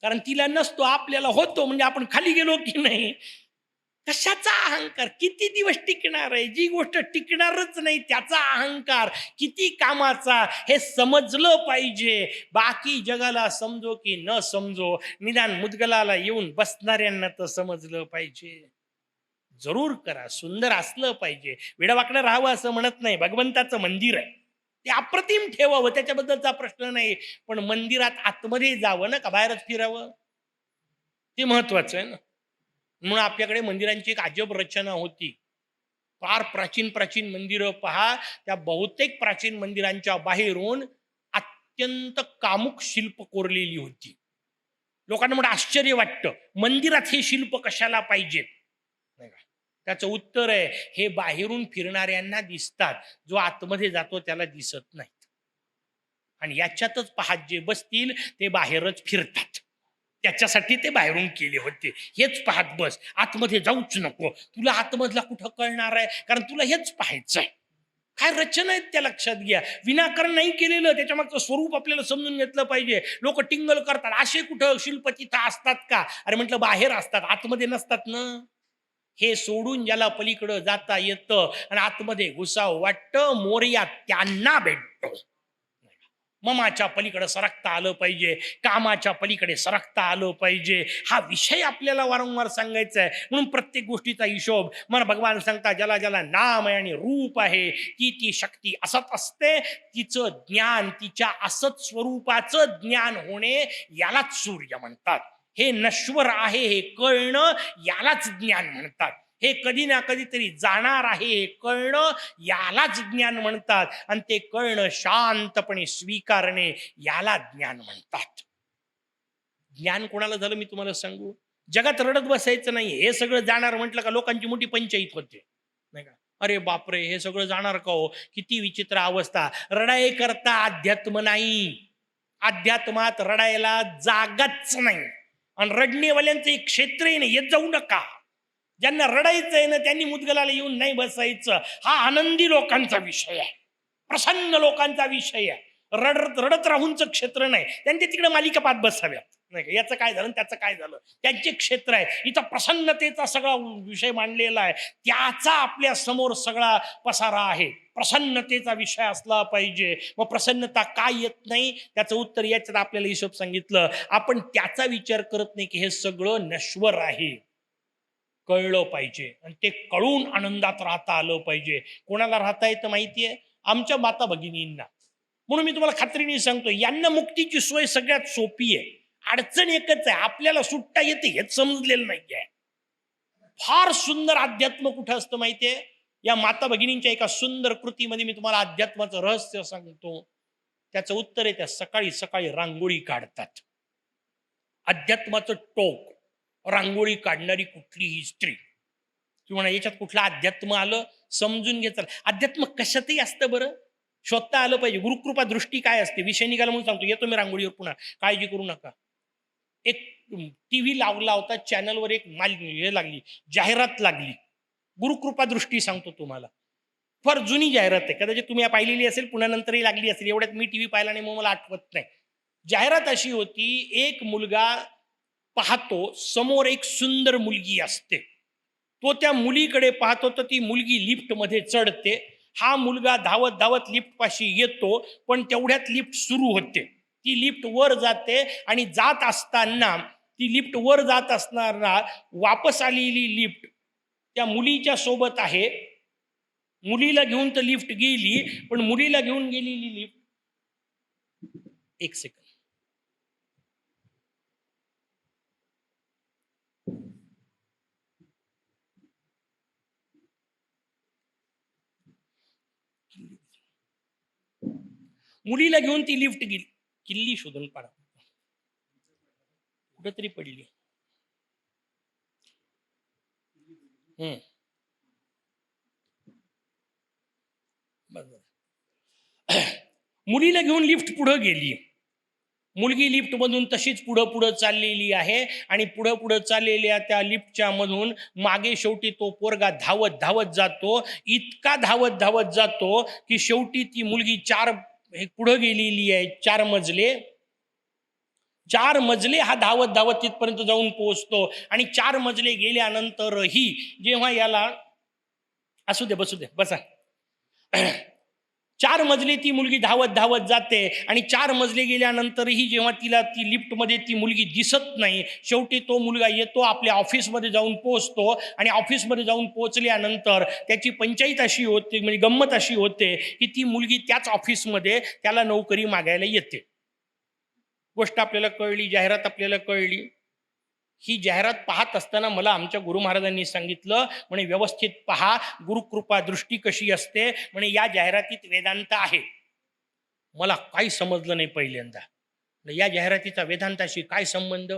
कारण तिला नसतो, आपल्याला होतो, म्हणजे आपण खाली गेलो की नाही. कशाचा अहंकार? किती दिवस टिकणार आहे? जी गोष्ट टिकणारच नाही त्याचा अहंकार किती कामाचा, हे समजलं पाहिजे. बाकी जगाला समजो की न समजो, निदान मुदगलाला येऊन बसणाऱ्यांना तर समजलं पाहिजे. जरूर करा, सुंदर असलं पाहिजे, वेडवाकडं राहावं असं म्हणत नाही. भगवंताचं मंदिर आहे, ते अप्रतिम ठेवावं, त्याच्याबद्दलचा प्रश्न नाही. पण मंदिरात आतमध्ये जावं ना, का बाहेरच फिरावं, ते महत्वाचं आहे ना. म्हणून आपल्याकडे मंदिरांची एक अजब रचना होती. फार प्राचीन प्राचीन मंदिरं पहा, त्या बहुतेक प्राचीन मंदिरांच्या बाहेरून अत्यंत कामुक शिल्प कोरलेली होती. लोकांना म्हणून आश्चर्य वाटतं, मंदिरात हे शिल्प कशाला पाहिजेत? नाही का? त्याचं उत्तर आहे, हे बाहेरून फिरणाऱ्यांना दिसतात, जो आतमध्ये जातो त्याला दिसत नाही. आणि याच्यातच पाहत जे बसतील ते बाहेरच फिरतात. त्याच्यासाठी ते बाहेरून केले होते. हेच पाहत बस, आतमध्ये जाऊच नको. तुला आतमधला कुठं कळणार आहे? कारण तुला हेच पाहायचंय. काय रचना आहेत त्या लक्षात घ्या. विनाकारण नाही केलेलं, त्याच्या मागचं स्वरूप आपल्याला समजून घेतलं पाहिजे. लोक टिंगल करतात, असे कुठं शिल्प तिथं असतात का? अरे म्हटलं बाहेर असतात, आतमध्ये नसतात ना. हे सोडून ज्याला पलीकडं जाता येतं आणि आतमध्ये घुसाव वाटतं, मोरया त्यांना भेटतो. ममाच्या पलीकडे सरकता आलं पाहिजे, कामाच्या पलीकडे सरकता आलं पाहिजे. हा विषय आपल्याला वारंवार सांगायचा आहे. म्हणून प्रत्येक गोष्टीचा हिशोब मला भगवान सांगता, ज्याला ज्याला नाम आहे आणि रूप आहे, ती ती शक्ती असत असते. तिचं ज्ञान, तिच्या असत स्वरूपाचं ज्ञान होणे, यालाच सूर्य म्हणतात. हे नश्वर आहे हे कळणं, यालाच ज्ञान म्हणतात. हे कधी ना कधीतरी जाणार आहे हे कळणं, यालाच ज्ञान म्हणतात. आणि ते कळणं शांतपणे स्वीकारणे, याला ज्ञान म्हणतात. ज्ञान कोणाला झालं मी तुम्हाला सांगू? जगात रडत बसायचं नाही. हे सगळं जाणार म्हटलं का लोकांची मोठी पंचायत होते, नाही का? अरे बापरे, हे सगळं जाणार का हो? किती विचित्र अवस्था. रडाई करता अध्यात्म नाही. अध्यात्मात रडायला जागाच नाही. आणि रडणेवाल्यांचं एक क्षेत्रही नाही, येत जाऊ नका. ज्यांना रडायचंय ना त्यांनी मुदगलाला येऊन नाही बसायचं. हा आनंदी लोकांचा विषय आहे, प्रसन्न लोकांचा विषय आहे. रडत रडत राहूनच क्षेत्र नाही. त्यांच्या तिकडे मालिका पाहत बसाव्यात, नाही का? याचं काय झालं त्याचं काय झालं, त्यांचे क्षेत्र आहे. इथं प्रसन्नतेचा सगळा विषय मांडलेला आहे. त्याचा आपल्या समोर सगळा पसारा आहे. प्रसन्नतेचा विषय असला पाहिजे. मग प्रसन्नता काय येत नाही, त्याचं उत्तर याच्यात आपल्याला हिशोब सांगितलं. आपण त्याचा विचार करत नाही की हे सगळं नश्वर आहे. कळलं पाहिजे आणि ते कळून आनंदात राहता आलं पाहिजे. कोणाला राहता येतं माहितीये? आमच्या माता भगिनींना. म्हणून मी तुम्हाला खात्रीने सांगतो, यांना मुक्तीची सोय सगळ्यात सोपी आहे. अडचण एकच आहे, आपल्याला सुटता येते हेच समजलेलं नाहीये. फार सुंदर अध्यात्म कुठं असतं माहितीये? या माता भगिनींच्या एका सुंदर कृतीमध्ये मी तुम्हाला अध्यात्माचं रहस्य सांगतो. त्याचं उत्तर आहे, त्या सकाळी सकाळी रांगोळी काढतात. अध्यात्माचं टोक रांगोळी काढणारी कुठलीही स्त्री. किंवा याच्यात कुठलं अध्यात्म आलं समजून घ्यायचं. अध्यात्म कशातही असतं बरं, शोधता आलं पाहिजे. गुरुकृपा दृष्टी काय असते विषय निघाला म्हणून सांगतो. येतो मी रांगोळीवर पुन्हा, काळजी करू नका. एक टीव्ही लावला होता, चॅनलवर एक हे लागली, जाहिरात लागली. गुरुकृपा दृष्टी सांगतो तुम्हाला, फार जुनी जाहिरात आहे, कदाचित तुम्ही पाहिलेली असेल, पुन्हा नंतरही लागली असेल. एवढ्यात मी टीव्ही पाहिला नाही मग मला आठवत नाही. जाहिरात अशी होती, एक मुलगा पाहतो, समोर एक सुंदर मुलगी असते. तो त्या मुलीकडे पाहतो तर ती मुलगी लिफ्ट मध्ये चढते. हा मुलगा धावत धावत लिफ्ट पाशी येतो, पण तेवढ्यात लिफ्ट सुरू होते. ती लिफ्ट वर जाते आणि जात असताना ती लिफ्ट वर जात असताना वापस आलेली लिफ्ट त्या मुलीच्या सोबत आहे. मुलीला घेऊन तर लिफ्ट गेली, पण मुलीला घेऊन गेलेली लिफ्ट, एक सेकंड, मुलीला घेऊन ती लिफ्ट गेली. किल्ली शोधून पाडा, कुठेतरी पडली. मुलीला घेऊन लिफ्ट पुढे गेली. मुलगी लिफ्ट मधून तशीच पुढं पुढं चाललेली आहे आणि पुढं पुढं चाललेल्या त्या लिफ्टच्या मधून मागे शेवटी तो पोरगा धावत धावत जातो. इतका धावत धावत जातो की शेवटी ती मुलगी पुढं गेलेली आहे, 4 मजले. 4 मजले हा धावत धावत तिथपर्यंत जाऊन पोहोचतो. आणि 4 मजले गेल्यानंतरही जेव्हा याला, असू दे बसू दे बसा, 4 मजले ती मुलगी धावत धावत जाते आणि 4 मजले गेल्यानंतरही जेव्हा तिला ती लिफ्टमध्ये ती मुलगी दिसत नाही, शेवटी तो मुलगा येतो, आपल्या ऑफिसमध्ये जाऊन पोहोचतो. आणि ऑफिसमध्ये जाऊन पोहोचल्यानंतर त्याची पंचायत अशी होते, म्हणजे गंमत अशी होते की ती मुलगी त्याच ऑफिसमध्ये त्याला नोकरी मागायला येते. गोष्ट आपल्याला कळली, जाहिरात आपल्याला कळली. ही जाहिरात पाहत असताना मला आमच्या गुरु महाराजांनी सांगितलं, म्हणे व्यवस्थित पहा, गुरुकृपा दृष्टी कशी असते. म्हणे या जाहिरातीत वेदांत आहे. मला काही समजलं नाही पहिल्यांदा. या जाहिरातीचा वेदांताशी काय संबंध?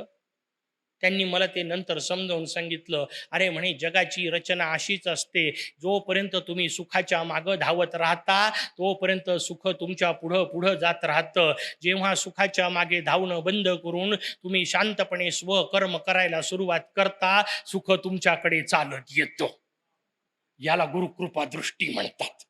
त्यांनी मला ते नंतर समजावून सांगितलं. अरे म्हणे, जगाची रचना अशीच असते, जोपर्यंत तुम्ही सुखाच्या मागं धावत राहता तोपर्यंत सुख तुमच्या पुढं पुढं जात राहतं. जेव्हा सुखाच्या मागे धावणं बंद करून तुम्ही शांतपणे स्वकर्म करायला सुरुवात करता, सुख तुमच्याकडे चालत येतं. याला गुरुकृपा दृष्टी म्हणतात.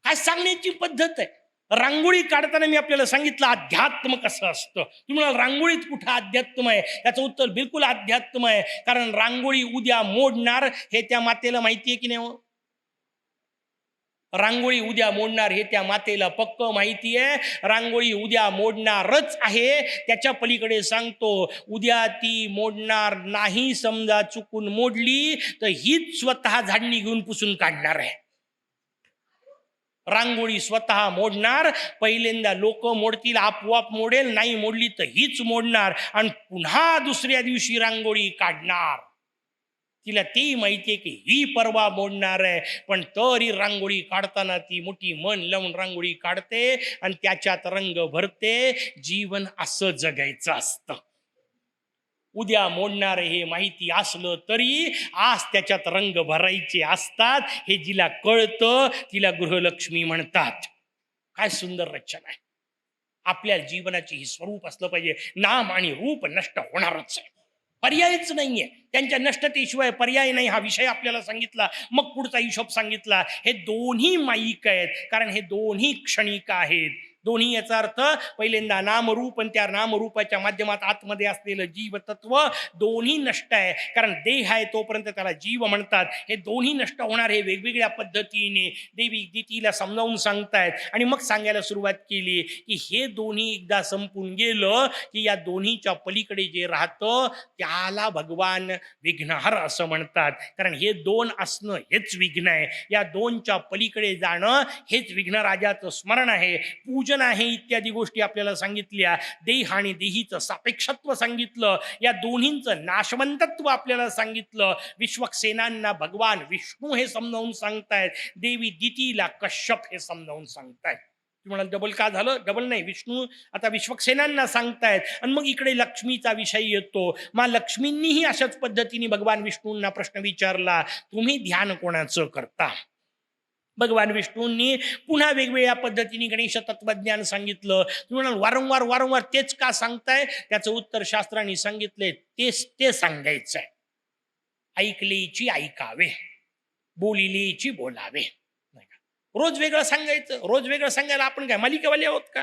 काय सांगण्याची पद्धत आहे. रांगोळी काढताना मी आपल्याला सांगितलं अध्यात्म कसं असतं. तुम्ही म्हणाल रांगोळीत कुठं अध्यात्म आहे? याचं उत्तर बिलकुल अध्यात्म आहे. कारण रांगोळी उद्या मोडणार हे त्या मातेला माहिती आहे की नाही हो? रांगोळी उद्या मोडणार हे त्या मातेला पक्क माहिती आहे. रांगोळी उद्या मोडणारच आहे. त्याच्या पलीकडे सांगतो, उद्या ती मोडणार नाही. समजा चुकून मोडली तर हीच स्वतः झाडणी घेऊन पुसून काढणार आहे. रांगोळी स्वतः मोडणार. पहिल्यांदा लोक मोडतील, आपोआप मोडेल. नाही मोडली तर हीच मोडणार आणि पुन्हा दुसऱ्या दिवशी रांगोळी काढणार. तिला ती माहितीये की ही परवा मोडणार आहे, पण तरी रांगोळी काढताना ती मोठी मन लावून रांगोळी काढते आणि त्याच्यात रंग भरते. जीवन असं जगायचं असतं. उद्या मोडणार हे माहिती असलं तरी आज त्याच्यात रंग भरायचे असतात. हे जिला कळतं तिला गृहलक्ष्मी म्हणतात. काय सुंदर रचना आहे. आपल्या जीवनाची ही स्वरूप असलं पाहिजे. नाम आणि रूप नष्ट होणारच आहे, पर्यायच नाहीये. त्यांच्या नष्टतेशिवाय पर्याय नाही. हा विषय आपल्याला सांगितला, मग पुढचा हिशोब सांगितला. हे दोन्ही माईक आहेत, कारण हे दोन्ही क्षणिक आहेत. दोन्ही याचा अर्थ पहिल्यांदा नामरूप आणि त्या नामरूपाच्या माध्यमात आतमध्ये असलेलं जीव तत्व दोन्ही नष्ट आहे. कारण देह आहे तोपर्यंत त्याला जीव म्हणतात. हे दोन्ही नष्ट होणार हे वेगवेगळ्या पद्धतीने देवी दितीला समजावून सांगतायत. आणि मग सांगायला सुरुवात केली की हे दोन्ही एकदा संपून गेलं की या दोन्हीच्या पलीकडे जे राहतं त्याला भगवान विघ्नहर असं म्हणतात. कारण हे दोन असणं हेच विघ्न आहे. या दोनच्या पलीकडे जाणं हेच विघ्नराजाचं स्मरण आहे, पूजन आहे. इत्यादी गोष्टी आपल्याला सांगितल्या. देह आणि देहीचं सापेक्षत्व सांगितलं. या दोन्हींचं नाशवंतत्व आपल्याला सांगितलं. विश्वक्सेनांना भगवान विष्णू हे समजावून सांगतायत. देवी दितीला कश्यप हे समजावून सांगतायत. म्हणाल डबल का झालं? डबल नाही, विष्णू आता विश्वक्सेनांना सांगतायत आणि मग इकडे लक्ष्मीचा विषय येतो. मग लक्ष्मींनीही अशाच पद्धतीने भगवान विष्णूंना प्रश्न विचारला, तुम्ही ध्यान कोणाचं करता? भगवान विष्णूंनी पुन्हा वेगवेगळ्या पद्धतीने गणेश तत्वज्ञान सांगितलं. तुम्ही वारंवार वारंवार तेच का सांगताय? त्याचं उत्तर शास्त्रांनी सांगितले, तेच ते सांगायचंय. ऐकलेची ऐकावे, बोलिलेची बोलावे. रोज वेगळं सांगायचं. रोज वेगळं सांगायला आपण काय मालिकेवाले आहोत का?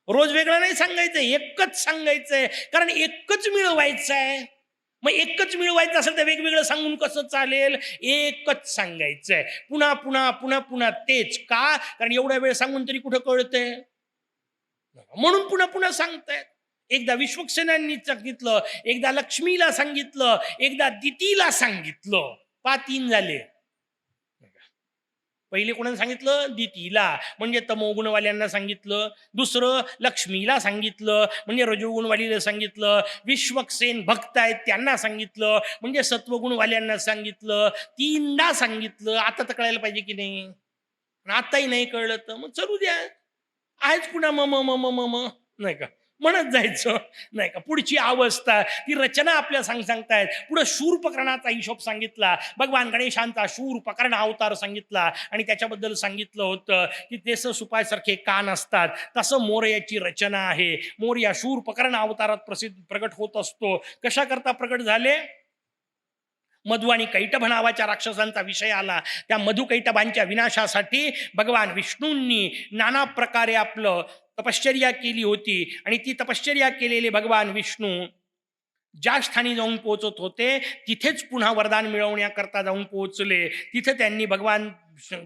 रोज वेगळं नाही सांगायचं, एकच सांगायचंय. कारण एकच मिळवायचं आहे. मग एकच मिळवायचं असेल तर वेगवेगळं सांगून कसं चालेल? एकच सांगायचंय. पुन्हा पुन्हा पुन्हा पुन्हा तेच का? कारण एवढा वेळ सांगून तरी कुठं कळतंय? म्हणून पुन्हा पुन्हा सांगतायत. एकदा विश्वक्सेनांनी सांगितलं, एकदा लक्ष्मीला सांगितलं, एकदा दितीला सांगितलं. 3 झाले. पहिले कोणाला सांगितलं? दितीला, म्हणजे तमोगुणवाल्यांना सांगितलं. दुसरं लक्ष्मीला सांगितलं, म्हणजे रजोगुणवालीला सांगितलं. विश्वक्सेन भक्त आहेत त्यांना सांगितलं, म्हणजे सत्वगुणवाल्यांना सांगितलं. 3दा सांगितलं. आता तर कळायला पाहिजे की नाही? आताही नाही कळलं तर मग चलू द्या. आहेच पुन्हा मम मम मम नाही का म्हणत जायचं, नाही का? पुढची अवस्था ती रचना आपल्या सांगतायत. पुढे शूरपकरणाचा हिशोब सांगितला. भगवान गणेशांचा शूरपकर्ण अवतार सांगितला आणि त्याच्याबद्दल सांगितलं होतं की जसं सुपासारखे कान असतात तसं मोरयाची रचना आहे. मोर या शूरपकर्ण अवतारात प्रगट होत असतो. कशा करता प्रगट झाले? मधु आणि कैटभ नावाच्या राक्षसांचा विषय आला. त्या मधु कैटभांच्या विनाशासाठी भगवान विष्णूंनी नाना प्रकारे आपलं तपश्चर्या केली होती. आणि ती तपश्चर्या केलेले भगवान विष्णू ज्या स्थानी जाऊन पोहोचत होते तिथेच पुन्हा वरदान मिळवण्याकरता जाऊन पोहोचले. तिथे त्यांनी भगवान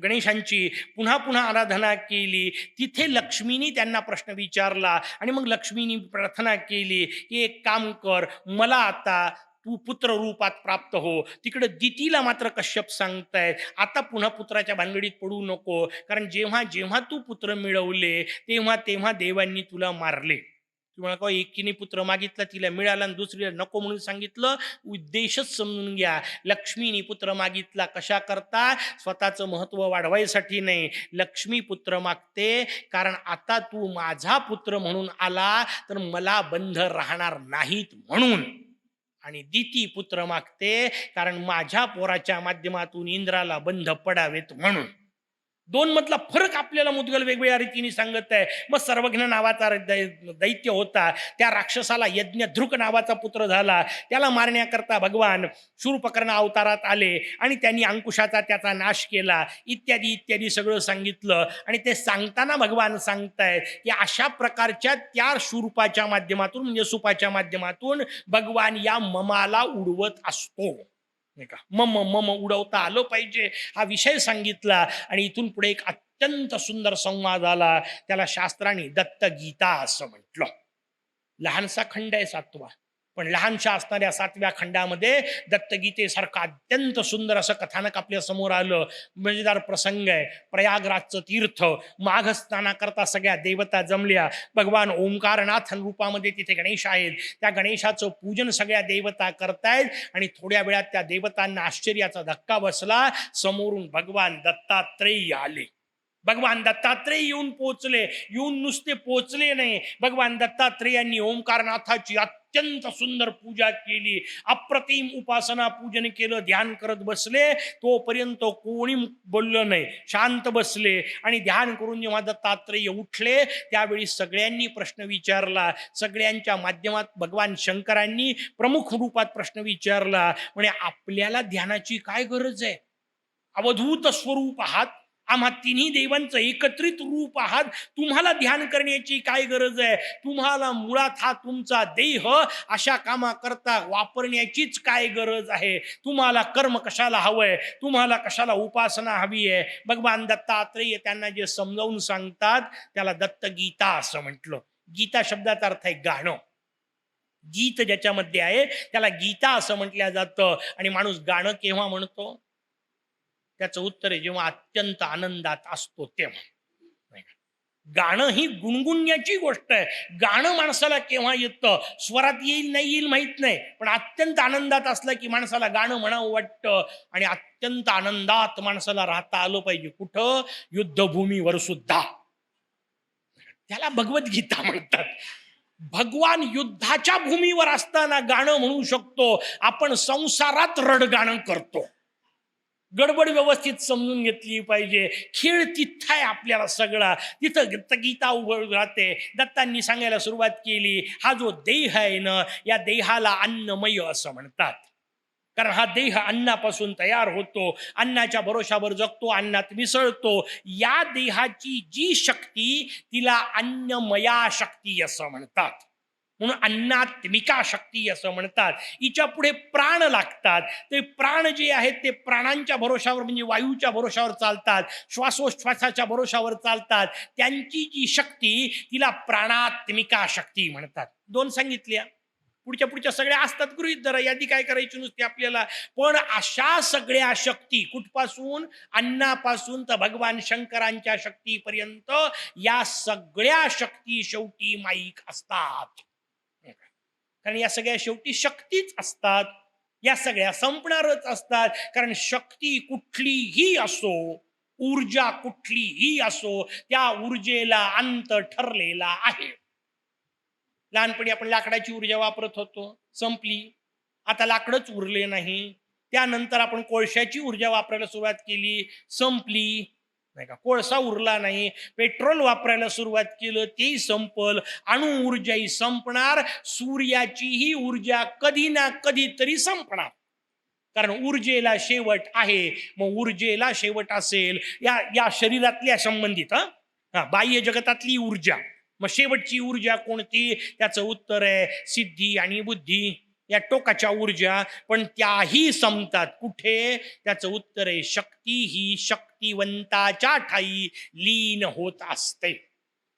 गणेशांची पुन्हा पुन्हा आराधना केली. तिथे लक्ष्मीनी त्यांना प्रश्न विचारला आणि मग लक्ष्मीनी प्रार्थना केली की एक काम कर, मला आता तू पुत्र रूपात प्राप्त हो. तिकडे दितीला मात्र कश्यप सांगतायत, आता पुन्हा पुत्राच्या भानगडीत पडू नको, कारण जेव्हा जेव्हा तू पुत्र मिळवले तेव्हा तेव्हा देवांनी तुला मारले. तुम्हाला का एकीने पुत्र मागितला, तिला मिळाला, आणि दुसरीला नको म्हणून सांगितलं. उद्देशच समजून घ्या. लक्ष्मीने पुत्र मागितला कशा करता? स्वतःचं महत्व वाढवायसाठी नाही. लक्ष्मी पुत्र मागते कारण आता तू माझा पुत्र म्हणून आला तर मला बंध राहणार नाहीत म्हणून. आणि दिती पुत्र मागते कारण माझ्या पोराच्या माध्यमातून इंद्राला बंध पडावेत म्हणून. दोन मधला फरक आपल्याला मुद्गल वेगवेगळ्या रीतीने सांगत आहे. मग सर्वज्ञ नावाचा दैत्य होता, त्या राक्षसाला यज्ञधृक नावाचा पुत्र झाला. त्याला मारण्याकरता भगवान शूर्पकर्ण अवतारात आले आणि त्यांनी अंकुशाचा त्याचा नाश केला, इत्यादी इत्यादी सगळं सांगितलं. आणि ते सांगताना भगवान सांगतायत की अशा प्रकारच्या त्या शूर्पाच्या माध्यमातून म्हणजे सुपाच्या माध्यमातून भगवान या ममाला उडवत असतो. नाही का, मम मम उडवता आलं पाहिजे हा विषय सांगितला. आणि इथून पुढे एक अत्यंत सुंदर संवाद आला. त्याला शास्त्राने दत्तगीता असं म्हटलं. लहानसा खंड आहे 7वा, पण लहानशा असणाऱ्या 7व्या खंडामध्ये दत्तगीतेसारखं अत्यंत सुंदर असं कथानक आपल्या समोर आलं. मजेदार प्रसंग आहे. प्रयागराजचं तीर्थ, माघ स्नानाकरता सगळ्या देवता जमल्या. भगवान ओंकारनाथ रूपामध्ये तिथे गणेश आहेत. त्या गणेशाचं पूजन सगळ्या देवता करतायत. आणि थोड्या वेळात त्या देवतांना आश्चर्याचा धक्का बसला. समोरून भगवान दत्तात्रेय आले. भगवान दत्तात्रेय येऊन पोचले. येऊन नुसते पोचले नाही, भगवान दत्तात्रेयांनी ओंकारनाथाची अत्यंत सुंदर पूजा केली. अप्रतिम उपासना पूजन केलं. ध्यान करत बसले. तोपर्यंत कोणी बोललं नाही, शांत बसले. आणि ध्यान करून जेव्हा दत्तात्रेय उठले त्यावेळी सगळ्यांनी प्रश्न विचारला. सगळ्यांच्या माध्यमात भगवान शंकरांनी प्रमुख रूपात प्रश्न विचारला. म्हणजे आपल्याला ध्यानाची काय गरज आहे? अवधूत स्वरूप आहात, आम्हा तिन्ही देवांचं एकत्रित रूप आहात, तुम्हाला ध्यान करण्याची काय गरज आहे? तुम्हाला मुळात हा तुमचा देह अशा कामाकरता वापरण्याचीच काय गरज आहे? तुम्हाला कर्म कशाला हवंय? तुम्हाला कशाला उपासना हवी आहे? भगवान दत्तात्रेय त्यांना जे समजावून सांगतात त्याला दत्तगीता असं म्हटलं. गीता शब्दाचा अर्थ आहे गाणं. गीत ज्याच्यामध्ये आहे त्याला गीता असं म्हटलं जातं. आणि माणूस गाणं केव्हा म्हणतो? त्याचं उत्तर आहे जेव्हा अत्यंत आनंदात असतो तेव्हा. गाणं ही गुणगुणण्याची गोष्ट आहे. गाणं माणसाला केव्हा येतं, स्वरात येईल नाही येईल माहित नाही, पण अत्यंत आनंदात असलं की माणसाला गाणं म्हणावं वाटतं. आणि अत्यंत आनंदात माणसाला राहता आलं पाहिजे. कुठं? युद्धभूमीवर सुद्धा. त्याला भगवद्गीता म्हणतात. भगवान युद्धाच्या भूमीवर असताना गाणं म्हणू शकतो. आपण संसारात रडगाणं करतो. गडबड व्यवस्थित समजून घेतली पाहिजे. खेळ तिथं आहे आपल्याला सगळा. तिथं गीता उभं राहते. दत्तांनी सांगायला सुरुवात केली, हा जो देह आहे ना, या देहाला अन्नमय असं म्हणतात. कारण हा देह अन्नापासून तयार होतो, अन्नाच्या भरोशावर जगतो, अन्नात मिसळतो. या देहाची जी शक्ती तिला अन्नमया शक्ती असं म्हणतात. म्हणून अन्नात्मिका शक्ती असं म्हणतात. हिच्या पुढे प्राण लागतात. ते प्राण जे आहेत ते प्राणांच्या भरोशावर म्हणजे वायूच्या भरोशावर चालतात, श्वासोश्वासाच्या भरोशावर चालतात. त्यांची जी शक्ती तिला प्राणात्मिका शक्ती म्हणतात. 2 सांगितल्या. पुढच्या सगळ्या असतात गृहीत धरा, यादी काय करायची नुसती आपल्याला. पण अशा सगळ्या शक्ती कुठपासून? अन्नापासून तर भगवान शंकरांच्या शक्तीपर्यंत या सगळ्या शक्ती शेवटी माईक असतात. कारण या सगळ्या शेवटी शक्तीच असतात. या सगळ्या संपणारच असतात. कारण शक्ती कुठलीही असो, ऊर्जा कुठलीही असो, त्या ऊर्जेला अंत ठरलेला आहे. लहानपणी आपण लाकडाची ऊर्जा वापरत होतो, संपली. आता लाकडच उरले नाही. त्यानंतर आपण कोळशाची ऊर्जा वापरायला सुरुवात केली, संपली. नाही का, कोळसा उरला नाही. पेट्रोल वापरायला सुरुवात केलं, तेही संपल. अणु ऊर्जाही संपणार. सूर्याचीही ऊर्जा कधी ना कधीतरी संपणार. कारण ऊर्जेला शेवट आहे. मग ऊर्जेला शेवट असेल या शरीरातल्या संबंधित बाह्य जगतातली ऊर्जा. मग शेवटची ऊर्जा कोणती? त्याचं उत्तर आहे सिद्धी आणि बुद्धी, या टोकाच्या ऊर्जा. पण त्याही संपतात. कुठे? त्याचं उत्तर आहे शक्ती ही शक्तिवंताच्या ठाई लीन होत असते.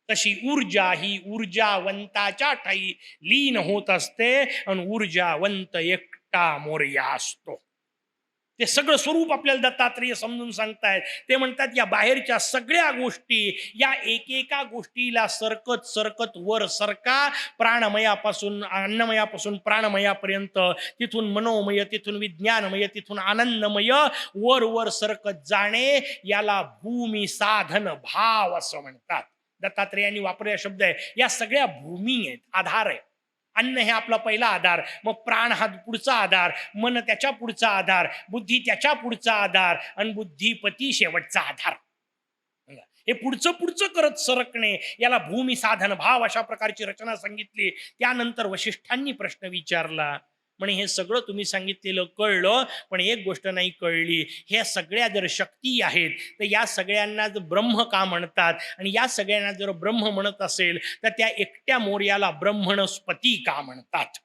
तशी ऊर्जा ही ऊर्जावंताच्या ठाई लीन होत असते. आणि ऊर्जावंत एकटा मोरया असतो. ते सगळं स्वरूप आपल्याला दत्तात्रेय समजून सांगतायत. ते म्हणतात या बाहेरच्या सगळ्या गोष्टी, या एकेका गोष्टीला सरकत सरकत वर सरका, प्राणमयापासून अन्नमयापासून प्राणमयापर्यंत, तिथून मनोमय, तिथून विज्ञानमय, तिथून आनंदमय, वर वर सरकत जाणे, याला भूमी साधन भाव असं म्हणतात. दत्तात्रेयांनी वापरलेला शब्द आहे. या सगळ्या भूमी आहेत, आधार आहे. अन्न हे आपला पहिला आधार, मग प्राण हा पुढचा आधार, मन त्याच्या पुढचा आधार, बुद्धी त्याच्या पुढचा आधार, आणि बुद्धिपती शेवटचा आधार. हे पुढचं पुढचं करत सरकणे, याला भूमी साधन भाव अशा प्रकारची रचना सांगितली. त्यानंतर वशिष्ठांनी प्रश्न विचारला, म्हणे हे सगळं तुम्ही सांगितलेलं कळलं, पण एक गोष्ट नाही कळली. ह्या सगळ्या जर शक्ती आहेत, तर या सगळ्यांना जर ब्रह्म का म्हणतात, आणि या सगळ्यांना जर ब्रह्म म्हणत असेल, तर त्या एकट्या मोर्याला ब्रह्मणस्पती का म्हणतात?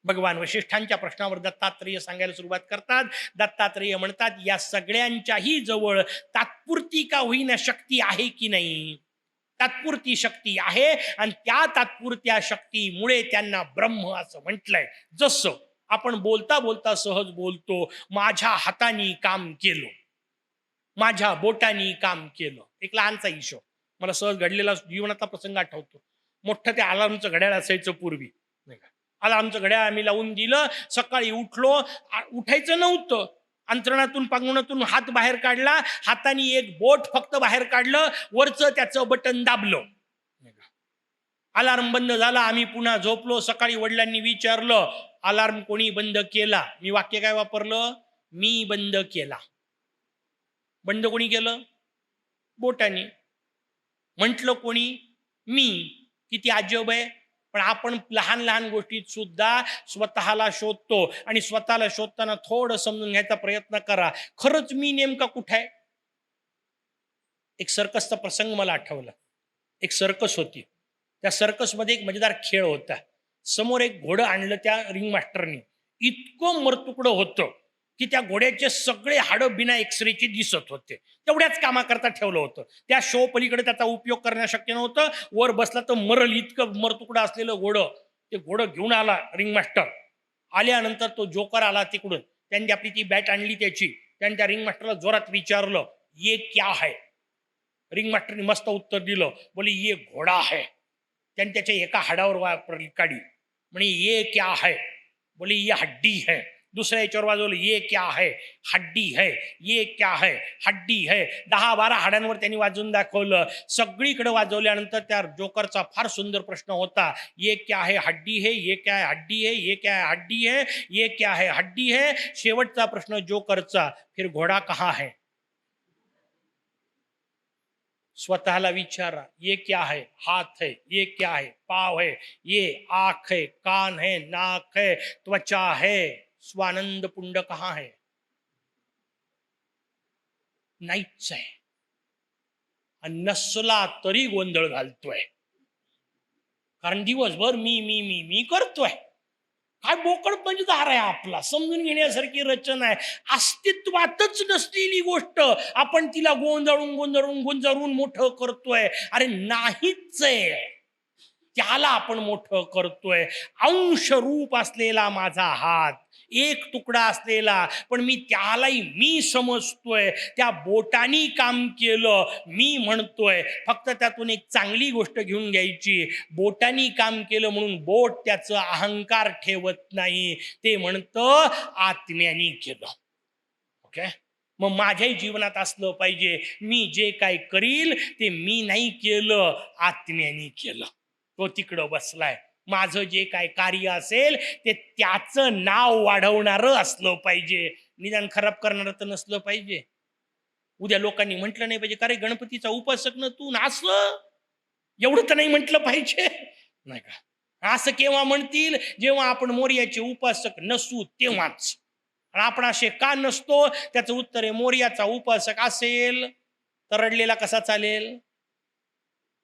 भगवान वशिष्ठांच्या प्रश्नावर दत्तात्रेय सांगायला सुरुवात करतात. दत्तात्रेय म्हणतात, या सगळ्यांच्याही जवळ तात्पुरती का होईना शक्ती आहे की नाही? तात्पुरती शक्ती आहे, आणि त्या तात्पुरत्या शक्तीमुळे त्यांना ब्रह्म असं म्हटलंय. जसं आपण बोलता बोलता सहज बोलतो, माझ्या हाताने काम केलं, माझ्या बोटाने काम केलं. एक लहानचा हिशोब मला सहज घडलेला जीवनाचा प्रसंग आठवतो. मोठं ते अलार्मचं घड्याळ असायचं पूर्वी, नाही का? अलार्मचं घड्याळ आम्ही लावून दिलं, सकाळी उठलो, उठायचं नव्हतं, अंतरणातून पांगुणातून हात बाहेर काढला, हाताने एक बोट फक्त बाहेर काढलं, वरचं त्याचं बटन दाबलं, अलार्म बंद झाला. आम्ही पुन्हा झोपलो. सकाळी वडिलांनी विचारलं, अलार्म कोणी बंद केला? मी वाक्य काय वापरलं? मी बंद केला. बंद कोणी केलं? बोटाने. म्हटलं कोणी? मी. किती अजब आहे. पण आपण लहान लहान गोष्टीत सुद्धा स्वतःला शोधतो, आणि स्वतःला शोधताना थोडं समजून घ्यायचा प्रयत्न करा, खरंच मी नेमका कुठे आहे? एक सर्कसचा प्रसंग मला आठवला. एक सर्कस होती. त्या सर्कसमध्ये एक मजेदार खेळ होता. समोर एक घोडं आणलं त्या रिंग मास्टरनी. इतकं मरतुकडं होतं की त्या घोड्याचे सगळे हाडं बिना एक्सरेचे दिसत होते. तेवढ्याच कामाकरता ठेवलं होतं. त्या शो पलीकडे त्याचा उपयोग करणं शक्य नव्हतं. वर बसला तर मरल इतकं मरतुकडं असलेलं घोडं. ते घोडं घेऊन आला रिंग मास्टर. आल्यानंतर तो जोकर आला तिकडून. त्यांनी आपली ती बॅट आणली त्याची. त्यांनी त्या रिंग मास्टरला जोरात विचारलं, ये क्या है? रिंग मास्टरने मस्त उत्तर दिलं, बोले ये घोडा है. त्यांनी त्याच्या एका हाडावर वापरली काढी, म्हणे ये क्या है? बोले ये हड्डी है. दुसऱ्या याच्यावर वाजवलं, ये क्या है? हड्डी है. ये क्या है? हड्डी है. 10-12 हाडांवर त्यांनी वाजवून दाखवलं. सगळीकडे वाजवल्यानंतर त्या जोकरचा फार सुंदर प्रश्न होता, ये क्या है? हड्डी है. ये क्या है? हड्डी है. ये क्या है? हड्डी है. ये क्या है? हड्डी है. शेवटचा प्रश्न जोकरचा, फिर घोडा कहाँ है? स्वतःला विचारा, ये क्या है? हाथ है. ये क्या है? पाव है. ये आंख है, कान है, नाक है, त्वचा है. स्वानंद पुंड कहाँ है? नाहीच आहे. आणि नसला तरी गोंधळ घालतोय, कारण दिवसभर मी मी मी मी करतोय. काय बोकड पंचदार आहे आपला, समजून घेण्यासारखी रचना आहे. अस्तित्वातच नसलेली गोष्ट आपण तिला गोंधळून गोंधळून गोंधळून मोठं करतोय. अरे नाहीच आहे, त्याला आपण मोठं करतोय. अंश रूप असलेला माझा हात, एक तुकडा असलेला, पण मी त्यालाही मी समजतोय. त्या बोटानी काम केलं मी म्हणतोय. फक्त त्यातून एक चांगली गोष्ट घेऊन घ्यायची, बोटानी काम केलं म्हणून बोट त्याचं अहंकार ठेवत नाही, ते म्हणतं आत्म्यानी केलं. ओके. मग माझ्याही जीवनात असलं पाहिजे, मी जे काय करील ते मी नाही केलं, आत्म्यानी केलं. तो तिकडं बसलाय. माझं जे काय कार्य असेल ते त्याचं नाव वाढवणारं असलं पाहिजे, निदान खराब करणारं तर नसलं पाहिजे. उद्या लोकांनी म्हटलं नाही पाहिजे, का रे गणपतीचा उपासक न तू नास, एवढं तर नाही म्हटलं पाहिजे, नाही का? असं केव्हा म्हणतील? जेव्हा आपण मोर्याचे उपासक नसू तेव्हाच. आणि आपण असे का नसतो? त्याचं उत्तर आहे, मोर्याचा उपासक असेल तर रडलेला कसा चालेल?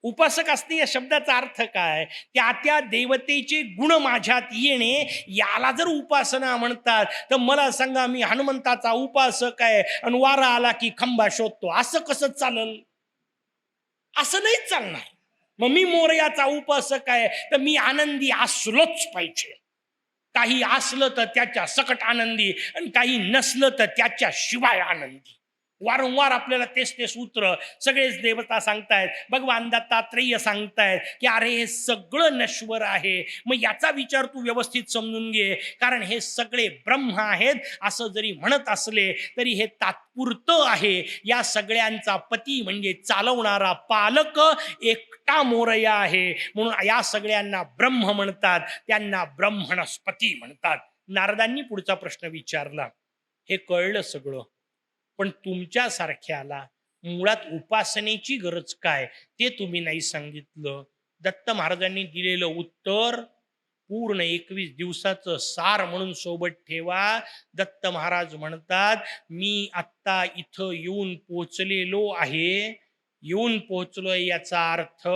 उपासक असणे या शब्दाचा अर्थ काय? त्या त्या देवतेचे गुण माझ्यात येणे, याला जर उपासना म्हणतात, तर मला सांगा, मी हनुमंताचा उपासक आहे आणि वारा आला की खंबा शोधतो, असं कसं चालल? असं नाही चालणार. मग मी मोरयाचा उपासक आहे तर मी आनंदी असलोच पाहिजे, काही असलं तर त्याच्या सकट आनंदी आणि काही नसलं तर त्याच्या शिवाय आनंदी. वारंवार आपल्याला तेच ते सूत्र सगळेच देवता सांगतायत, भगवान दत्तात्रेय सांगतायत की अरे हे सगळं नश्वर आहे. मग याचा विचार तू व्यवस्थित समजून घे, कारण हे सगळे ब्रह्म आहेत असं जरी म्हणत असले तरी हे तात्पुरतं आहे. या सगळ्यांचा पती म्हणजे चालवणारा पालक एकटा मोरया आहे, म्हणून या सगळ्यांना ब्रह्म म्हणतात, त्यांना ब्रह्मणस्पती म्हणतात. नारदांनी पुढचा प्रश्न विचारला, हे कळलं सगळं, पण तुमच्यासारख्याला मुळात उपासनेची गरज काय ते तुम्ही नाही सांगितलं. दत्त महाराजांनी दिलेलं उत्तर पूर्ण 21 दिवसाचं सार म्हणून सोबत ठेवा. दत्त महाराज म्हणतात, मी आत्ता इथं येऊन पोचलेलो आहे. येऊन पोचलोय याचा अर्थ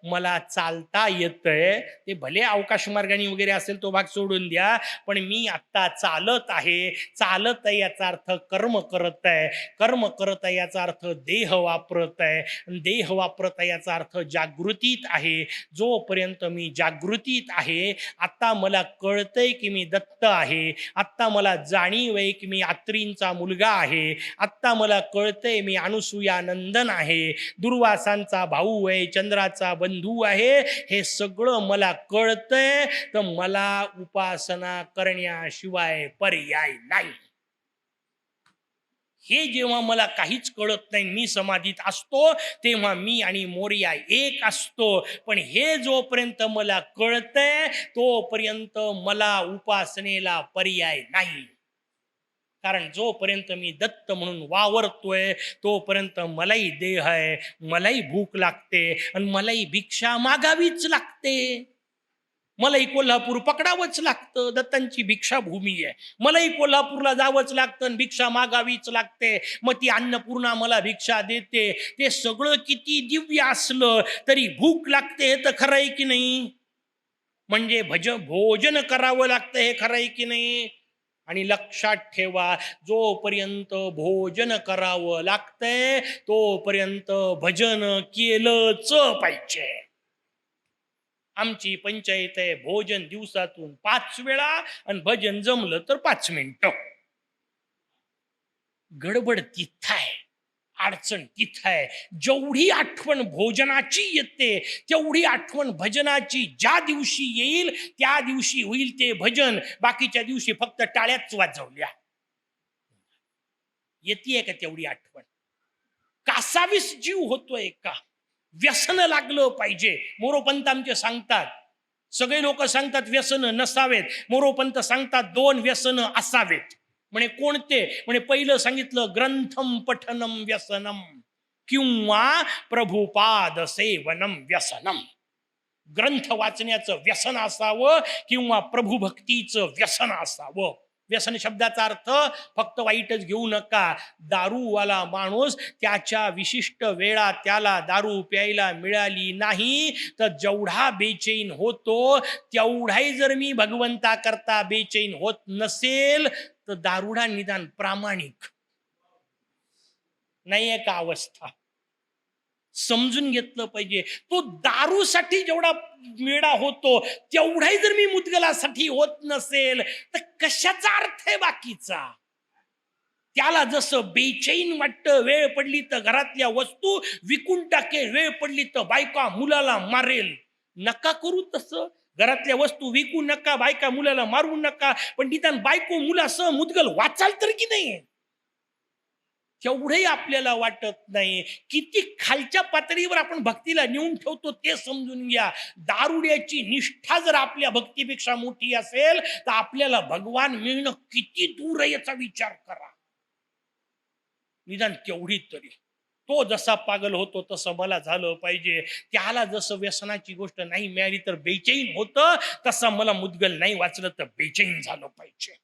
मला चालता येतंय. ते भले अवकाश मार्गाने वगैरे असेल तो भाग सोडून द्या, पण मी आत्ता चालत आहे. चालत आहे याचा अर्थ कर्म करत आहे. कर्म करत आहे याचा अर्थ देह वापरत आहे. देह वापरत आहे याचा अर्थ जागृतीत आहे. जोपर्यंत मी जागृतीत आहे, आता मला कळतंय की मी दत्त आहे. आत्ता मला जाणीव आहे की मी आत्रींचा मुलगा आहे. आत्ता मला कळतंय मी अनुसूया नंदन आहे, दुर्वासांचा भाऊ आहे, चंद्राचा बंधू आहे. हे सगळं मला कळतंय, तर मला उपासना करण्याशिवाय पर्याय नाही. हे जेव्हा मला काहीच कळत नाही, मी समाधीत असतो, तेव्हा मी आणि मोरया एक असतो. पण हे जोपर्यंत मला कळतंय तोपर्यंत मला उपासनेला पर्याय नाही. कारण जोपर्यंत मी दत्त म्हणून वावरतोय तोपर्यंत मलाही देह आहे, मलाही भूक लागते आणि मलाही भिक्षा मागावीच लागते. मलाही कोल्हापूर पकडावंच लागतं, दत्तांची भिक्षाभूमी आहे. मलाही कोल्हापूरला जावंच लागतं आणि भिक्षा मागावीच लागते. मग ती अन्नपूर्णा मला भिक्षा देते. ते सगळं किती दिव्य असलं तरी भूक लागते, हे तर खरं आहे की नाही? म्हणजे भोजन करावं लागतं, हे खरं आहे की नाही? आणि लक्षात ठेवा, जोपर्यंत भोजन करावं लागतंय तोपर्यंत भजन केलंच पाहिजे. आमची पंचायत आहे, भोजन दिवसातून 5 वेळा आणि भजन जमलं तर 5 मिनिटं. गडबड तिथं आहे, अडचण तिथं आहे. जेवढी आठवण भोजनाची येते तेवढी आठवण भजनाची ज्या दिवशी येईल त्या दिवशी होईल ते भजन. बाकीच्या दिवशी फक्त टाळ्याच वाजवल्या. येते का तेवढी आठवण? कासावीस जीव होतोय का? व्यसन लागलं पाहिजे. मोरोपंत आमचे सांगतात, सगळे लोक सांगतात व्यसन नसावेत, मोरोपंत सांगतात 2 व्यसन असावेत. म्हणे कोणते? म्हणे पहिलं सांगितलं ग्रंथम पठनम व्यसनम किंवा प्रभुपाद सेवनम व्यसनम. ग्रंथ वाचण्याचं व्यसन असावं किंवा प्रभुभक्तीचं व्यसन असावं. व्यसन शब्दाचा अर्थ फक्त वाईटच घेऊ नका. दारूवाला माणूस त्याच्या विशिष्ट वेळा त्याला दारू प्यायला मिळाली नाही तर जेवढा बेचैन होतो तेवढाही जर मी भगवंता करता बेचैन होत नसेल तर दारुडा निदान प्रामाणिक नाहीये का अवस्था? समजून घेतलं पाहिजे. तो दारूसाठी जेवढा वेडा होतो तेवढाही जर मी मुदगलासाठी होत नसेल तर कशाचा अर्थ आहे बाकीचा? त्याला जसं बेचैन वाटतं, वेळ पडली तर घरातल्या वस्तू विकून टाकेल, वेळ पडली तर बायका मुलाला मारेल. नका करू तसं. घरातल्या वस्तू विकू नका, बायका मुलाला मारू नका, पण निदान बायको मुलासह मुदगल वाचाल तर की नाही? तेवढंही आपल्याला वाटत नाही. किती खालच्या पातळीवर आपण भक्तीला नेऊन ठेवतो ते समजून घ्या. दारुड्याची निष्ठा जर आपल्या भक्तीपेक्षा मोठी असेल तर आपल्याला भगवान मिळणं किती दूर आहे याचा विचार करा. निदान तेवढी तरी. तो जसा पागल होतो तसं मला झालं पाहिजे. त्याला जसं व्यसनाची गोष्ट नाही मिळाली तर बेचैन होतं, तसं मला मुदगल नाही वाचलं तर बेचैन झालं पाहिजे.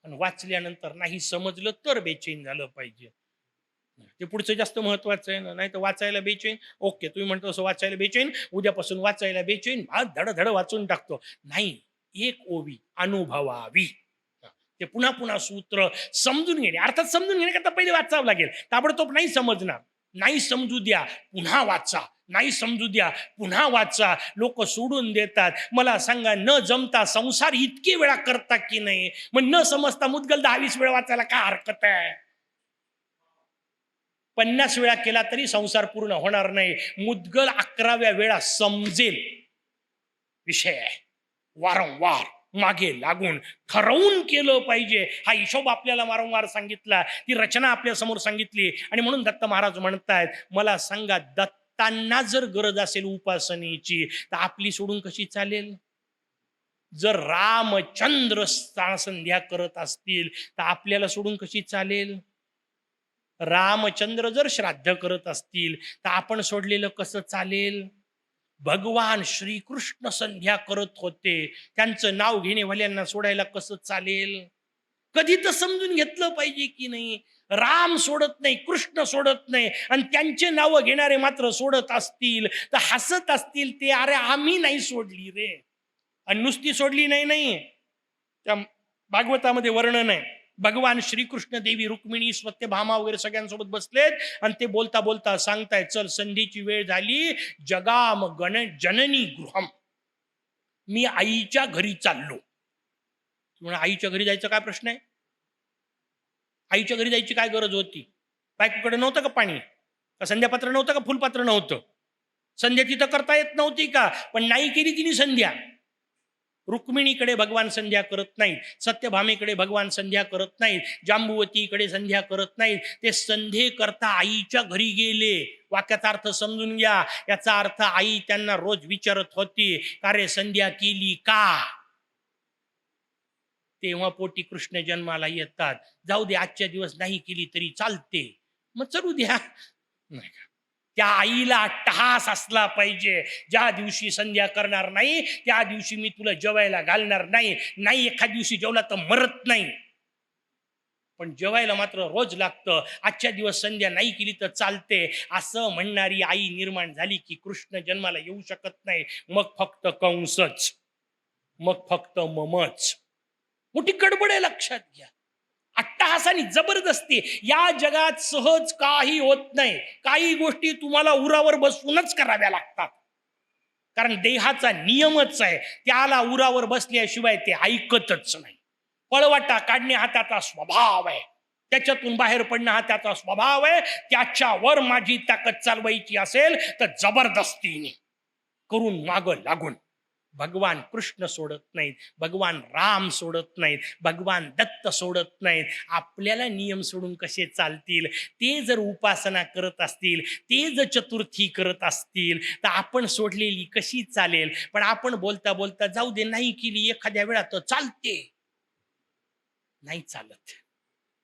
आणि वाचल्यानंतर नाही समजलं तर बेचैन झालं पाहिजे. ते पुढचं जास्त महत्वाचं आहे ना. नाही तर वाचायला बेचैन, ओके तुम्ही म्हणतो असं वाचायला बेचैन, उद्यापासून वाचायला बेचैन, धड धड वाचून टाकतो. नाही, एक ओवी अनुभवावी. ते पुन्हा पुन्हा सूत्र समजून घेणे, अर्थात समजून घेण्याकरता पहिले वाचावं लागेल. ताबडतोब नाही समजणार, नाही समजू द्या, पुन्हा वाचा. नाही समजू द्या, पुन्हा वाचा. लोक सोडून देतात. मला सांगा, न जमता संसार इतके वेळा करता की नाही? मग न समजता मुद्गल 10-20 वेळा वाचायला काय हरकत आहे? 50 वेळा केला तरी संसार पूर्ण होणार नाही. मुद्गल 11व्या वेळा समजेल विषय आहे. वारंवार मागे लागून ठरवून केलं पाहिजे. हा हिशोब आपल्याला वारंवार सांगितला, ती रचना आपल्या समोर सांगितली. आणि म्हणून दत्त महाराज म्हणतायत, मला सांगा, दत्तांना जर गरज असेल उपासनेची तर आपली सोडून कशी चालेल? जर रामचंद्र संध्या करत असतील तर आपल्याला सोडून कशी चालेल? रामचंद्र जर श्राद्ध करत असतील तर आपण सोडलेलं कसं चालेल? भगवान श्रीकृष्ण संध्या करत होते, त्यांचं नाव घेणेवाल्यांना सोडायला कसं चालेल? कधी तर समजून घेतलं पाहिजे की नाही? राम सोडत नाही, कृष्ण सोडत नाही, आणि त्यांचे नाव घेणारे मात्र सोडत असतील तर हसत असतील ते, अरे आम्ही नाही सोडली रे. आणि नुसती सोडली नाही, नाही, त्या भागवतामध्ये वर्णन आहे, भगवान श्रीकृष्ण, देवी रुक्मिणी, सत्यभामा वगैरे सगळ्यांसोबत बसलेत आणि ते बोलता बोलता सांगतायत, चल संधीची वेळ झाली, जगाम गण जननी गृहम, मी आईच्या घरी चाललो. म्हणून आईच्या घरी जायचा काय प्रश्न आहे? आईच्या घरी जायची काय गरज होती? बायकोकडे नव्हतं का पाणी? का संध्यापात्र नव्हतं? का फुलपात्र नव्हतं? संध्या तिथं करता येत नव्हती का? पण नाही केली तिने संध्या. रुक्मिणीकडे भगवान संध्या करत नाहीत, सत्यभामेकडे भगवान संध्या करत नाहीत, जांबुवतीकडे संध्या करत नाहीत. ते संध्ये करता आईच्या घरी गेले. वाक्याचा अर्थ समजून घ्या. याचा अर्थ, आई त्यांना रोज विचारत होती, का रे संध्या केली का? तेव्हा पोटी कृष्ण जन्माला येतात. जाऊ दे, आजच्या दिवस नाही केली तरी चालते, मग चलू द्या. नाही का? त्या आईला अट्टहास असला पाहिजे, ज्या दिवशी संध्या करणार नाही त्या दिवशी मी तुला जेवायला घालणार नाही. नाही एखाद दिवशी जेवला तर मरत नाही, पण जेवायला मात्र रोज लागतं. आजच्या दिवस संध्या नाही केली तर चालते, असं म्हणणारी आई निर्माण झाली की कृष्ण जन्माला येऊ शकत नाही. मग फक्त कंसच, मग फक्त ममच. मोठी गडबड आहे, लक्षात घ्या. अट्टहासाने जबरदस्ती या जगात सहज काही होत नाही. काही गोष्टी तुम्हाला उरावर बसूनच कराव्या लागतात, कारण देहाचा नियमच आहे, त्याला उरावर बसल्याशिवाय ते ऐकतच नाही. पळवाटा काढणे हा त्याचा स्वभाव आहे, त्याच्यातून बाहेर पडणं हा त्याचा स्वभाव आहे. त्याच्यावर माझी ताकद चालवायची असेल तर जबरदस्तीने करून मागं लागून. भगवान कृष्ण सोडत नाहीत, भगवान राम सोडत नाहीत, भगवान दत्त सोडत नाहीत. आपल्याला नियम सोडून कसे चालतील? ते जर उपासना करत असतील, ते जर चतुर्थी करत असतील तर आपण सोडलेली कशी चालेल? पण आपण बोलता बोलता जाऊ दे, नाही केली एखाद्या वेळा तर चालते. नाही चालत.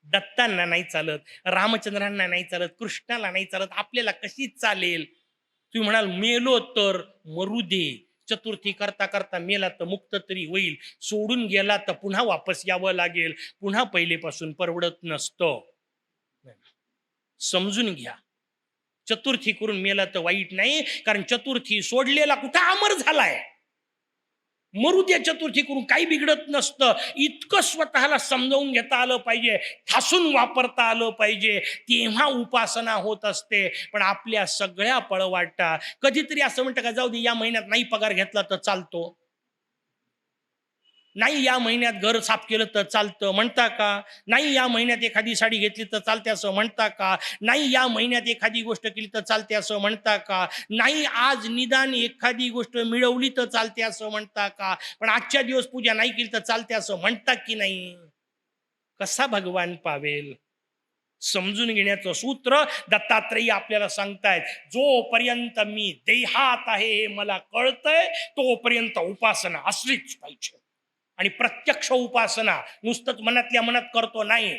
दत्तांना नाही चालत, रामचंद्रांना नाही चालत, कृष्णाला नाही चालत, आपल्याला कशी चालेल? तुम्ही म्हणाल मेलो तर मरू दे, चतुर्थी करता करता मेला तर मुक्त तरी होईल, सोडून गेला तर पुन्हा वापस यावं लागेल, पुन्हा पहिलेपासून परवडत नसतं. समजून घ्या. चतुर्थी करून मेला तर वाईट नाही, कारण चतुर्थी सोडलेला कुठं अमर झालाय? मरू द्या, चतुर्थी करून काही बिघडत नसतं. इतकं स्वतःला समजावून घेता आलं पाहिजे, ठासून वापरता आलं पाहिजे, तेव्हा उपासना होत असते. पण आपल्या सगळ्या पळवाटा, कधीतरी असं म्हणतं का जाऊ दे, या महिन्यात नाही पगार घेतला तर चालतो, नाही या महिन्यात घर साफ केलं तर चालतं म्हणता का? नाही या महिन्यात एखादी साडी घेतली तर चालते असं म्हणता का? नाही या महिन्यात एखादी गोष्ट केली तर चालते असं म्हणता का? नाही आज निदान एखादी गोष्ट मिळवली तर चालते असं म्हणता का? पण आजच्या दिवस पूजा नाही केली तर चालते असं म्हणता की नाही? कसा भगवान पावेल? समजून घेण्याचं सूत्र दत्तात्रेय आपल्याला सांगतायत. जोपर्यंत मी देहात आहे हे मला कळतंय, तोपर्यंत उपासना असलीच पाहिजे. आणि प्रत्यक्ष उपासना नुसतंच मनातल्या मनात करतो नाही,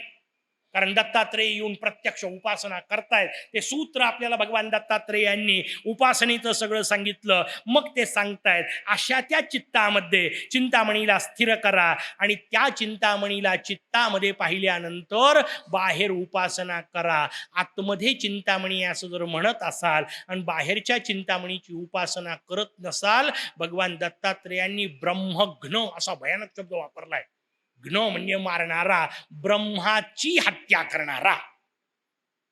कारण दत्तात्रेय येऊन प्रत्यक्ष उपासना करतायत. ते सूत्र आपल्याला भगवान दत्तात्रेय यांनी उपासनेचं सगळं सांगितलं. मग ते सांगतायत, अशा त्या चित्तामध्ये चिंतामणीला स्थिर करा, आणि त्या चिंतामणीला चित्तामध्ये पाहिल्यानंतर बाहेर उपासना करा. आतमध्ये चिंतामणी असं जर म्हणत असाल आणि बाहेरच्या चिंतामणीची उपासना करत नसाल, भगवान दत्तात्रेयांनी ब्रह्मघ्न असा भयानक शब्द वापरलाय. घ्न म्हणजे मारणारा, ब्रह्माची हत्या करणारा.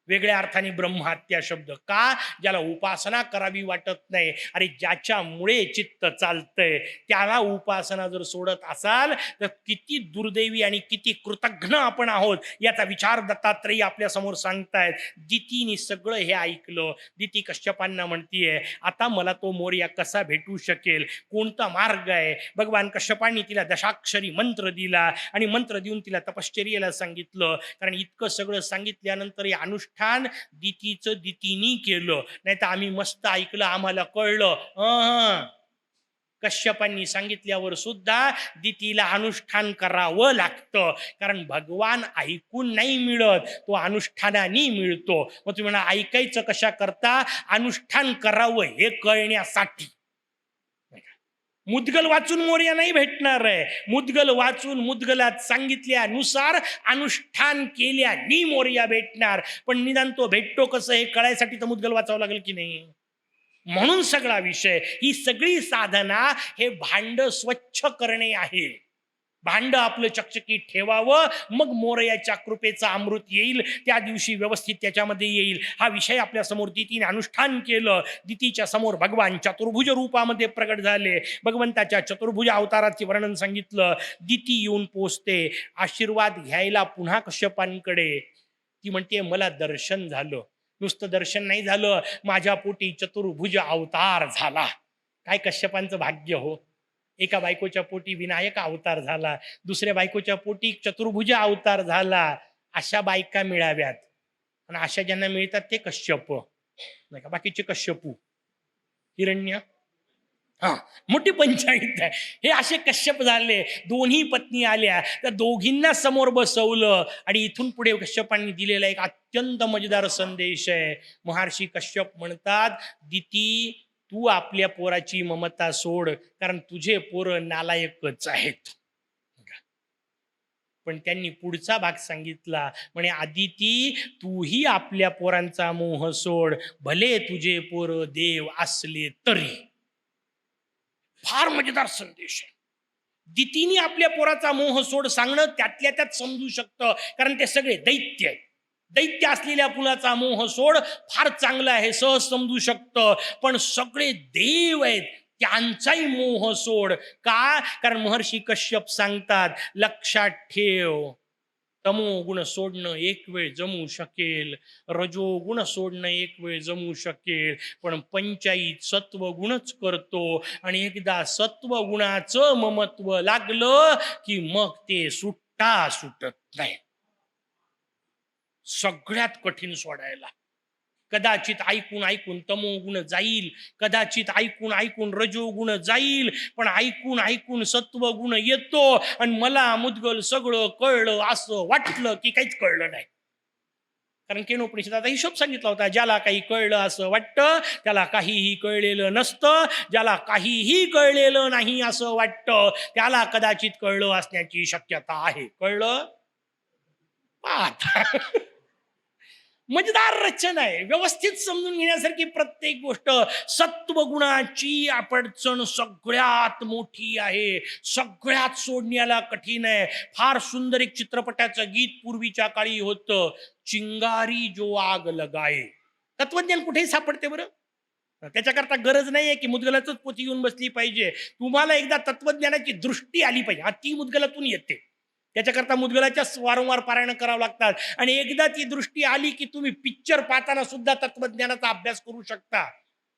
वेगळ्या अर्थाने ब्रह्महत्या शब्द का? ज्याला उपासना करावी वाटत नाही, अरे ज्याच्यामुळे चित्त चालतंय त्याला उपासना जर सोडत असाल तर किती दुर्दैवी आणि किती कृतघ्न आपण आहोत याचा विचार दत्तात्रयी आपल्या समोर सांगतायत. दितीने सगळं हे ऐकलं. दिती कश्यपांना म्हणतीये, आता मला तो मोरया कसा भेटू शकेल, कोणता मार्ग आहे? भगवान कश्यपांनी तिला दशाक्षरी मंत्र दिला आणि मंत्र देऊन तिला तपश्चर्येला सांगितलं. कारण इतकं सगळं सांगितल्यानंतर हे अनुष्ठान दितीचं दितीनी केलं, नाही तर आम्ही मस्त ऐकलं, आम्हाला कळलं. कश्यपांनी सांगितल्यावर सुद्धा दितीला अनुष्ठान करावं लागतं. कारण भगवान ऐकून नाही मिळत, तो अनुष्ठानाने मिळतो. मग तुम्ही म्हणा ऐकायचं कशा करता? अनुष्ठान करावं हे कळण्यासाठी. मुद्गल वाचून मोरया नाही भेटणार आहे. मुद्गल वाचून मुद्गलात सांगितल्यानुसार अनुष्ठान केल्याने मोरया भेटणार. पण निदान तो भेटतो कसं हे कळायसाठी तर मुद्गल वाचावं लागेल की नाही? म्हणून सगळा विषय, ही सगळी साधना हे भांड स्वच्छ करणे आहे. भांड आपलं चकचकीत ठेवावं, मग मोरयाच्या कृपेचा अमृत येईल, त्या दिवशी व्यवस्थित त्याच्यामध्ये येईल. हा विषय आपल्या समोर दितीने अनुष्ठान केलं. दितीच्या समोर भगवान चतुर्भुज रूपामध्ये प्रगट झाले. भगवंताच्या चतुर्भुज अवताराचे वर्णन सांगितलं. दिती येऊन पोचते, आशीर्वाद घ्यायला पुन्हा कश्यपांकडे. ती म्हणते, मला दर्शन झालं. नुसतं दर्शन नाही झालं, माझ्या पोटी चतुर्भुज अवतार झाला. काय कश्यपांचं भाग्य हो! एका बायकोच्या पोटी विनायक अवतार झाला, दुसऱ्या बायकोच्या पोटी चतुर्भुज अवतार झाला. अशा बायका मिळाव्यात. आणि अशा ज्यांना मिळतात ते कश्यप नाही का, बाकीचे कश्यपू, हिरण्य. मोठी पंचायत आहे. हे असे कश्यप झाले. दोन्ही पत्नी आल्या, त्या दोघींना समोर बसवलं आणि इथून पुढे कश्यपांनी दिलेला एक अत्यंत मजेदार संदेश आहे. महर्षी कश्यप म्हणतात, दिती तू आपल्या पोराची ममता सोड, कारण तुझे पोरं नालायकच आहेत. पण त्यांनी पुढचा भाग सांगितला, म्हणे आदिती तूही आपल्या पोरांचा मोह सोड, भले तुझे पोर देव असले तरी. फार मजेदार संदेश आहे. दितीने आपल्या पोराचा मोह सोड सांगणं त्यातल्या त्यात समजू शकतं, कारण ते सगळे दैत्य आहेत. दैत्य असलेल्या मुलाचा मोह सोड फार चांगला आहे, सहज समजू शकतं. पण सगळे देव आहेत त्यांचाही मोह सोड. का? कारण महर्षी कश्यप सांगतात, लक्षात ठेव, तमोगुण सोडणं एक वेळ जमू शकेल, रजोगुण सोडणं एक वेळ जमू शकेल, पण पंचाईत सत्वगुणच करतो. आणि एकदा सत्वगुणाचं ममत्व लागलं की मग ते सुटत नाही. सगळ्यात कठीण सोडायला. कदाचित ऐकून ऐकून तमोगुण जाईल, कदाचित ऐकून ऐकून रजोगुण जाईल, पण ऐकून ऐकून सत्वगुण येतो आणि मला मुद्गल सगळं कळलं असं वाटलं की काहीच कळलं नाही. कारण केनोपनिषदाचा हिशोब सांगितला होता, ज्याला काही कळलं असं वाटतं त्याला काहीही कळलेलं नसतं, ज्याला काहीही कळलेलं नाही असं वाटतं त्याला कदाचित कळलं असण्याची शक्यता आहे. कळलं? आता मजेदार रचना आहे, व्यवस्थित समजून घेण्यासारखी प्रत्येक गोष्ट. सत्वगुणाची अडचण सगळ्यात मोठी आहे, सगळ्यात सोडण्याला कठीण आहे. फार सुंदर एक चित्रपटाचं गीत पूर्वीच्या काळी होतं, चिंगारी जो आग लगाए. तत्वज्ञान कुठेही सापडते बरं. त्याच्याकरता गरज नाहीये की मुद्गलातच पोथी येऊन बसली पाहिजे. तुम्हाला एकदा तत्वज्ञानाची दृष्टी आली पाहिजे, ती मुद्गलातून येते. त्याच्याकरता मुद्गलाच्या वारंवार पारायण करावं लागतात. आणि एकदा ती दृष्टी आली की तुम्ही पिक्चर पाहताना सुद्धा तत्वज्ञानाचा अभ्यास करू शकता.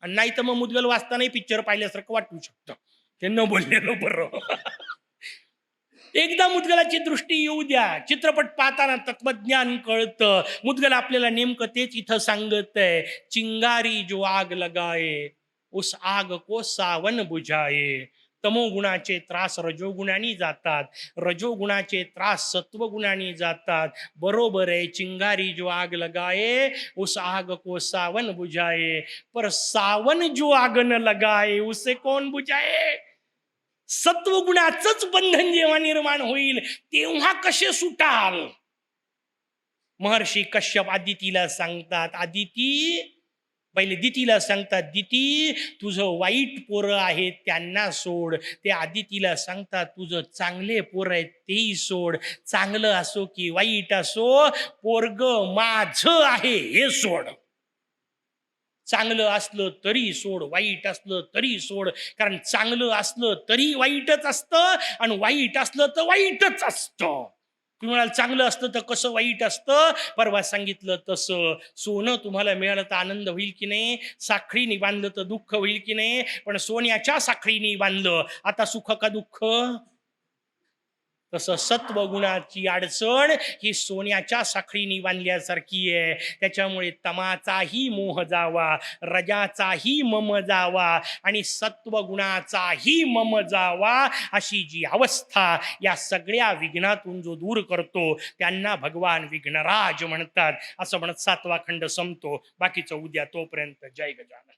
आणि नाही तर मग मुद्गल वाचतानाही पिक्चर पाहिल्यासारखं वाटू शकतं. ते न बोललेलं बरं. एकदा मुद्गलाची दृष्टी येऊ द्या, चित्रपट पाहताना तत्वज्ञान कळतं. मुद्गल आपल्याला नेमकं तेच इथं सांगत आहे, चिंगारी जो आग लगाए उस आग को सावन बुझाए. तमोगुणाचे त्रास रजोगुणाने जातात, रजोगुणाचे त्रास सत्वगुणाने जातात. बरोबर आहे, चिंगारी जो आग लगाए उस आग को सावन बुझाए, पर सावन जो आग न लगाए उसे कौन बुझाए. सत्वगुणाचंच बंधन जेव्हा निर्माण होईल तेव्हा कसे सुटाल. महर्षी कश्यप आदितीला सांगतात, आदिती पहिले दितीला सांगतात, दिती तुझं वाईट पोरं आहेत त्यांना सोड. ते आदितीला सांगतात, तुझं चांगले पोरं आहेत तेही सोड. चांगलं असो की वाईट असो, पोरग माझं आहे हे सोड. चांगलं असलं तरी सोड, वाईट असलं तरी सोड. कारण चांगलं असलं तरी वाईटच असतं आणि वाईट असलं तर वाईटच असतं. तुम्ही म्हणाल चांगलं असतं तर कसं वाईट असतं? परवा सांगितलं तसं. सोनं तुम्हाला मिळालं तर आनंद होईल की नाही? साखळीने बांधलं तर दुःख होईल की नाही? पण सोन्याच्या साखळीने बांधलं, आता सुख का दुःख? तसं सत्वगुणाची अडचण ही सोन्याच्या साखळीने बांधल्यासारखी आहे. त्याच्यामुळे तमाचाही मोह जावा, रजाचाही मम जावा आणि सत्वगुणाचाही मम जावा, अशी जी अवस्था या सगळ्या विघ्नातून जो दूर करतो त्यांना भगवान विघ्नराज म्हणतात. असं म्हणत 7वा खंड संपतो. बाकीचं उद्या. तोपर्यंत जय गजानन.